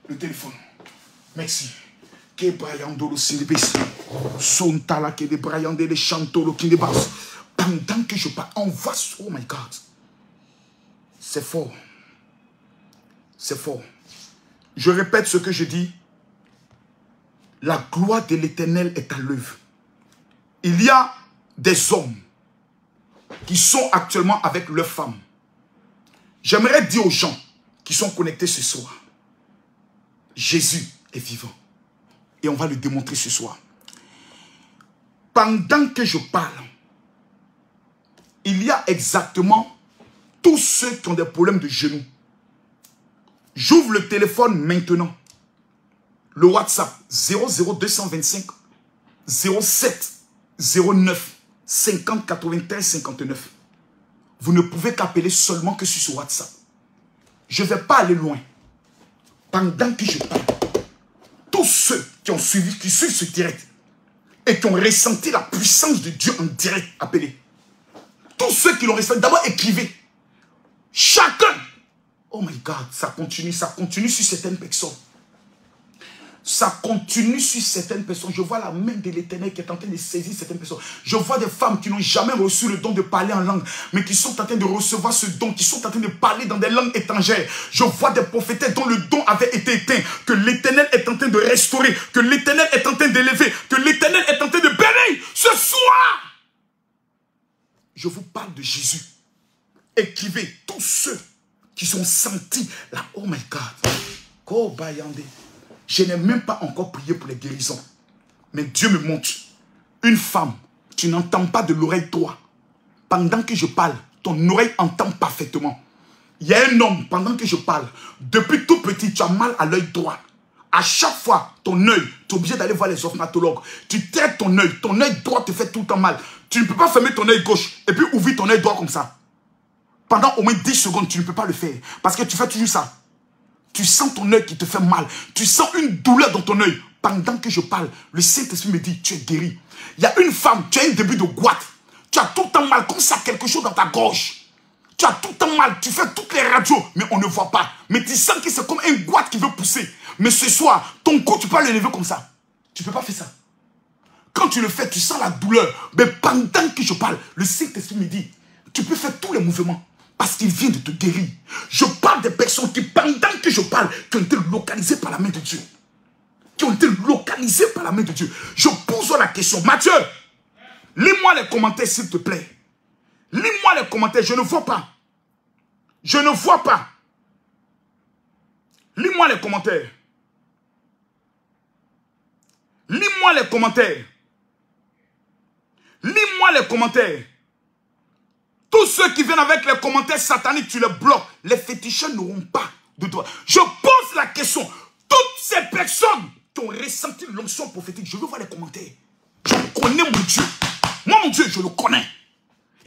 le téléphone. Merci. Pendant que je parle, envoie. Oh my God. C'est fort. C'est fort. Je répète ce que je dis. La gloire de l'Éternel est à l'œuvre. Il y a des hommes qui sont actuellement avec leurs femmes. J'aimerais dire aux gens qui sont connectés ce soir, Jésus est vivant. Et on va le démontrer ce soir. Pendant que je parle, il y a exactement tous ceux qui ont des problèmes de genoux. J'ouvre le téléphone maintenant. Le WhatsApp 00225 07 09 50 93 59. Vous ne pouvez qu'appeler seulement que sur ce WhatsApp. Je ne vais pas aller loin. Pendant que je parle, tous ceux qui ont suivi, qui suivent ce direct et qui ont ressenti la puissance de Dieu en direct, appelez. Tous ceux qui l'ont ressenti, d'abord écrivez. Chacun. Oh my God, ça continue sur certaines personnes. Ça continue sur certaines personnes. Je vois la main de l'Éternel qui est en train de saisir certaines personnes. Je vois des femmes qui n'ont jamais reçu le don de parler en langue, mais qui sont en train de recevoir ce don, qui sont en train de parler dans des langues étrangères. Je vois des prophétesses dont le don avait été éteint, que l'Éternel est en train de restaurer, que l'Éternel est en train d'élever, que l'Éternel est en train de bénir ce soir. Je vous parle de Jésus. Écrivez tous ceux qui sont sentis là. Oh my God. Kobayande. Je n'ai même pas encore prié pour les guérisons. Mais Dieu me montre. Une femme, tu n'entends pas de l'oreille droite. Pendant que je parle, ton oreille entend parfaitement. Il y a un homme, pendant que je parle, depuis tout petit, tu as mal à l'œil droit. À chaque fois, ton œil, tu es obligé d'aller voir les ophtalmologues. Tu traites ton œil droit te fait tout le temps mal. Tu ne peux pas fermer ton œil gauche et puis ouvrir ton œil droit comme ça. Pendant au moins 10 secondes, tu ne peux pas le faire. Parce que tu fais toujours ça. Tu sens ton œil qui te fait mal. Tu sens une douleur dans ton œil. Pendant que je parle, le Saint-Esprit me dit, tu es guéri. Il y a une femme, tu as un début de goitre. Tu as tout le temps mal, comme ça, quelque chose dans ta gorge. Tu as tout le temps mal, tu fais toutes les radios, mais on ne voit pas. Mais tu sens que c'est comme un goitre qui veut pousser. Mais ce soir, ton cou, tu peux pas le lever comme ça. Tu ne peux pas faire ça. Quand tu le fais, tu sens la douleur. Mais pendant que je parle, le Saint-Esprit me dit, tu peux faire tous les mouvements. Parce qu'il vient de te guérir. Je parle des personnes qui, pendant que je parle, qui ont été localisées par la main de Dieu. Qui ont été localisées par la main de Dieu. Je pose la question. Mathieu, lis-moi les commentaires, s'il te plaît. Lis-moi les commentaires. Je ne vois pas. Je ne vois pas. Lis-moi les commentaires. Lis-moi les commentaires. Lis-moi les commentaires. Tous ceux qui viennent avec les commentaires sataniques, tu les bloques. Les féticheurs n'auront pas de droit. Je pose la question. Toutes ces personnes qui ont ressenti l'onction prophétique, je veux voir les commentaires. Je connais mon Dieu. Moi, mon Dieu, je le connais.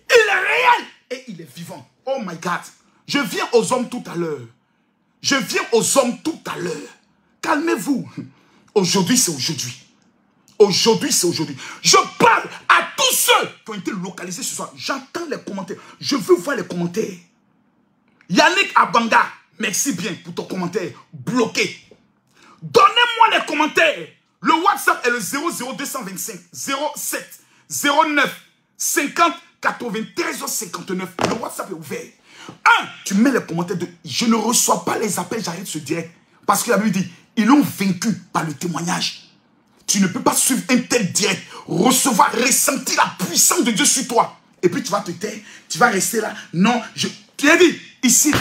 Il est réel et il est vivant. Oh my God. Je viens aux hommes tout à l'heure. Je viens aux hommes tout à l'heure. Calmez-vous. Aujourd'hui, c'est aujourd'hui. Aujourd'hui, c'est aujourd'hui. Je parle à tous ceux qui ont été localisés ce soir. J'entends les commentaires. Je veux voir les commentaires. Yannick Abanga, merci bien pour ton commentaire. Bloqué. Donnez-moi les commentaires. Le WhatsApp est le 00225 07 09 50 93 59. Le WhatsApp est ouvert. Tu mets les commentaires de... Je ne reçois pas les appels, j'arrête ce direct. Parce que la Bible dit, ils l'ont vaincu par le témoignage. Tu ne peux pas suivre un tel direct, recevoir, ressentir la puissance de Dieu sur toi. Et puis tu vas te taire, tu vas rester là. Non, tu as dit, ici,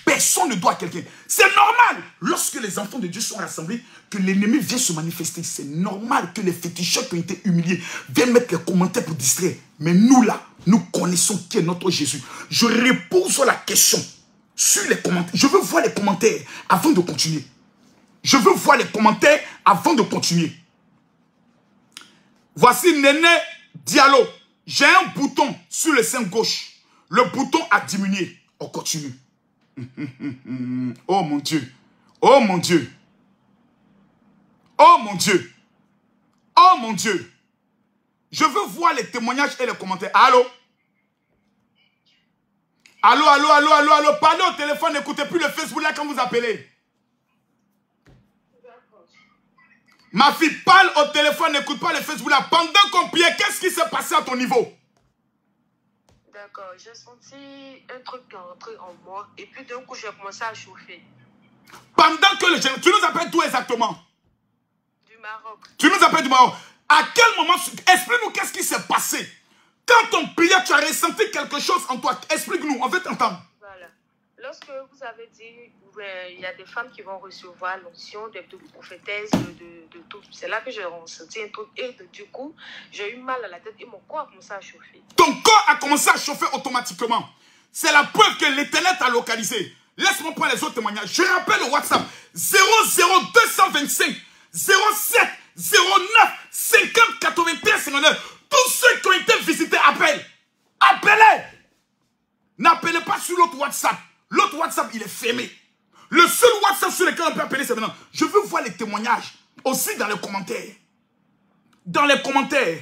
personne ne doit à quelqu'un. C'est normal, lorsque les enfants de Dieu sont rassemblés, que l'ennemi vient se manifester. C'est normal que les féticheurs qui ont été humiliés viennent mettre les commentaires pour distraire. Mais nous là, nous connaissons qui est notre Jésus. Je réponds sur la question, sur les commentaires. Je veux voir les commentaires avant de continuer. Je veux voir les commentaires avant de continuer. Voici Néné Diallo. J'ai un bouton sur le sein gauche. Le bouton a diminué. On continue. Oh mon Dieu. Oh mon Dieu. Oh mon Dieu. Oh mon Dieu. Je veux voir les témoignages et les commentaires. Allô? Allô, allô, allô, allô, allô. Parlez au téléphone, n'écoutez plus le Facebook là quand vous appelez. Ma fille, parle au téléphone, n'écoute pas le Facebook là. Pendant qu'on priait, qu'est-ce qui s'est passé à ton niveau? D'accord, j'ai senti un truc rentrer en moi et puis d'un coup j'ai commencé à chauffer. Pendant que tu nous appelles d'où exactement? Du Maroc. Tu nous appelles du Maroc. À quel moment, explique-nous qu'est-ce qui s'est passé? Quand on priait, tu as ressenti quelque chose en toi. Explique-nous, on veut t'entendre. Voilà. Lorsque vous avez dit, il y a des femmes qui vont recevoir l'onction de prophétesse, de tout. C'est là que j'ai ressenti un truc. Et du coup, j'ai eu mal à la tête et mon corps a commencé à chauffer. Ton corps a commencé à chauffer automatiquement. C'est la preuve que l'Éternel t'a localisé. Laisse-moi prendre les autres témoignages. Je rappelle le WhatsApp 00225 07 09 50 81 59. Tous ceux qui ont été visités, appellent. Appelez. N'appelez pas sur l'autre WhatsApp. L'autre WhatsApp, il est fermé. Le seul WhatsApp sur lequel on peut appeler, c'est maintenant. Je veux voir les témoignages. Aussi dans les commentaires. Dans les commentaires.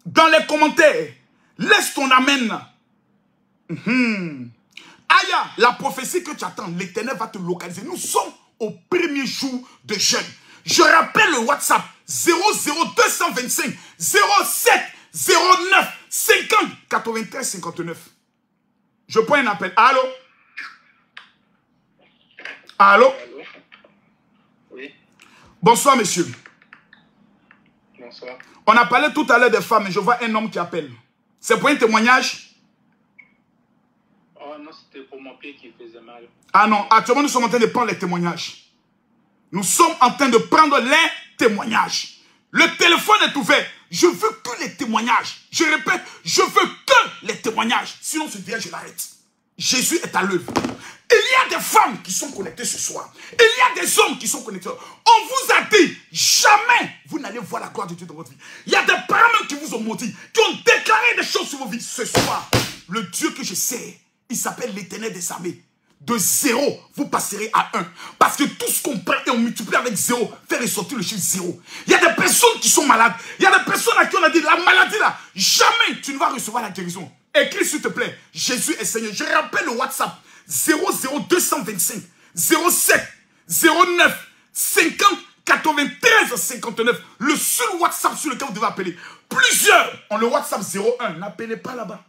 Dans les commentaires. Laisse ton amen. Aya, la prophétie que tu attends, l'Éternel va te localiser. Nous sommes au premier jour de jeûne. Je rappelle le WhatsApp 00225 07 09 50 93 59. Je prends un appel. Allô? Allô? Allô? Oui. Bonsoir, monsieur. Bonsoir. On a parlé tout à l'heure des femmes et je vois un homme qui appelle. C'est pour un témoignage? Oh non, c'était pour mon pied qui faisait mal. Ah non, actuellement nous sommes en train de prendre les témoignages. Nous sommes en train de prendre les témoignages. Le téléphone est ouvert. Je veux que les témoignages. Je répète, je veux que les témoignages. Sinon, ce direct, je l'arrête. Jésus est à l'œuvre. Il y a des femmes qui sont connectées ce soir. Il y a des hommes qui sont connectés. On vous a dit, jamais vous n'allez voir la gloire de Dieu dans votre vie. Il y a des parents qui vous ont maudit, qui ont déclaré des choses sur vos vies. Ce soir, le Dieu que je sais, il s'appelle l'Éternel des armées. De 0, vous passerez à 1. Parce que tout ce qu'on prend et on multiplie avec 0, fait ressortir le chiffre 0. Il y a des personnes qui sont malades. Il y a des personnes à qui on a dit, la maladie là, jamais tu ne vas recevoir la guérison. Écris s'il te plaît, Jésus est Seigneur. Je rappelle le WhatsApp 00225 07 09 50 93 59. Le seul WhatsApp sur lequel vous devez appeler. Plusieurs ont le WhatsApp 01. N'appelez pas là-bas.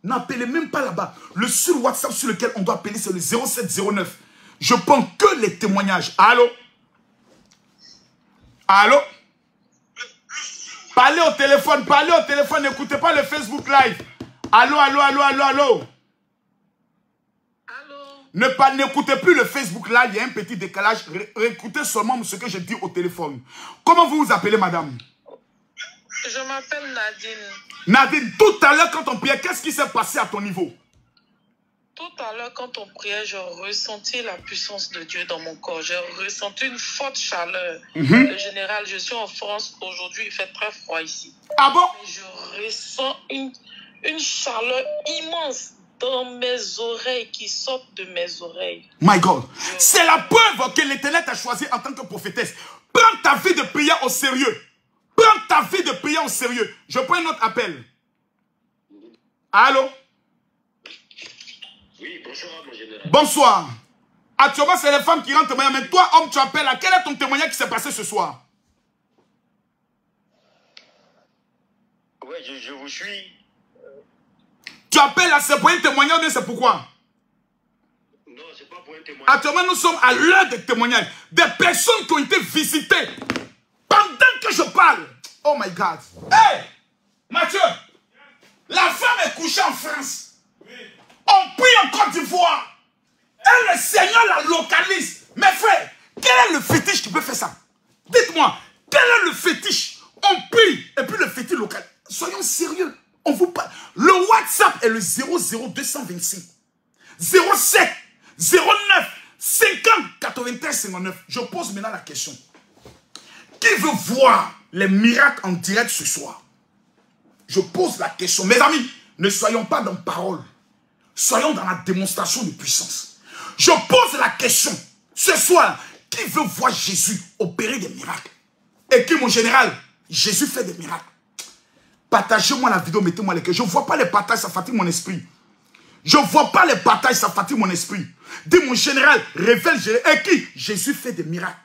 N'appelez même pas là-bas. Le seul WhatsApp sur lequel on doit appeler, c'est le 0709. Je prends que les témoignages. Allô? Allô? Parlez au téléphone, n'écoutez pas le Facebook Live. Allô, allô, allô, allô, allô? Allô? N'écoutez plus le Facebook Live, il y a un petit décalage. Écoutez seulement ce que je dis au téléphone. Comment vous vous appelez, madame? Je m'appelle Nadine. Nadine, tout à l'heure, quand on priait, qu'est-ce qui s'est passé à ton niveau? Tout à l'heure, quand on priait, j'ai ressenti la puissance de Dieu dans mon corps. J'ai ressenti une forte chaleur. Le général, je suis en France. Aujourd'hui, il fait très froid ici. Ah bon? Et je ressens une chaleur immense dans mes oreilles, qui sortent de mes oreilles. My God. C'est la preuve que l'Éternel t'a choisi en tant que prophétesse. Prends ta vie de prière au sérieux. Prends ta vie de prière au sérieux. Je prends un autre appel. Allô? Oui, bonsoir, mon général. Bonsoir. Actuellement, c'est les femmes qui rentrent témoigner. Mais toi, homme, tu appelles là. Quel est ton témoignage qui s'est passé ce soir? Oui, je vous suis. Tu appelles là, c'est pour un témoignage ou c'est pourquoi? Non, c'est pas pour un témoignage. Actuellement, nous sommes à l'heure des témoignages. Des personnes qui ont été visitées. Pendant que je parle. Oh my God. Hey! Mathieu! La femme est couchée en France. On prie en Côte d'Ivoire. Et le Seigneur la localise. Mes frères, quel est le fétiche qui peut faire ça? Dites-moi, quel est le fétiche? On prie et puis le fétiche local. Soyons sérieux. On vous parle. Le WhatsApp est le 00225 07 09 50 93 59. Je pose maintenant la question. Qui veut voir les miracles en direct ce soir? Je pose la question. Mes amis, ne soyons pas dans parole. Soyons dans la démonstration de puissance. Je pose la question. Ce soir, qui veut voir Jésus opérer des miracles? Et qui, mon général, Jésus fait des miracles. Partagez-moi la vidéo, mettez-moi les cœurs. Je ne vois pas les partages, ça fatigue mon esprit. Je ne vois pas les partages, ça fatigue mon esprit. Dis mon général, révèle, et qui? Jésus fait des miracles.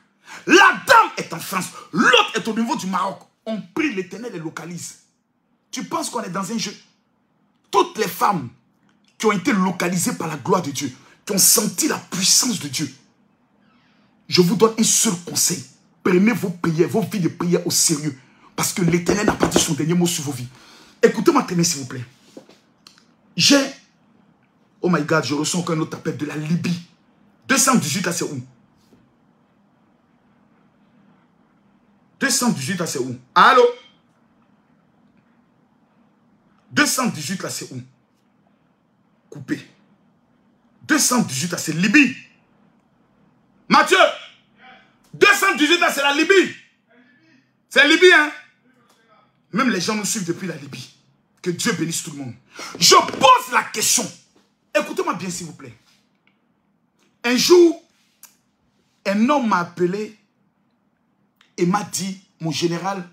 La dame est en France, l'autre est au niveau du Maroc. On prie, l'Éternel les localise. Tu penses qu'on est dans un jeu? Toutes les femmes qui ont été localisées par la gloire de Dieu, qui ont senti la puissance de Dieu, je vous donne un seul conseil. Prenez vos prières, vos vies de prière au sérieux. Parce que l'Éternel n'a pas dit son dernier mot sur vos vies. Écoutez-moi très bien, s'il vous plaît. J'ai... Oh my God, je reçois encore un autre appel de la Libye. 218, là, c'est où? 218, là, c'est où? Allô? 218, là, c'est où? Coupé. 218, là, c'est Libye. Mathieu! 218, là, c'est la Libye. C'est Libye, hein? Même les gens nous suivent depuis la Libye. Que Dieu bénisse tout le monde. Je pose la question. Écoutez-moi bien, s'il vous plaît. Un jour, un homme m'a appelé et m'a dit, mon général,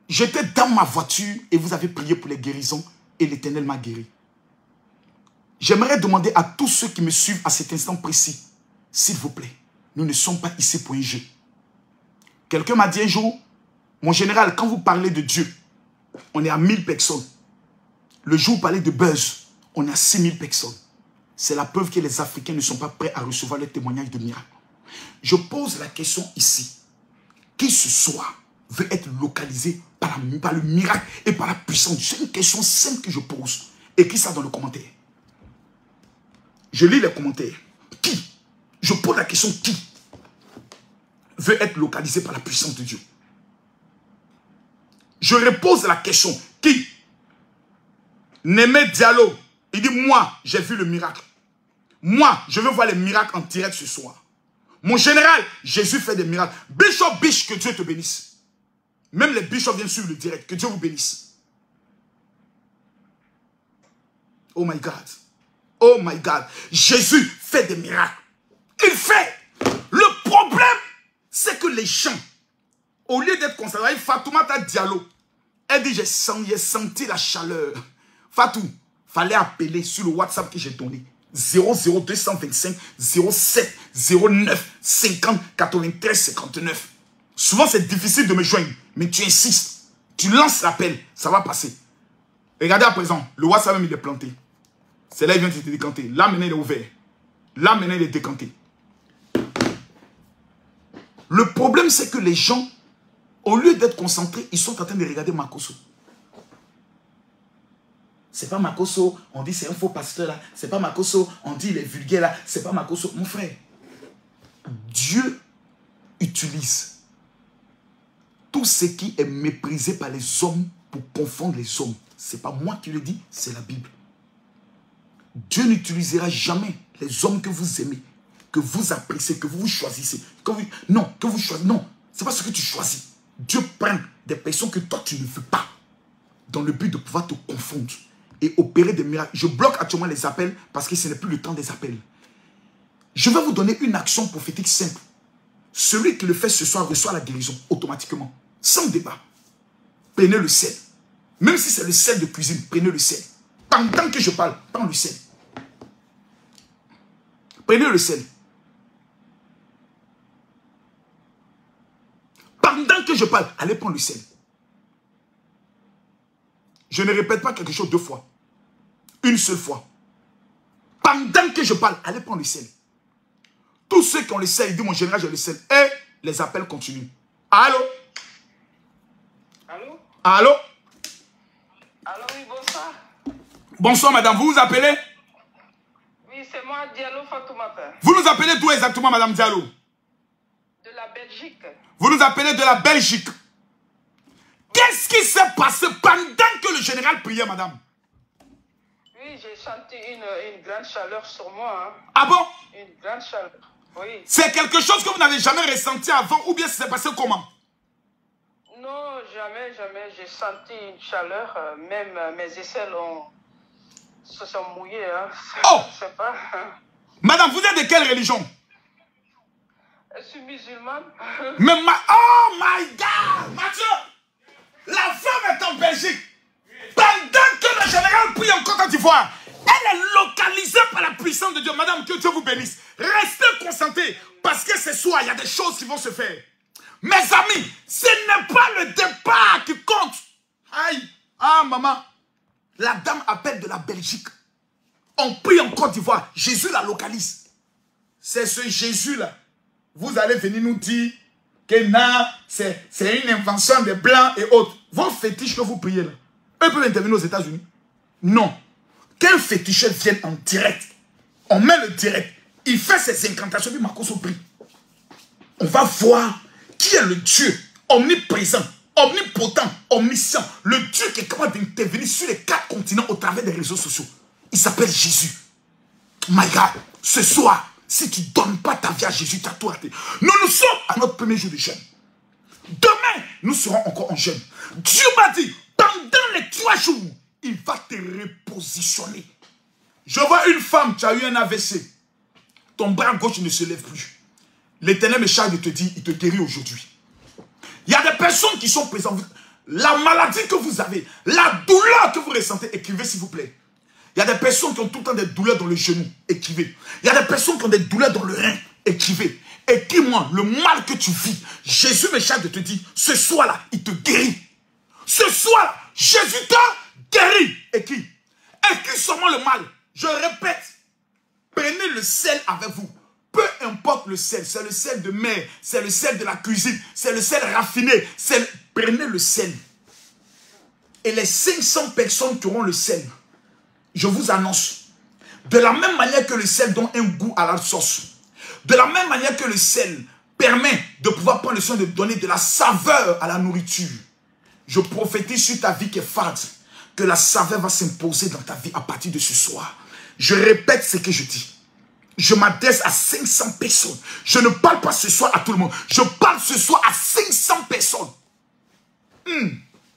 j'étais dans ma voiture et vous avez prié pour les guérisons et l'Éternel m'a guéri. J'aimerais demander à tous ceux qui me suivent à cet instant précis, s'il vous plaît, nous ne sommes pas ici pour un jeu. Quelqu'un m'a dit un jour, mon général, quand vous parlez de Dieu, on est à 1000 personnes. Le jour où vous parlez de buzz, on est à 6000 personnes. C'est la preuve que les Africains ne sont pas prêts à recevoir le témoignage de miracles. Je pose la question ici. Qui ce soir veut être localisé par le miracle et par la puissance? C'est une question simple que je pose. Écris ça dans le commentaire. Je lis les commentaires. Qui? Je pose la question qui veut être localisé par la puissance de Dieu? Je repose la question. Qui? Némé Diallo. Il dit, moi, j'ai vu le miracle. Moi, je veux voir les miracles en direct ce soir. Mon général, Jésus fait des miracles. Bishop Biche, que Dieu te bénisse. Même les bishops viennent suivre le direct. Que Dieu vous bénisse. Oh my God. Oh my God. Jésus fait des miracles. Il fait. Le problème, c'est que les gens, au lieu d'être concentrés, Fatoumata Diallo, elle dit, j'ai senti la chaleur. Fatou, fallait appeler sur le WhatsApp que j'ai donné. 00225 07 09 50 93 59. Souvent, c'est difficile de me joindre, mais tu insistes. Tu lances l'appel, ça va passer. Regardez à présent, le WhatsApp même il est planté. C'est là il vient de se décanter. Là maintenant il est ouvert. Là maintenant il est décanté. Le problème c'est que les gens, au lieu d'être concentrés, ils sont en train de regarder Makosso. C'est pas Makosso, on dit c'est un faux pasteur là. C'est pas Makosso, on dit il est vulgaire là. C'est pas Makosso. Mon frère, Dieu utilise tout ce qui est méprisé par les hommes pour confondre les hommes. C'est pas moi qui le dis, c'est la Bible. Dieu n'utilisera jamais les hommes que vous aimez, que vous appréciez, que vous choisissez. Non, que vous choisissez. Non, c'est pas ce que tu choisis. Dieu prend des personnes que toi tu ne veux pas dans le but de pouvoir te confondre et opérer des miracles. Je bloque actuellement les appels parce que ce n'est plus le temps des appels. Je vais vous donner une action prophétique simple. Celui qui le fait ce soir reçoit la guérison automatiquement, sans débat. Prenez le sel. Même si c'est le sel de cuisine, prenez le sel. Pendant que je parle, prends le sel. Prenez le sel. Pendant que je parle, allez prendre le sel. Je ne répète pas quelque chose deux fois. Une seule fois. Pendant que je parle, allez prendre le sel. Tous ceux qui ont le sel, ils disent mon général, j'ai le sel. Et les appels continuent. Allô? Allô? Allô? Allô, oui, bonsoir. Bonsoir madame, vous vous appelez? Oui, c'est moi, Diallo Fatoumata. Vous nous appelez d'où exactement madame Diallo? De la Belgique. Vous nous appelez de la Belgique. Qu'est-ce qui s'est passé pendant que le général priait madame? Oui, j'ai senti une grande chaleur sur moi. Hein. Ah bon? Une grande chaleur, oui. C'est quelque chose que vous n'avez jamais ressenti avant ou bien ça s'est passé comment? Non, jamais, jamais. J'ai senti une chaleur. Même mes aisselles se sont mouillées. Hein. Oh! Je sais pas. Madame, vous êtes de quelle religion? Je suis musulmane. Mais oh my God! Mathieu! La femme est en Belgique. Pendant que le général prie en Côte d'Ivoire, elle est localisée par la puissance de Dieu. Madame, que Dieu vous bénisse. Restez concentrés parce que ce soir, il y a des choses qui vont se faire. Mes amis, ce n'est pas le départ qui compte. Aïe, ah maman, la dame appelle de la Belgique. On prie en Côte d'Ivoire. Jésus la localise. C'est ce Jésus-là. Vous allez venir nous dire que c'est une invention des Blancs et autres. Vos fétiches que vous priez là, eux peuvent intervenir aux États-Unis? Non. Qu'un féticheur vienne en direct, on met le direct, il fait ses incantations, puis Makoso prie. On va voir qui est le Dieu omniprésent, omnipotent, omniscient, le Dieu qui est capable d'intervenir sur les 4 continents au travers des réseaux sociaux. Il s'appelle Jésus. My God, ce soir, si tu ne donnes pas ta vie à Jésus, tu as tout raté. Nous sommes à notre premier jour de jeûne. Demain, nous serons encore en jeûne. Dieu m'a dit, pendant les 3 jours, il va te repositionner. Je vois une femme, tu as eu un AVC. Ton bras gauche ne se lève plus. L'Éternel me charge de te dire, il te guérit aujourd'hui. Il y a des personnes qui sont présentes. La maladie que vous avez, la douleur que vous ressentez, écrivez s'il vous plaît. Il y a des personnes qui ont tout le temps des douleurs dans le genou, écrivez. Il y a des personnes qui ont des douleurs dans le rein, écrivez. Écris-moi le mal que tu vis. Jésus me charge de te dire, ce soir-là, il te guérit. Ce soir-là, Jésus t'a guéri. Écris. Écris seulement le mal. Je répète, prenez le sel avec vous. Peu importe le sel, c'est le sel de mer, c'est le sel de la cuisine, c'est le sel raffiné. Prenez le sel. Et les 500 personnes qui auront le sel, je vous annonce, de la même manière que le sel donne un goût à la sauce, de la même manière que le sel permet de pouvoir prendre le soin de donner de la saveur à la nourriture, je prophétise sur ta vie qui est fade, que la saveur va s'imposer dans ta vie à partir de ce soir. Je répète ce que je dis. Je m'adresse à 500 personnes. Je ne parle pas ce soir à tout le monde. Je parle ce soir à 500 personnes.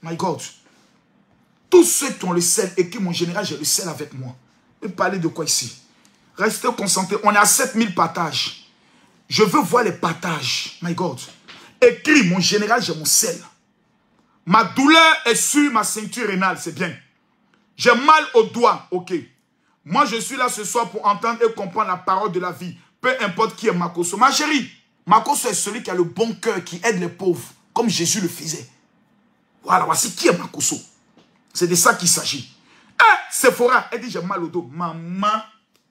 My God. Tous ceux qui ont le sel et qui, mon général, j'ai le sel avec moi. Vous parlez de quoi ici? Restez concentrés. On est à 7000 partages. Je veux voir les partages. My God. Écris, mon général, j'ai mon sel. Ma douleur est sur ma ceinture rénale, c'est bien. J'ai mal au doigt, ok. Moi, je suis là ce soir pour entendre et comprendre la parole de la vie. Peu importe qui est Makoso. Ma chérie, Makoso est celui qui a le bon cœur, qui aide les pauvres, comme Jésus le faisait. Voilà, voici qui est Makoso. C'est de ça qu'il s'agit. Sephora, elle dit j'ai mal au dos. Maman,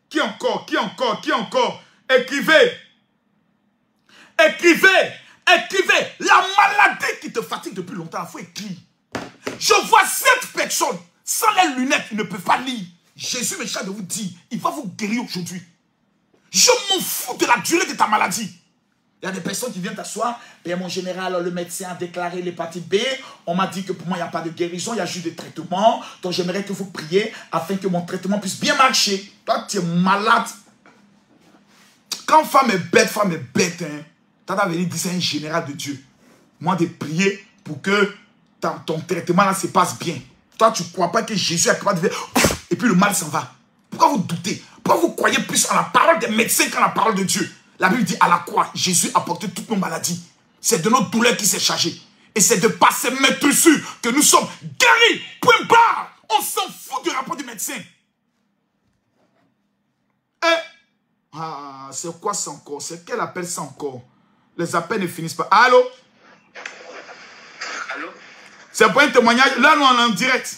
qui encore, qui encore, qui encore? Écrivez. Écrivez. Écrivez. La maladie qui te fatigue depuis longtemps, il faut écrire. Je vois 7 personnes, sans les lunettes, ils ne peuvent pas lire. Jésus me charge de vous dire, il va vous guérir aujourd'hui. Je m'en fous de la durée de ta maladie. Il y a des personnes qui viennent t'asseoir. Et mon général, le médecin a déclaré l'hépatite B. On m'a dit que pour moi, il n'y a pas de guérison, il y a juste des traitements. Donc j'aimerais que vous priez afin que mon traitement puisse bien marcher. Toi, tu es malade. Quand femme est bête, hein. T'as venu dire c'est un général de Dieu. Moi, de prier pour que ton traitement là se passe bien. Toi, tu ne crois pas que Jésus est capable de faire et puis le mal s'en va. Pourquoi vous doutez? Pourquoi vous croyez plus en la parole des médecins qu'en la parole de Dieu? La Bible dit à la croix, Jésus a porté toutes nos maladies. C'est de nos douleurs qu'il s'est chargé. Et c'est de par ces maîtresses que nous sommes guéris. Point barre. On s'en fout du rapport du médecin. C'est quoi ça encore? C'est qu'elle appelle ça encore? Les appels ne finissent pas. Allô? Allô? C'est pour un témoignage. Là, nous, on est en direct.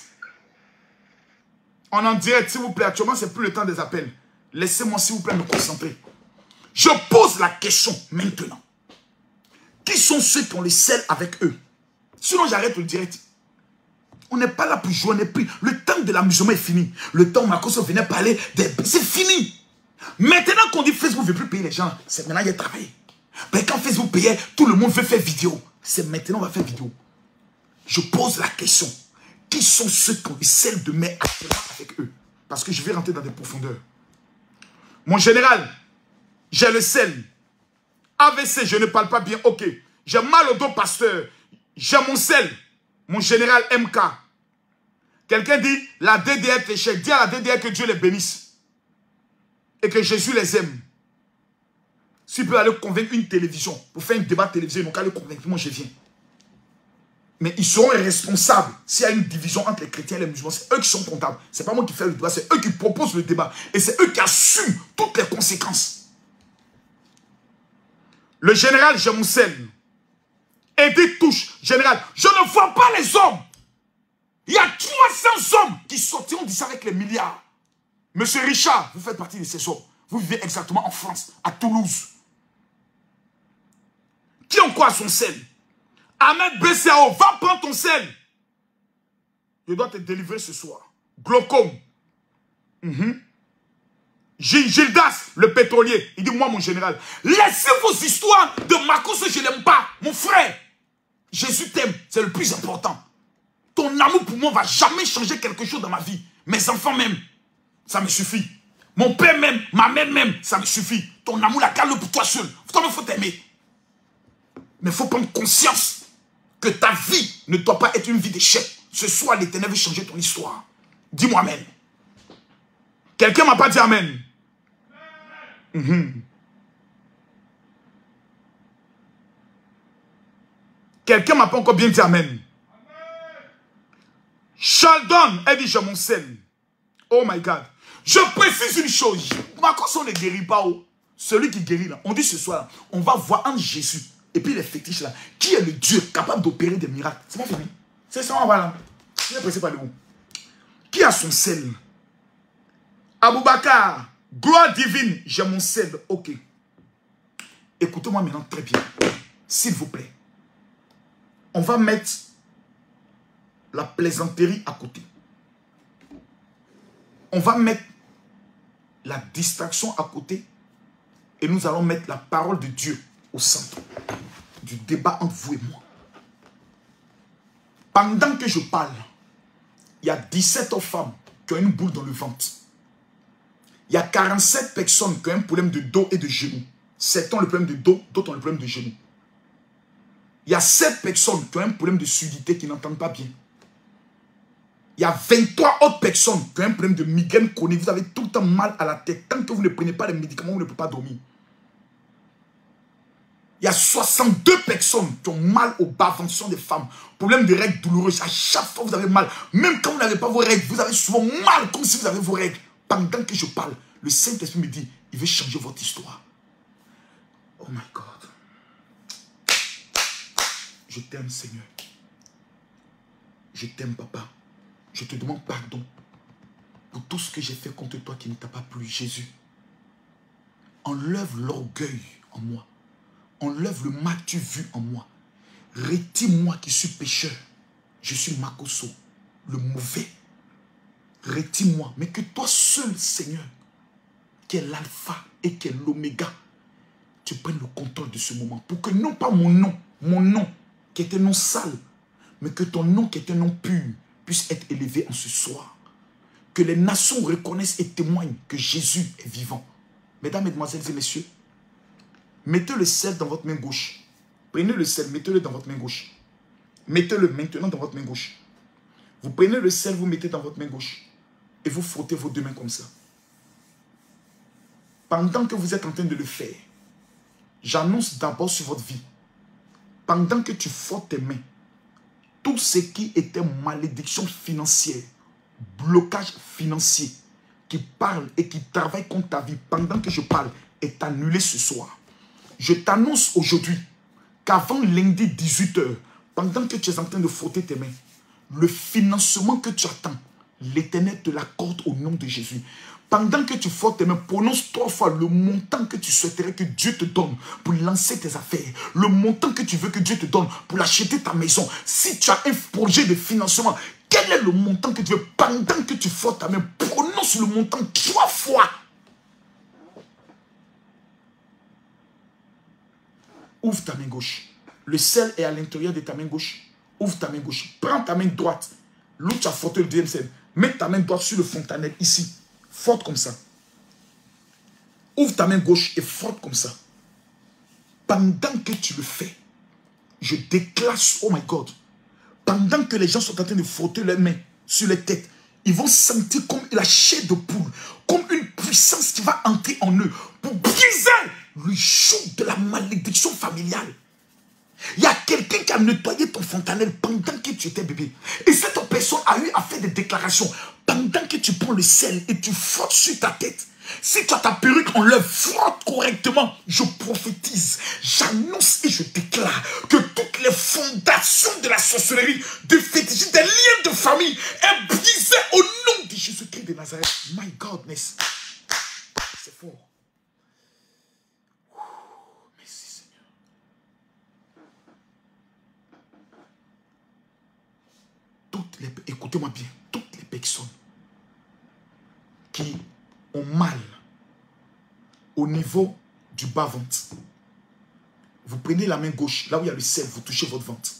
On est en direct, s'il vous plaît. Actuellement, c'est plus le temps des appels. Laissez-moi, s'il vous plaît, me concentrer. Je pose la question maintenant. Qui sont ceux qui ont le sel avec eux? Sinon, j'arrête le direct. On n'est pas là pour jouer, on n'est plus. Le temps de l'amusement est fini. Le temps où Makoso venait parler, c'est fini. Maintenant qu'on dit Facebook ne veut plus payer les gens, c'est maintenant qu'il y a travaillé. Mais quand Facebook payait, tout le monde veut faire vidéo. C'est maintenant qu'on va faire vidéo. Je pose la question. Qui sont ceux qui ont le sel de mes actuellement avec eux? Parce que je vais rentrer dans des profondeurs. Mon général, j'ai le sel. AVC, je ne parle pas bien. Ok. J'ai mal au dos, pasteur. j'ai mon sel, mon général MK. Quelqu'un dit, la DDR t'échec. Dis à la DDR que Dieu les bénisse. Et que Jésus les aime. S'il peut aller convaincre une télévision, pour faire un débat télévisé, ils n'ont qu'à le convaincre, moi je viens. Mais ils seront responsables s'il y a une division entre les chrétiens et les musulmans. C'est eux qui sont comptables. Ce n'est pas moi qui fais le débat, c'est eux qui proposent le débat. Et c'est eux qui assument toutes les conséquences. Le général Jamoussel, Edith Touche, général, je ne vois pas les hommes. Il y a 300 hommes qui sortiront d'ici avec les milliards. Monsieur Richard, vous faites partie de ces hommes. Vous vivez exactement en France, à Toulouse. Qui ont quoi à son sel? Ahmed BCAO, va prendre ton sel. Je dois te délivrer ce soir. Glaucome. Gildas, le pétrolier. Il dit, moi, mon général, laissez vos histoires de Marcos, je ne l'aime pas. Mon frère, Jésus t'aime, c'est le plus important. Ton amour pour moi ne va jamais changer quelque chose dans ma vie. Mes enfants même, ça me suffit. Mon père même, ma mère même, ça me suffit. Ton amour, la garde pour toi seul. Toi, il faut t'aimer. Mais il faut prendre conscience que ta vie ne doit pas être une vie d'échec. Ce soir, l'Éternel veut changer ton histoire. Dis-moi amen. Quelqu'un ne m'a pas dit amen. Quelqu'un ne m'a pas encore bien dit amen. Sheldon, elle dit, j'ai mon sel. Oh my God. Je précise une chose. Marcos, on ne guérit pas. Celui qui guérit là, on dit ce soir, on va voir en Jésus. Et puis les fétiches là, qui est le Dieu capable d'opérer des miracles? C'est pas fini. C'est ça, on va là. Je ne sais pas de où. Qui a son sel? Aboubakar, gloire divine, j'ai mon sel. Ok. Écoutez-moi maintenant très bien. S'il vous plaît. On va mettre la plaisanterie à côté. On va mettre la distraction à côté. Et nous allons mettre la parole de Dieu au centre du débat entre vous et moi. Pendant que je parle, il y a 17 femmes qui ont une boule dans le ventre. Il y a 47 personnes qui ont un problème de dos et de genoux. Certains ont le problème de dos, d'autres ont le problème de genoux. Il y a 7 personnes qui ont un problème de surdité qui n'entendent pas bien. Il y a 23 autres personnes qui ont un problème de migraine chronique. Vous avez tout le temps mal à la tête. Tant que vous ne prenez pas les médicaments, vous ne pouvez pas dormir. Il y a 62 personnes qui ont mal au bas-ventre des femmes. Problème de règles douloureuses. À chaque fois, vous avez mal. Même quand vous n'avez pas vos règles, vous avez souvent mal comme si vous avez vos règles. Pendant que je parle, le Saint-Esprit me dit, il veut changer votre histoire. Oh my God. Je t'aime, Seigneur. Je t'aime, Papa. Je te demande pardon pour tout ce que j'ai fait contre toi qui ne t'a pas plu, Jésus. Enlève l'orgueil en moi. Enlève le m'as-tu vu en moi. Retire-moi qui suis pécheur. Je suis Makoso, le mauvais. Retire-moi. Mais que toi seul, Seigneur, qui est l'alpha et qui est l'oméga, tu prennes le contrôle de ce moment. Pour que non pas mon nom, qui est un nom sale, mais que ton nom qui est un nom pur, puisse être élevé en ce soir. Que les nations reconnaissent et témoignent que Jésus est vivant. Mesdames, Mesdemoiselles et Messieurs, mettez le sel dans votre main gauche. Prenez le sel, mettez-le dans votre main gauche. Mettez-le maintenant dans votre main gauche. Vous prenez le sel, vous mettez dans votre main gauche. Et vous frottez vos deux mains comme ça. Pendant que vous êtes en train de le faire, j'annonce d'abord sur votre vie. Pendant que tu frottes tes mains, tout ce qui était malédiction financière, blocage financier, qui parle et qui travaille contre ta vie pendant que je parle, est annulé ce soir. Je t'annonce aujourd'hui qu'avant lundi 18h, pendant que tu es en train de frotter tes mains, le financement que tu attends, l'Éternel te l'accorde au nom de Jésus. Pendant que tu frottes tes mains, prononce 3 fois le montant que tu souhaiterais que Dieu te donne pour lancer tes affaires. Le montant que tu veux que Dieu te donne pour acheter ta maison. Si tu as un projet de financement, quel est le montant que tu veux? Pendant que tu frottes ta main, prononce le montant 3 fois. Ouvre ta main gauche. Le sel est à l'intérieur de ta main gauche. Ouvre ta main gauche. Prends ta main droite. Là où tu as frotté le deuxième sel. Mets ta main droite sur le fontanelle ici. Frotte comme ça. Ouvre ta main gauche et frotte comme ça. Pendant que tu le fais, je déclare, oh my God, pendant que les gens sont en train de frotter leurs mains sur les têtes, ils vont sentir comme la chair de poule, comme une puissance qui va entrer en eux pour briser le joug de la malédiction familiale. Il y a quelqu'un qui a nettoyé ton fontanelle pendant que tu étais bébé. Et cette personne a eu à faire des déclarations. Pendant que tu prends le sel et tu frottes sur ta tête, si tu as ta perruque, on le frotte correctement. Je prophétise, j'annonce et je déclare que toutes les fondations de la sorcellerie, du fétichisme, des liens de famille est brisée au nom de Jésus-Christ de Nazareth. My Godness. C'est fort. Merci Seigneur. Écoutez-moi bien, toutes les personnes qui ont mal au niveau du bas-ventre, vous prenez la main gauche, là où il y a le sel, vous touchez votre ventre.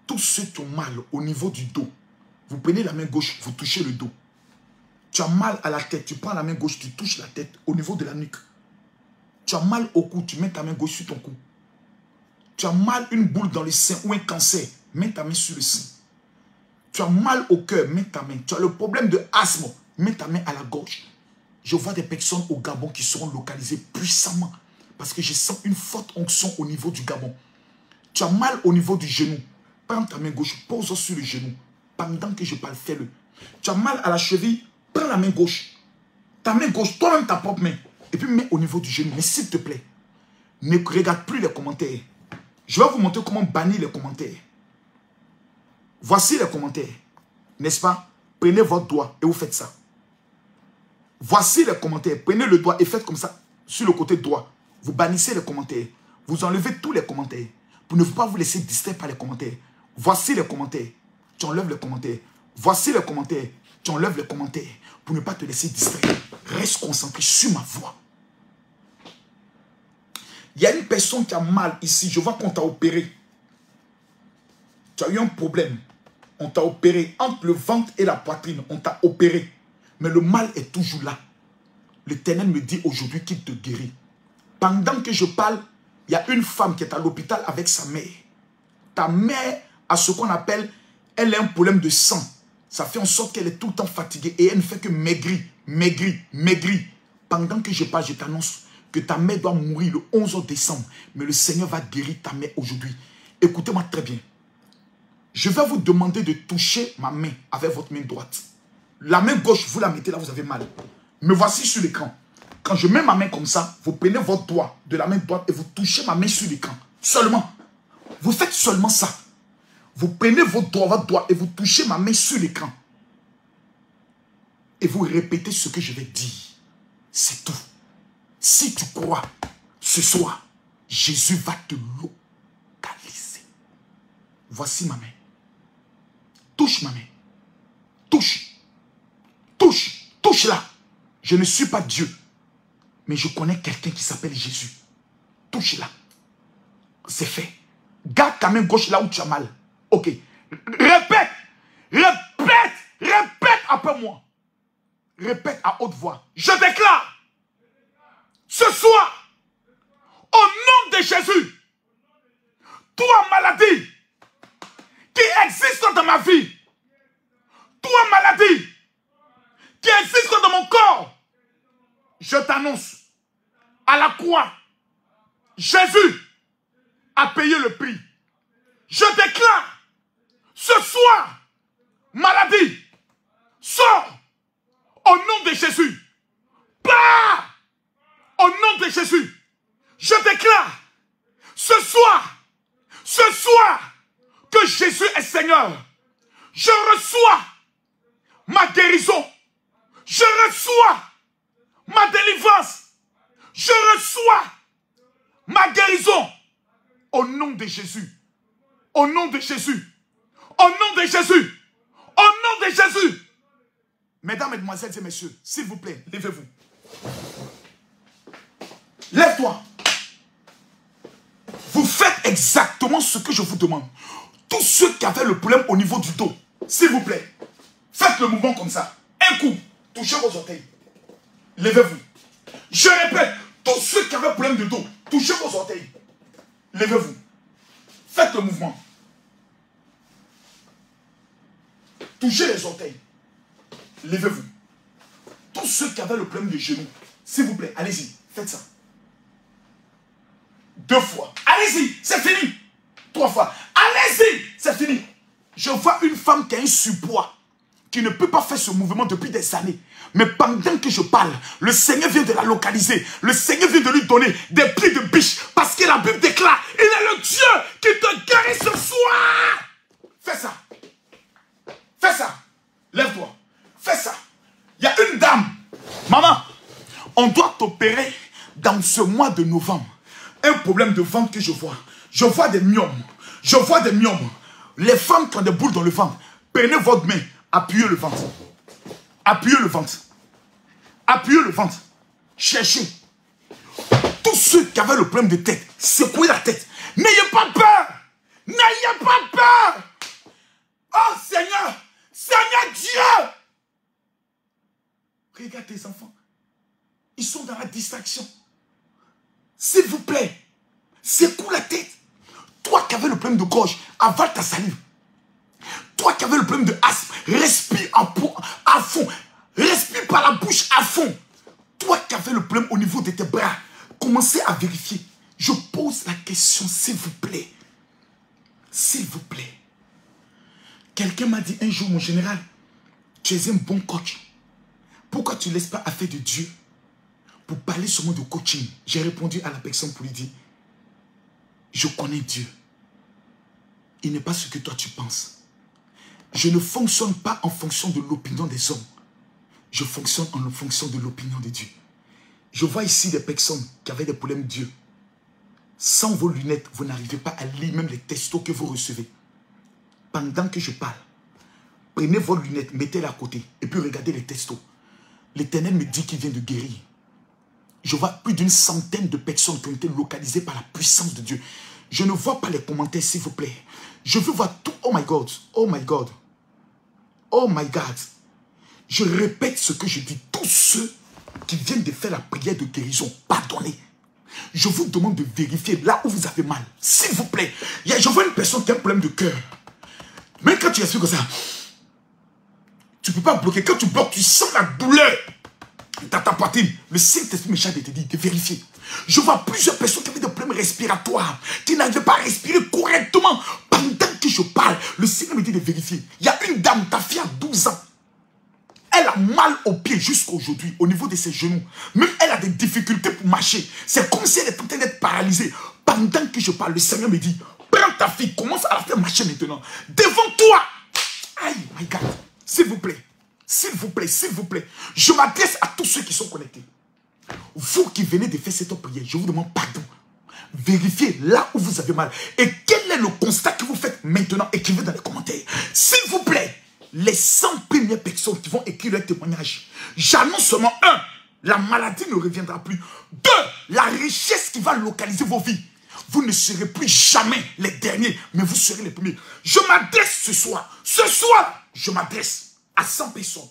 Tous ceux qui ont mal au niveau du dos, vous prenez la main gauche, vous touchez le dos. Tu as mal à la tête, tu prends la main gauche, tu touches la tête au niveau de la nuque. Tu as mal au cou, tu mets ta main gauche sur ton cou. Tu as mal une boule dans le sein ou un cancer, mets ta main sur le sein. Tu as mal au cœur, mets ta main. Tu as le problème de asthme, mets ta main à la gorge. Je vois des personnes au Gabon qui seront localisées puissamment. Parce que je sens une forte onction au niveau du Gabon. Tu as mal au niveau du genou. Prends ta main gauche, pose sur le genou. Pendant que je parle, fais-le. Tu as mal à la cheville, prends la main gauche. Ta main gauche, toi-même ta propre main. Et puis mets au niveau du genou. Mais s'il te plaît, ne regarde plus les commentaires. Je vais vous montrer comment bannir les commentaires. Voici les commentaires. N'est-ce pas? Prenez votre doigt et vous faites ça. Voici les commentaires. Prenez le doigt et faites comme ça. Sur le côté droit. Vous bannissez les commentaires. Vous enlevez tous les commentaires. Pour ne pas vous laisser distraire par les commentaires. Voici les commentaires. Tu enlèves les commentaires. Voici les commentaires. Tu enlèves les commentaires. Pour ne pas te laisser distraire. Reste concentré sur ma voix. Il y a une personne qui a mal ici. Je vois qu'on t'a opéré. Tu as eu un problème. On t'a opéré entre le ventre et la poitrine. On t'a opéré. Mais le mal est toujours là. L'Éternel me dit aujourd'hui qu'il te guérit. Pendant que je parle, il y a une femme qui est à l'hôpital avec sa mère. Ta mère a ce qu'on appelle, elle a un problème de sang. Ça fait en sorte qu'elle est tout le temps fatiguée et elle ne fait que maigrir, maigrir, maigrir. Pendant que je parle, je t'annonce que ta mère doit mourir le 11 décembre. Mais le Seigneur va guérir ta mère aujourd'hui. Écoutez-moi très bien. Je vais vous demander de toucher ma main avec votre main droite. La main gauche, vous la mettez là, vous avez mal. Me voici sur l'écran. Quand je mets ma main comme ça, vous prenez votre doigt de la main droite et vous touchez ma main sur l'écran. Seulement. Vous faites seulement ça. Vous prenez votre doigt et vous touchez ma main sur l'écran. Et vous répétez ce que je vais dire. C'est tout. Si tu crois, ce soir, Jésus va te localiser. Voici ma main. Touche ma main. Touche. Touche. Touche-la. Je ne suis pas Dieu. Mais je connais quelqu'un qui s'appelle Jésus. Touche-la. C'est fait. Garde ta main gauche là où tu as mal. Ok. Répète. Répète. Répète après moi. Répète à haute voix. Je déclare. Ce soir. Au nom de Jésus. Toi maladie. Qui existe dans ma vie. Toi maladie. Qui existe dans mon corps. Je t'annonce. À la croix. Jésus a payé le prix. Je déclare. Ce soir. Maladie. Sors. Au nom de Jésus. Pars. Au nom de Jésus. Je déclare. Ce soir. Que Jésus est Seigneur. Je reçois ma guérison. Je reçois ma délivrance. Je reçois ma guérison. Au nom de Jésus. Au nom de Jésus. Au nom de Jésus. Au nom de Jésus. Mesdames, mesdemoiselles et messieurs, s'il vous plaît, levez-vous. Lève-toi. Vous faites exactement ce que je vous demande. Tous ceux qui avaient le problème au niveau du dos, s'il vous plaît, faites le mouvement comme ça. Un coup, touchez vos orteils. Levez-vous. Je répète, tous ceux qui avaient le problème de dos, touchez vos orteils. Levez-vous. Faites le mouvement. Touchez les orteils. Levez-vous. Tous ceux qui avaient le problème de genoux, s'il vous plaît, allez-y, faites ça. 2 fois. Allez-y, c'est fini. 3 fois. Allez-y, c'est fini. Je vois une femme qui a un surpoids, qui ne peut pas faire ce mouvement depuis des années. Mais pendant que je parle, le Seigneur vient de la localiser. Le Seigneur vient de lui donner des plis de biche. Parce que la Bible déclare, il est le Dieu qui te guérit ce soir. Fais ça. Fais ça. Lève-toi. Fais ça. Il y a une dame. Maman, on doit t'opérer dans ce mois de novembre. Un problème de ventre que je vois. Je vois des myomes. Je vois des myomes. Les femmes qui ont des boules dans le ventre, prenez votre main, appuyez le ventre. Appuyez le ventre. Appuyez le ventre. Cherchez. Tous ceux qui avaient le problème de tête, secouez la tête. N'ayez pas peur. N'ayez pas peur. Oh Seigneur. Seigneur Dieu. Regarde tes enfants. Ils sont dans la distraction. S'il vous plaît, secoue la tête. Toi qui avais le problème de gorge, avale ta salive. Toi qui avais le problème de asthme, respire à fond. Respire par la bouche à fond. Toi qui avais le problème au niveau de tes bras, commencez à vérifier. Je pose la question, s'il vous plaît. S'il vous plaît. Quelqu'un m'a dit un jour, mon général, tu es un bon coach. Pourquoi tu ne laisses pas affaire de Dieu pour parler seulement de coaching? J'ai répondu à la personne pour lui dire, je connais Dieu. Il n'est pas ce que toi tu penses. Je ne fonctionne pas en fonction de l'opinion des hommes. Je fonctionne en fonction de l'opinion de Dieu. Je vois ici des personnes qui avaient des problèmes de Dieu. Sans vos lunettes, vous n'arrivez pas à lire même les textos que vous recevez. Pendant que je parle, prenez vos lunettes, mettez-les à côté et puis regardez les textos. L'Éternel me dit qu'il vient de guérir. Je vois plus d'une centaine de personnes qui ont été localisées par la puissance de Dieu. Je ne vois pas les commentaires, s'il vous plaît. Je veux voir tout. Oh my God. Oh my God. Oh my God. Je répète ce que je dis. Tous ceux qui viennent de faire la prière de guérison, pardonnez. Je vous demande de vérifier là où vous avez mal. S'il vous plaît. Je vois une personne qui a un problème de cœur. Même quand tu expliques comme ça, tu ne peux pas bloquer. Quand tu bloques, tu sens la douleur dans ta poitrine. Le Saint-Esprit me charge de te dire de vérifier. Je vois plusieurs personnes qui avaient des problèmes respiratoires, qui n'arrivaient pas à respirer correctement. Pendant que je parle, le Seigneur me dit de vérifier. Il y a une dame, ta fille a 12 ans. Elle a mal au pied jusqu'à aujourd'hui, au niveau de ses genoux. Même elle a des difficultés pour marcher. C'est comme si elle est en train d'être paralysée. Pendant que je parle, le Seigneur me dit, prends ta fille, commence à la faire marcher maintenant. Devant toi. Aïe, my God. S'il vous plaît. S'il vous plaît, s'il vous plaît. Je m'adresse à tous ceux qui sont connectés. Vous qui venez de faire cette prière, je vous demande pardon. Vérifiez là où vous avez mal. Et quel est le constat que vous faites maintenant? Écrivez dans les commentaires. S'il vous plaît, les 100 premières personnes qui vont écrire leur témoignage, j'annonce seulement 1, la maladie ne reviendra plus. 2, la richesse qui va localiser vos vies. Vous ne serez plus jamais les derniers, mais vous serez les premiers. Je m'adresse ce soir. Ce soir, je m'adresse à 100 personnes.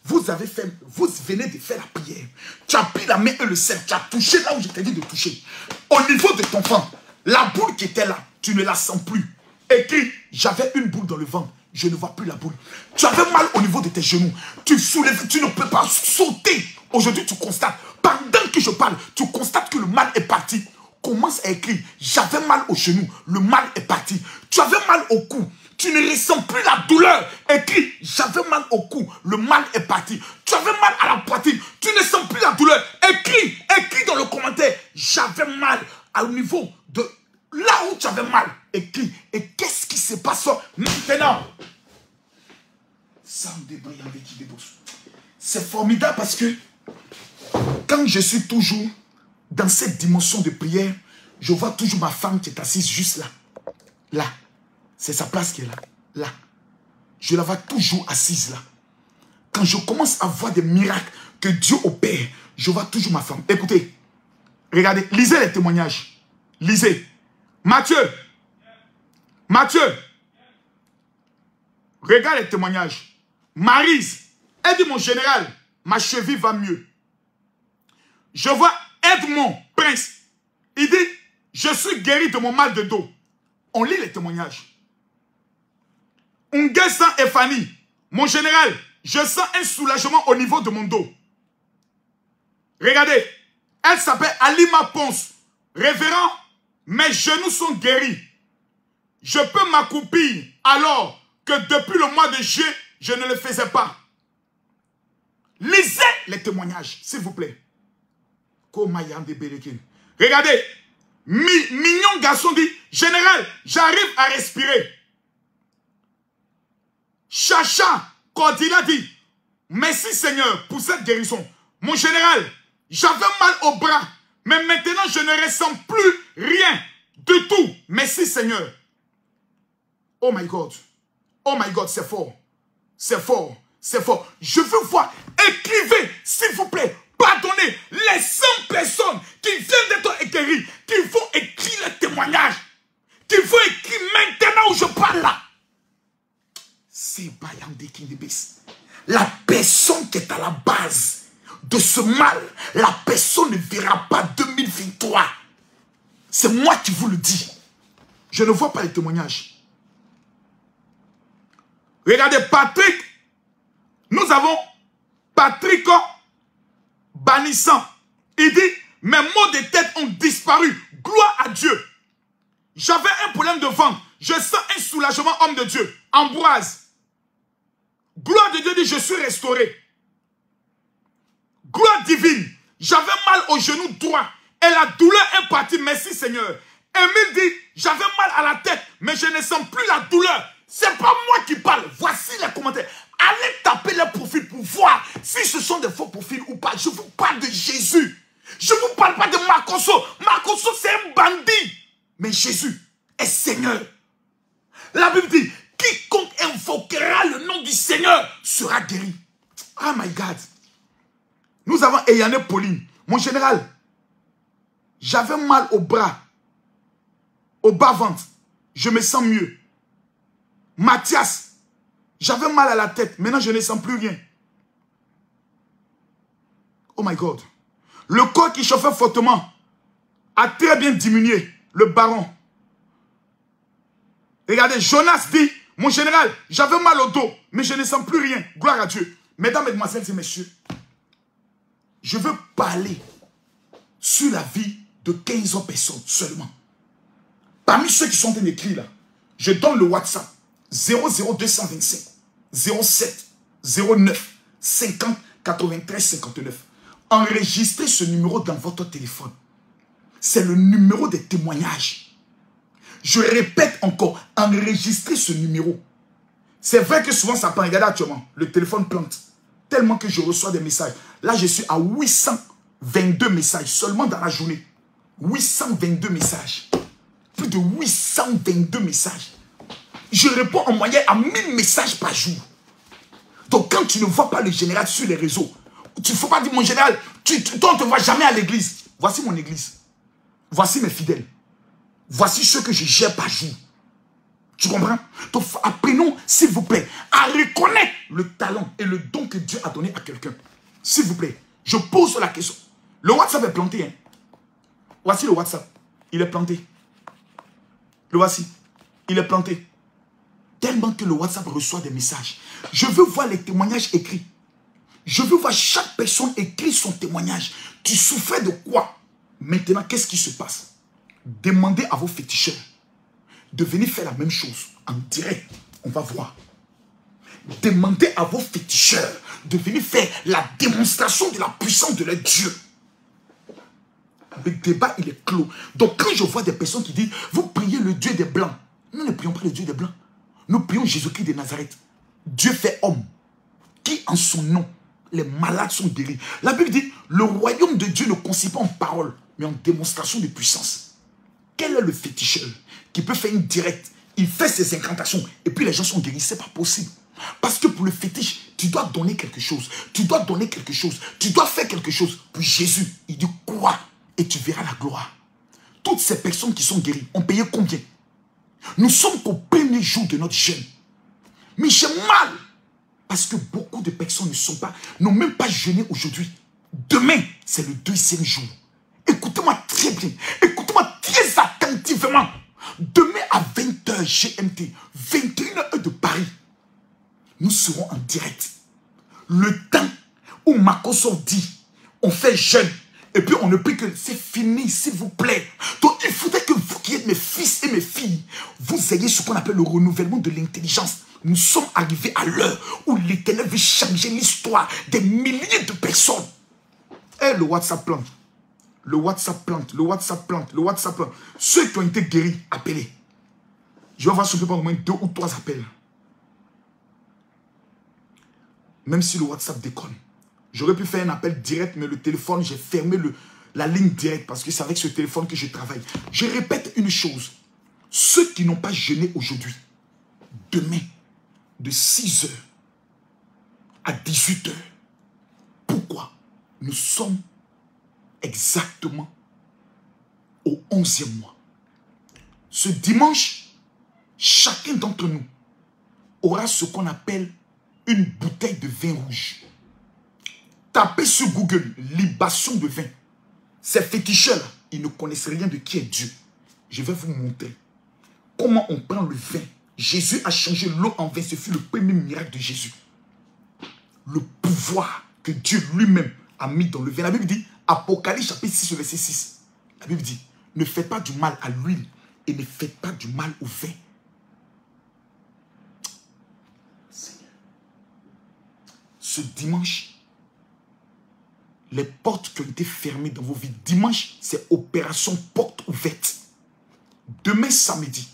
Vous venez de faire la prière. Tu as pris la main et le sel. Tu as touché là où je t'ai dit de toucher. Au niveau de ton ventre, la boule qui était là, tu ne la sens plus. Écris, j'avais une boule dans le ventre. Je ne vois plus la boule. Tu avais mal au niveau de tes genoux. Tu soulèves, tu ne peux pas sauter. Aujourd'hui, tu constates. Pendant que je parle, tu constates que le mal est parti. Commence à écrire, j'avais mal au genou. Le mal est parti. Tu avais mal au cou. Tu ne ressens plus la douleur. Écris, j'avais mal au cou. Le mal est parti. Tu avais mal à la poitrine. Tu ne sens plus la douleur. Écris dans le commentaire, j'avais mal au niveau de là où tu avais mal. Écris. Et qu'est-ce qui se passe maintenant? C'est formidable parce que quand je suis toujours dans cette dimension de prière, je vois toujours ma femme qui est assise juste là. Là. C'est sa place qui est là. Là. Je la vois toujours assise là. Quand je commence à voir des miracles que Dieu opère, je vois toujours ma femme. Écoutez. Regardez. Lisez les témoignages. Lisez. Matthieu. Matthieu. Regarde les témoignages. Maryse. Elle dit, mon général, ma cheville va mieux. Je vois Edmond, Prince. Il dit, je suis guéri de mon mal de dos. On lit les témoignages. Ungesan et Fanny, mon général, je sens un soulagement au niveau de mon dos. Regardez, elle s'appelle Alima Ponce. Révérend, mes genoux sont guéris. Je peux m'accroupir alors que depuis le mois de juillet, je ne le faisais pas. Lisez les témoignages, s'il vous plaît. Regardez, mignon garçon dit, général, j'arrive à respirer. Chacha Cordila dit, merci Seigneur pour cette guérison. Mon général, j'avais mal au bras, mais maintenant je ne ressens plus rien du tout. Merci Seigneur. Oh my God, c'est fort. C'est fort, c'est fort. Je veux voir, écrivez, s'il vous plaît, pardonnez les 100 personnes qui viennent d'être guéries, qui vont écrire le témoignage, qui vont écrire maintenant où je parle là. C'est Bayandé Kindibis. La personne qui est à la base de ce mal, la personne ne verra pas 2023. C'est moi qui vous le dis. Je ne vois pas les témoignages. Regardez, Patrick. Nous avons Patrick Bannissant. Il dit, mes maux de tête ont disparu. Gloire à Dieu. J'avais un problème de ventre. Je sens un soulagement, homme de Dieu. Ambroise. Gloire de Dieu dit, je suis restauré. Gloire divine. J'avais mal au genou droit. Et la douleur est partie. Merci Seigneur. Émile dit, j'avais mal à la tête. Mais je ne sens plus la douleur. C'est pas moi qui parle. Voici les commentaires. Allez taper les profils pour voir si ce sont des faux profils ou pas. Je vous parle de Jésus. Je ne vous parle pas de Marcoso. Marcoso, c'est un bandit. Mais Jésus est Seigneur. La Bible dit, quiconque invoquera le nom du Seigneur sera guéri. Oh my God. Nous avons Eyane Pauline. Mon général, j'avais mal au bras, au bas-ventre. Je me sens mieux. Mathias, j'avais mal à la tête. Maintenant, je ne sens plus rien. Oh my God. Le corps qui chauffait fortement a très bien diminué. Le baron. Regardez, Jonas dit, mon général, j'avais mal au dos, mais je ne sens plus rien. Gloire à Dieu. Mesdames, mesdemoiselles et messieurs, je veux parler sur la vie de 15 personnes seulement. Parmi ceux qui sont en train d'écrire là, je donne le WhatsApp 00225 07 09 50 93 59. Enregistrez ce numéro dans votre téléphone. C'est le numéro des témoignages. Je répète encore, enregistrez ce numéro. C'est vrai que souvent ça prend. Regardez actuellement, le téléphone plante. Tellement que je reçois des messages. Là, je suis à 822 messages seulement dans la journée. 822 messages. Plus de 822 messages. Je réponds en moyenne à 1000 messages par jour. Donc quand tu ne vois pas le général sur les réseaux, tu ne faut pas dire mon général, toi on ne te voit jamais à l'église. Voici mon église. Voici mes fidèles. Voici ceux que je gère par jour. Tu comprends? Donc apprenons, s'il vous plaît, à reconnaître le talent et le don que Dieu a donné à quelqu'un. S'il vous plaît, je pose la question. Le WhatsApp est planté. Hein? Voici le WhatsApp. Il est planté. Le voici. Il est planté. Tellement que le WhatsApp reçoit des messages. Je veux voir les témoignages écrits. Je veux voir chaque personne écrire son témoignage. Tu souffrais de quoi? Maintenant, qu'est-ce qui se passe? Demandez à vos féticheurs de venir faire la même chose en direct. On va voir. Demandez à vos féticheurs de venir faire la démonstration de la puissance de leur Dieu. Le débat, il est clos. Donc, quand je vois des personnes qui disent, vous priez le Dieu des Blancs. Nous ne prions pas le Dieu des Blancs. Nous prions Jésus-Christ de Nazareth. Dieu fait homme. Qui en son nom, les malades sont guéris. La Bible dit, le royaume de Dieu ne consiste pas en parole, mais en démonstration de puissance. Quel est le féticheur qui peut faire une directe? Il fait ses incantations et puis les gens sont guéris. Ce n'est pas possible. Parce que pour le fétiche, tu dois donner quelque chose. Tu dois donner quelque chose. Tu dois faire quelque chose. Puis Jésus, il dit quoi? Et tu verras la gloire. Toutes ces personnes qui sont guéries ont payé combien? Nous sommes qu'au premier jour de notre jeûne. Mais j'ai mal. Parce que beaucoup de personnes n'ont même pas jeûné aujourd'hui. Demain, c'est le 2e jour. Écoutez-moi très bien. Écoutez-moi très attentivement. Demain à 20 20h GMT, 21h de Paris, nous serons en direct. Le temps où Makoso dit, on fait jeûne, et puis on ne prie que c'est fini, s'il vous plaît. Donc il faudrait que vous qui êtes mes fils et mes filles, vous ayez ce qu'on appelle le renouvellement de l'intelligence. Nous sommes arrivés à l'heure où l'Éternel veut changer l'histoire des milliers de personnes. Et le WhatsApp plante. Le WhatsApp plante, le WhatsApp plante, le WhatsApp plante. Ceux qui ont été guéris, appelez. Je vais avoir simplement au moins 2 ou 3 appels. Même si le WhatsApp déconne. J'aurais pu faire un appel direct, mais le téléphone, j'ai fermé la ligne directe parce que c'est avec ce téléphone que je travaille. Je répète une chose. Ceux qui n'ont pas jeûné aujourd'hui, demain, de 6h à 18h. Pourquoi? Nous sommes exactement au 11e mois. Ce dimanche, chacun d'entre nous aura ce qu'on appelle une bouteille de vin rouge. Tapez sur Google, libation de vin. Ces féticheurs-là, ils ne connaissent rien de qui est Dieu. Je vais vous montrer comment on prend le vin. Jésus a changé l'eau en vin. Ce fut le premier miracle de Jésus. Le pouvoir que Dieu lui-même a mis dans le vin. La Bible dit, Apocalypse chapitre 6, verset 6. La Bible dit, ne faites pas du mal à l'huile et ne faites pas du mal au vin. Seigneur. Ce dimanche, les portes qui ont été fermées dans vos vies, dimanche, c'est opération porte ouverte. Demain, samedi,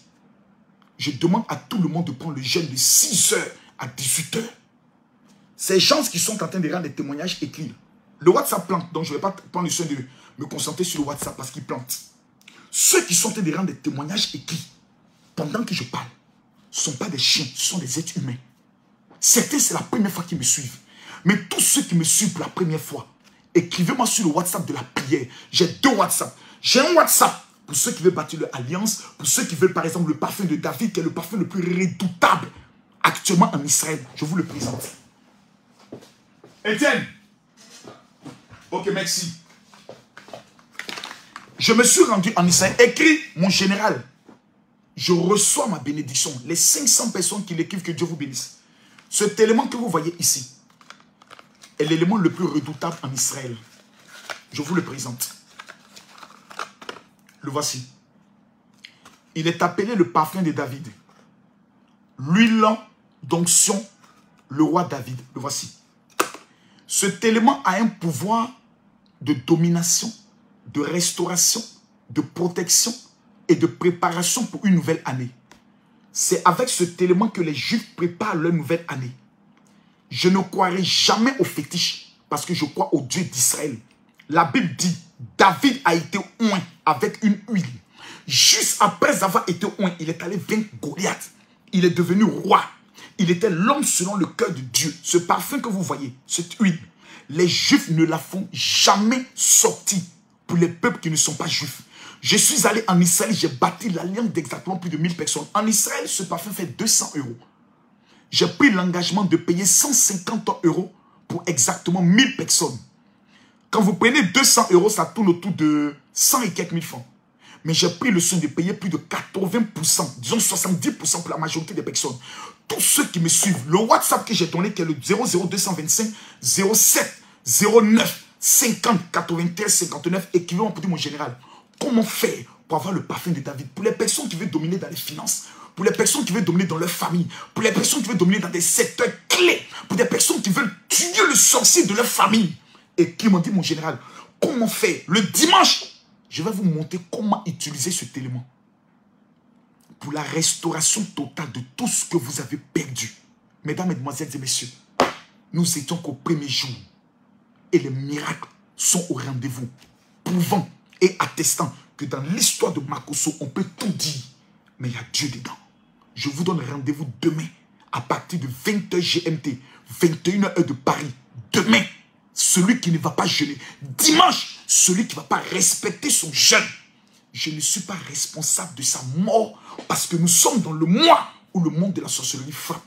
je demande à tout le monde de prendre le jeûne de 6h à 18h. Ces gens qui sont en train de rendre des témoignages écrits. Le WhatsApp plante, donc je ne vais pas prendre le soin de me concentrer sur le WhatsApp parce qu'il plante. Ceux qui sont en train de rendre des témoignages écrits, pendant que je parle, ce ne sont pas des chiens, ce sont des êtres humains. Certains, c'est la première fois qu'ils me suivent. Mais tous ceux qui me suivent pour la première fois, écrivez-moi sur le WhatsApp de la prière. J'ai 2 WhatsApp. J'ai un WhatsApp pour ceux qui veulent bâtir leur alliance, pour ceux qui veulent par exemple le parfum de David, qui est le parfum le plus redoutable actuellement en Israël. Je vous le présente. Étienne. Ok, merci. Je me suis rendu en Israël. Écris, mon général. Je reçois ma bénédiction. Les 500 personnes qui l'écrivent, que Dieu vous bénisse. Cet élément que vous voyez ici est l'élément le plus redoutable en Israël. Je vous le présente. Le voici. Il est appelé le parfum de David. L'huile d'onction, le roi David. Le voici. Cet élément a un pouvoir de domination, de restauration, de protection et de préparation pour une nouvelle année. C'est avec cet élément que les Juifs préparent leur nouvelle année. Je ne croirai jamais aux fétiches parce que je crois au Dieu d'Israël. La Bible dit, David a été oint avec une huile. Juste après avoir été oint, il est allé vaincre Goliath. Il est devenu roi. Il était l'homme selon le cœur de Dieu. Ce parfum que vous voyez, cette huile, les Juifs ne la font jamais sortir pour les peuples qui ne sont pas juifs. Je suis allé en Israël, j'ai bâti l'alliance d'exactement plus de 1000 personnes. En Israël, ce parfum fait 200 €. J'ai pris l'engagement de payer 150 € pour exactement 1000 personnes. Quand vous prenez 200 €, ça tourne autour de 100 et quelques mille francs. Mais j'ai pris le soin de payer plus de 80%, disons 70% pour la majorité des personnes. Tous ceux qui me suivent, le WhatsApp que j'ai donné, qui est le 00225 07 09 50 93 59, écrivez-moi pour dire, mon général, comment faire pour avoir le parfum de David? Pour les personnes qui veulent dominer dans les finances, pour les personnes qui veulent dominer dans leur famille, pour les personnes qui veulent dominer dans des secteurs clés, pour des personnes qui veulent tuer le sorcier de leur famille. Et qui m'ont dit, mon général, comment faire? Le dimanche, je vais vous montrer comment utiliser cet élément pour la restauration totale de tout ce que vous avez perdu. Mesdames, Mesdemoiselles et Messieurs, nous étions qu'au premier jour et les miracles sont au rendez-vous, prouvant et attestant que dans l'histoire de Makoso, on peut tout dire, mais il y a Dieu dedans. Je vous donne rendez-vous demain à partir de 20h GMT, 21h de Paris. Demain, celui qui ne va pas jeûner. Dimanche, celui qui ne va pas respecter son jeûne. Je ne suis pas responsable de sa mort parce que nous sommes dans le mois où le monde de la sorcellerie frappe.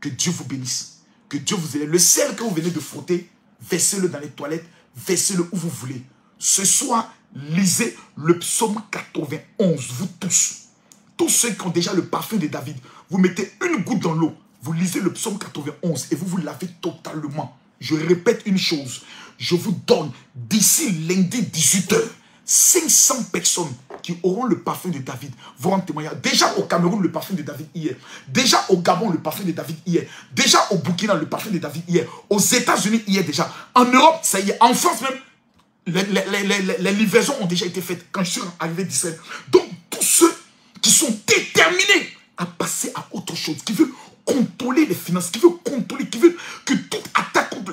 Que Dieu vous bénisse. Que Dieu vous aide. Le sel que vous venez de frotter, versez-le dans les toilettes, versez-le où vous voulez. Ce soir, lisez le psaume 91, vous tous tous ceux qui ont déjà le parfum de David, vous mettez une goutte dans l'eau, vous lisez le psaume 91 et vous vous lavez totalement. Je répète une chose, je vous donne d'ici lundi 18h, 500 personnes qui auront le parfum de David vont en témoigner. Déjà au Cameroun, le parfum de David hier. Déjà au Gabon, le parfum de David hier. Déjà au Burkina, le parfum de David hier. Aux États-Unis hier déjà. En Europe, ça y est. En France même, les livraisons ont déjà été faites quand je suis arrivé d'Israël. Donc tous ceux qui sont déterminés à passer à autre chose, qui veulent contrôler les finances, qui veulent contrôler, qui veulent que toute attaque contre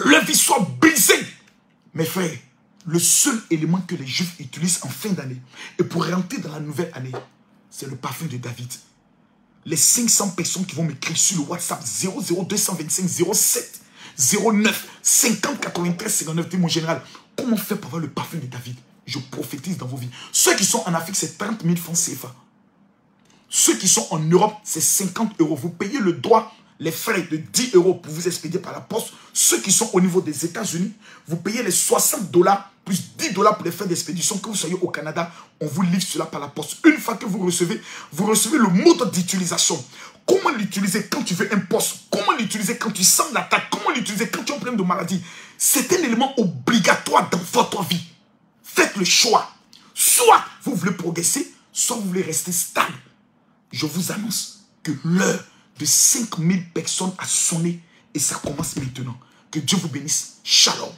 leur vie soit brisée. Mes frères, le seul élément que les Juifs utilisent en fin d'année et pour rentrer dans la nouvelle année, c'est le parfum de David. Les 500 personnes qui vont m'écrire sur le WhatsApp 00225 07 09 50 93 59, dis mon général, comment faire pour avoir le parfum de David? Je prophétise dans vos vies. Ceux qui sont en Afrique, c'est 30 000 francs CFA. Ceux qui sont en Europe, c'est 50 €. Vous payez le droit, les frais de 10 € pour vous expédier par la poste. Ceux qui sont au niveau des États-Unis, vous payez les 60 $ plus 10 $ pour les frais d'expédition. Que vous soyez au Canada, on vous livre cela par la poste. Une fois que vous recevez le mode d'utilisation. Comment l'utiliser quand tu veux un poste? Comment l'utiliser quand tu sens l'attaque? Comment l'utiliser quand tu as un problème de maladie? C'est un élément obligatoire dans votre vie. Faites le choix. Soit vous voulez progresser, soit vous voulez rester stable. Je vous annonce que l'heure de 5000 personnes a sonné et ça commence maintenant. Que Dieu vous bénisse. Shalom.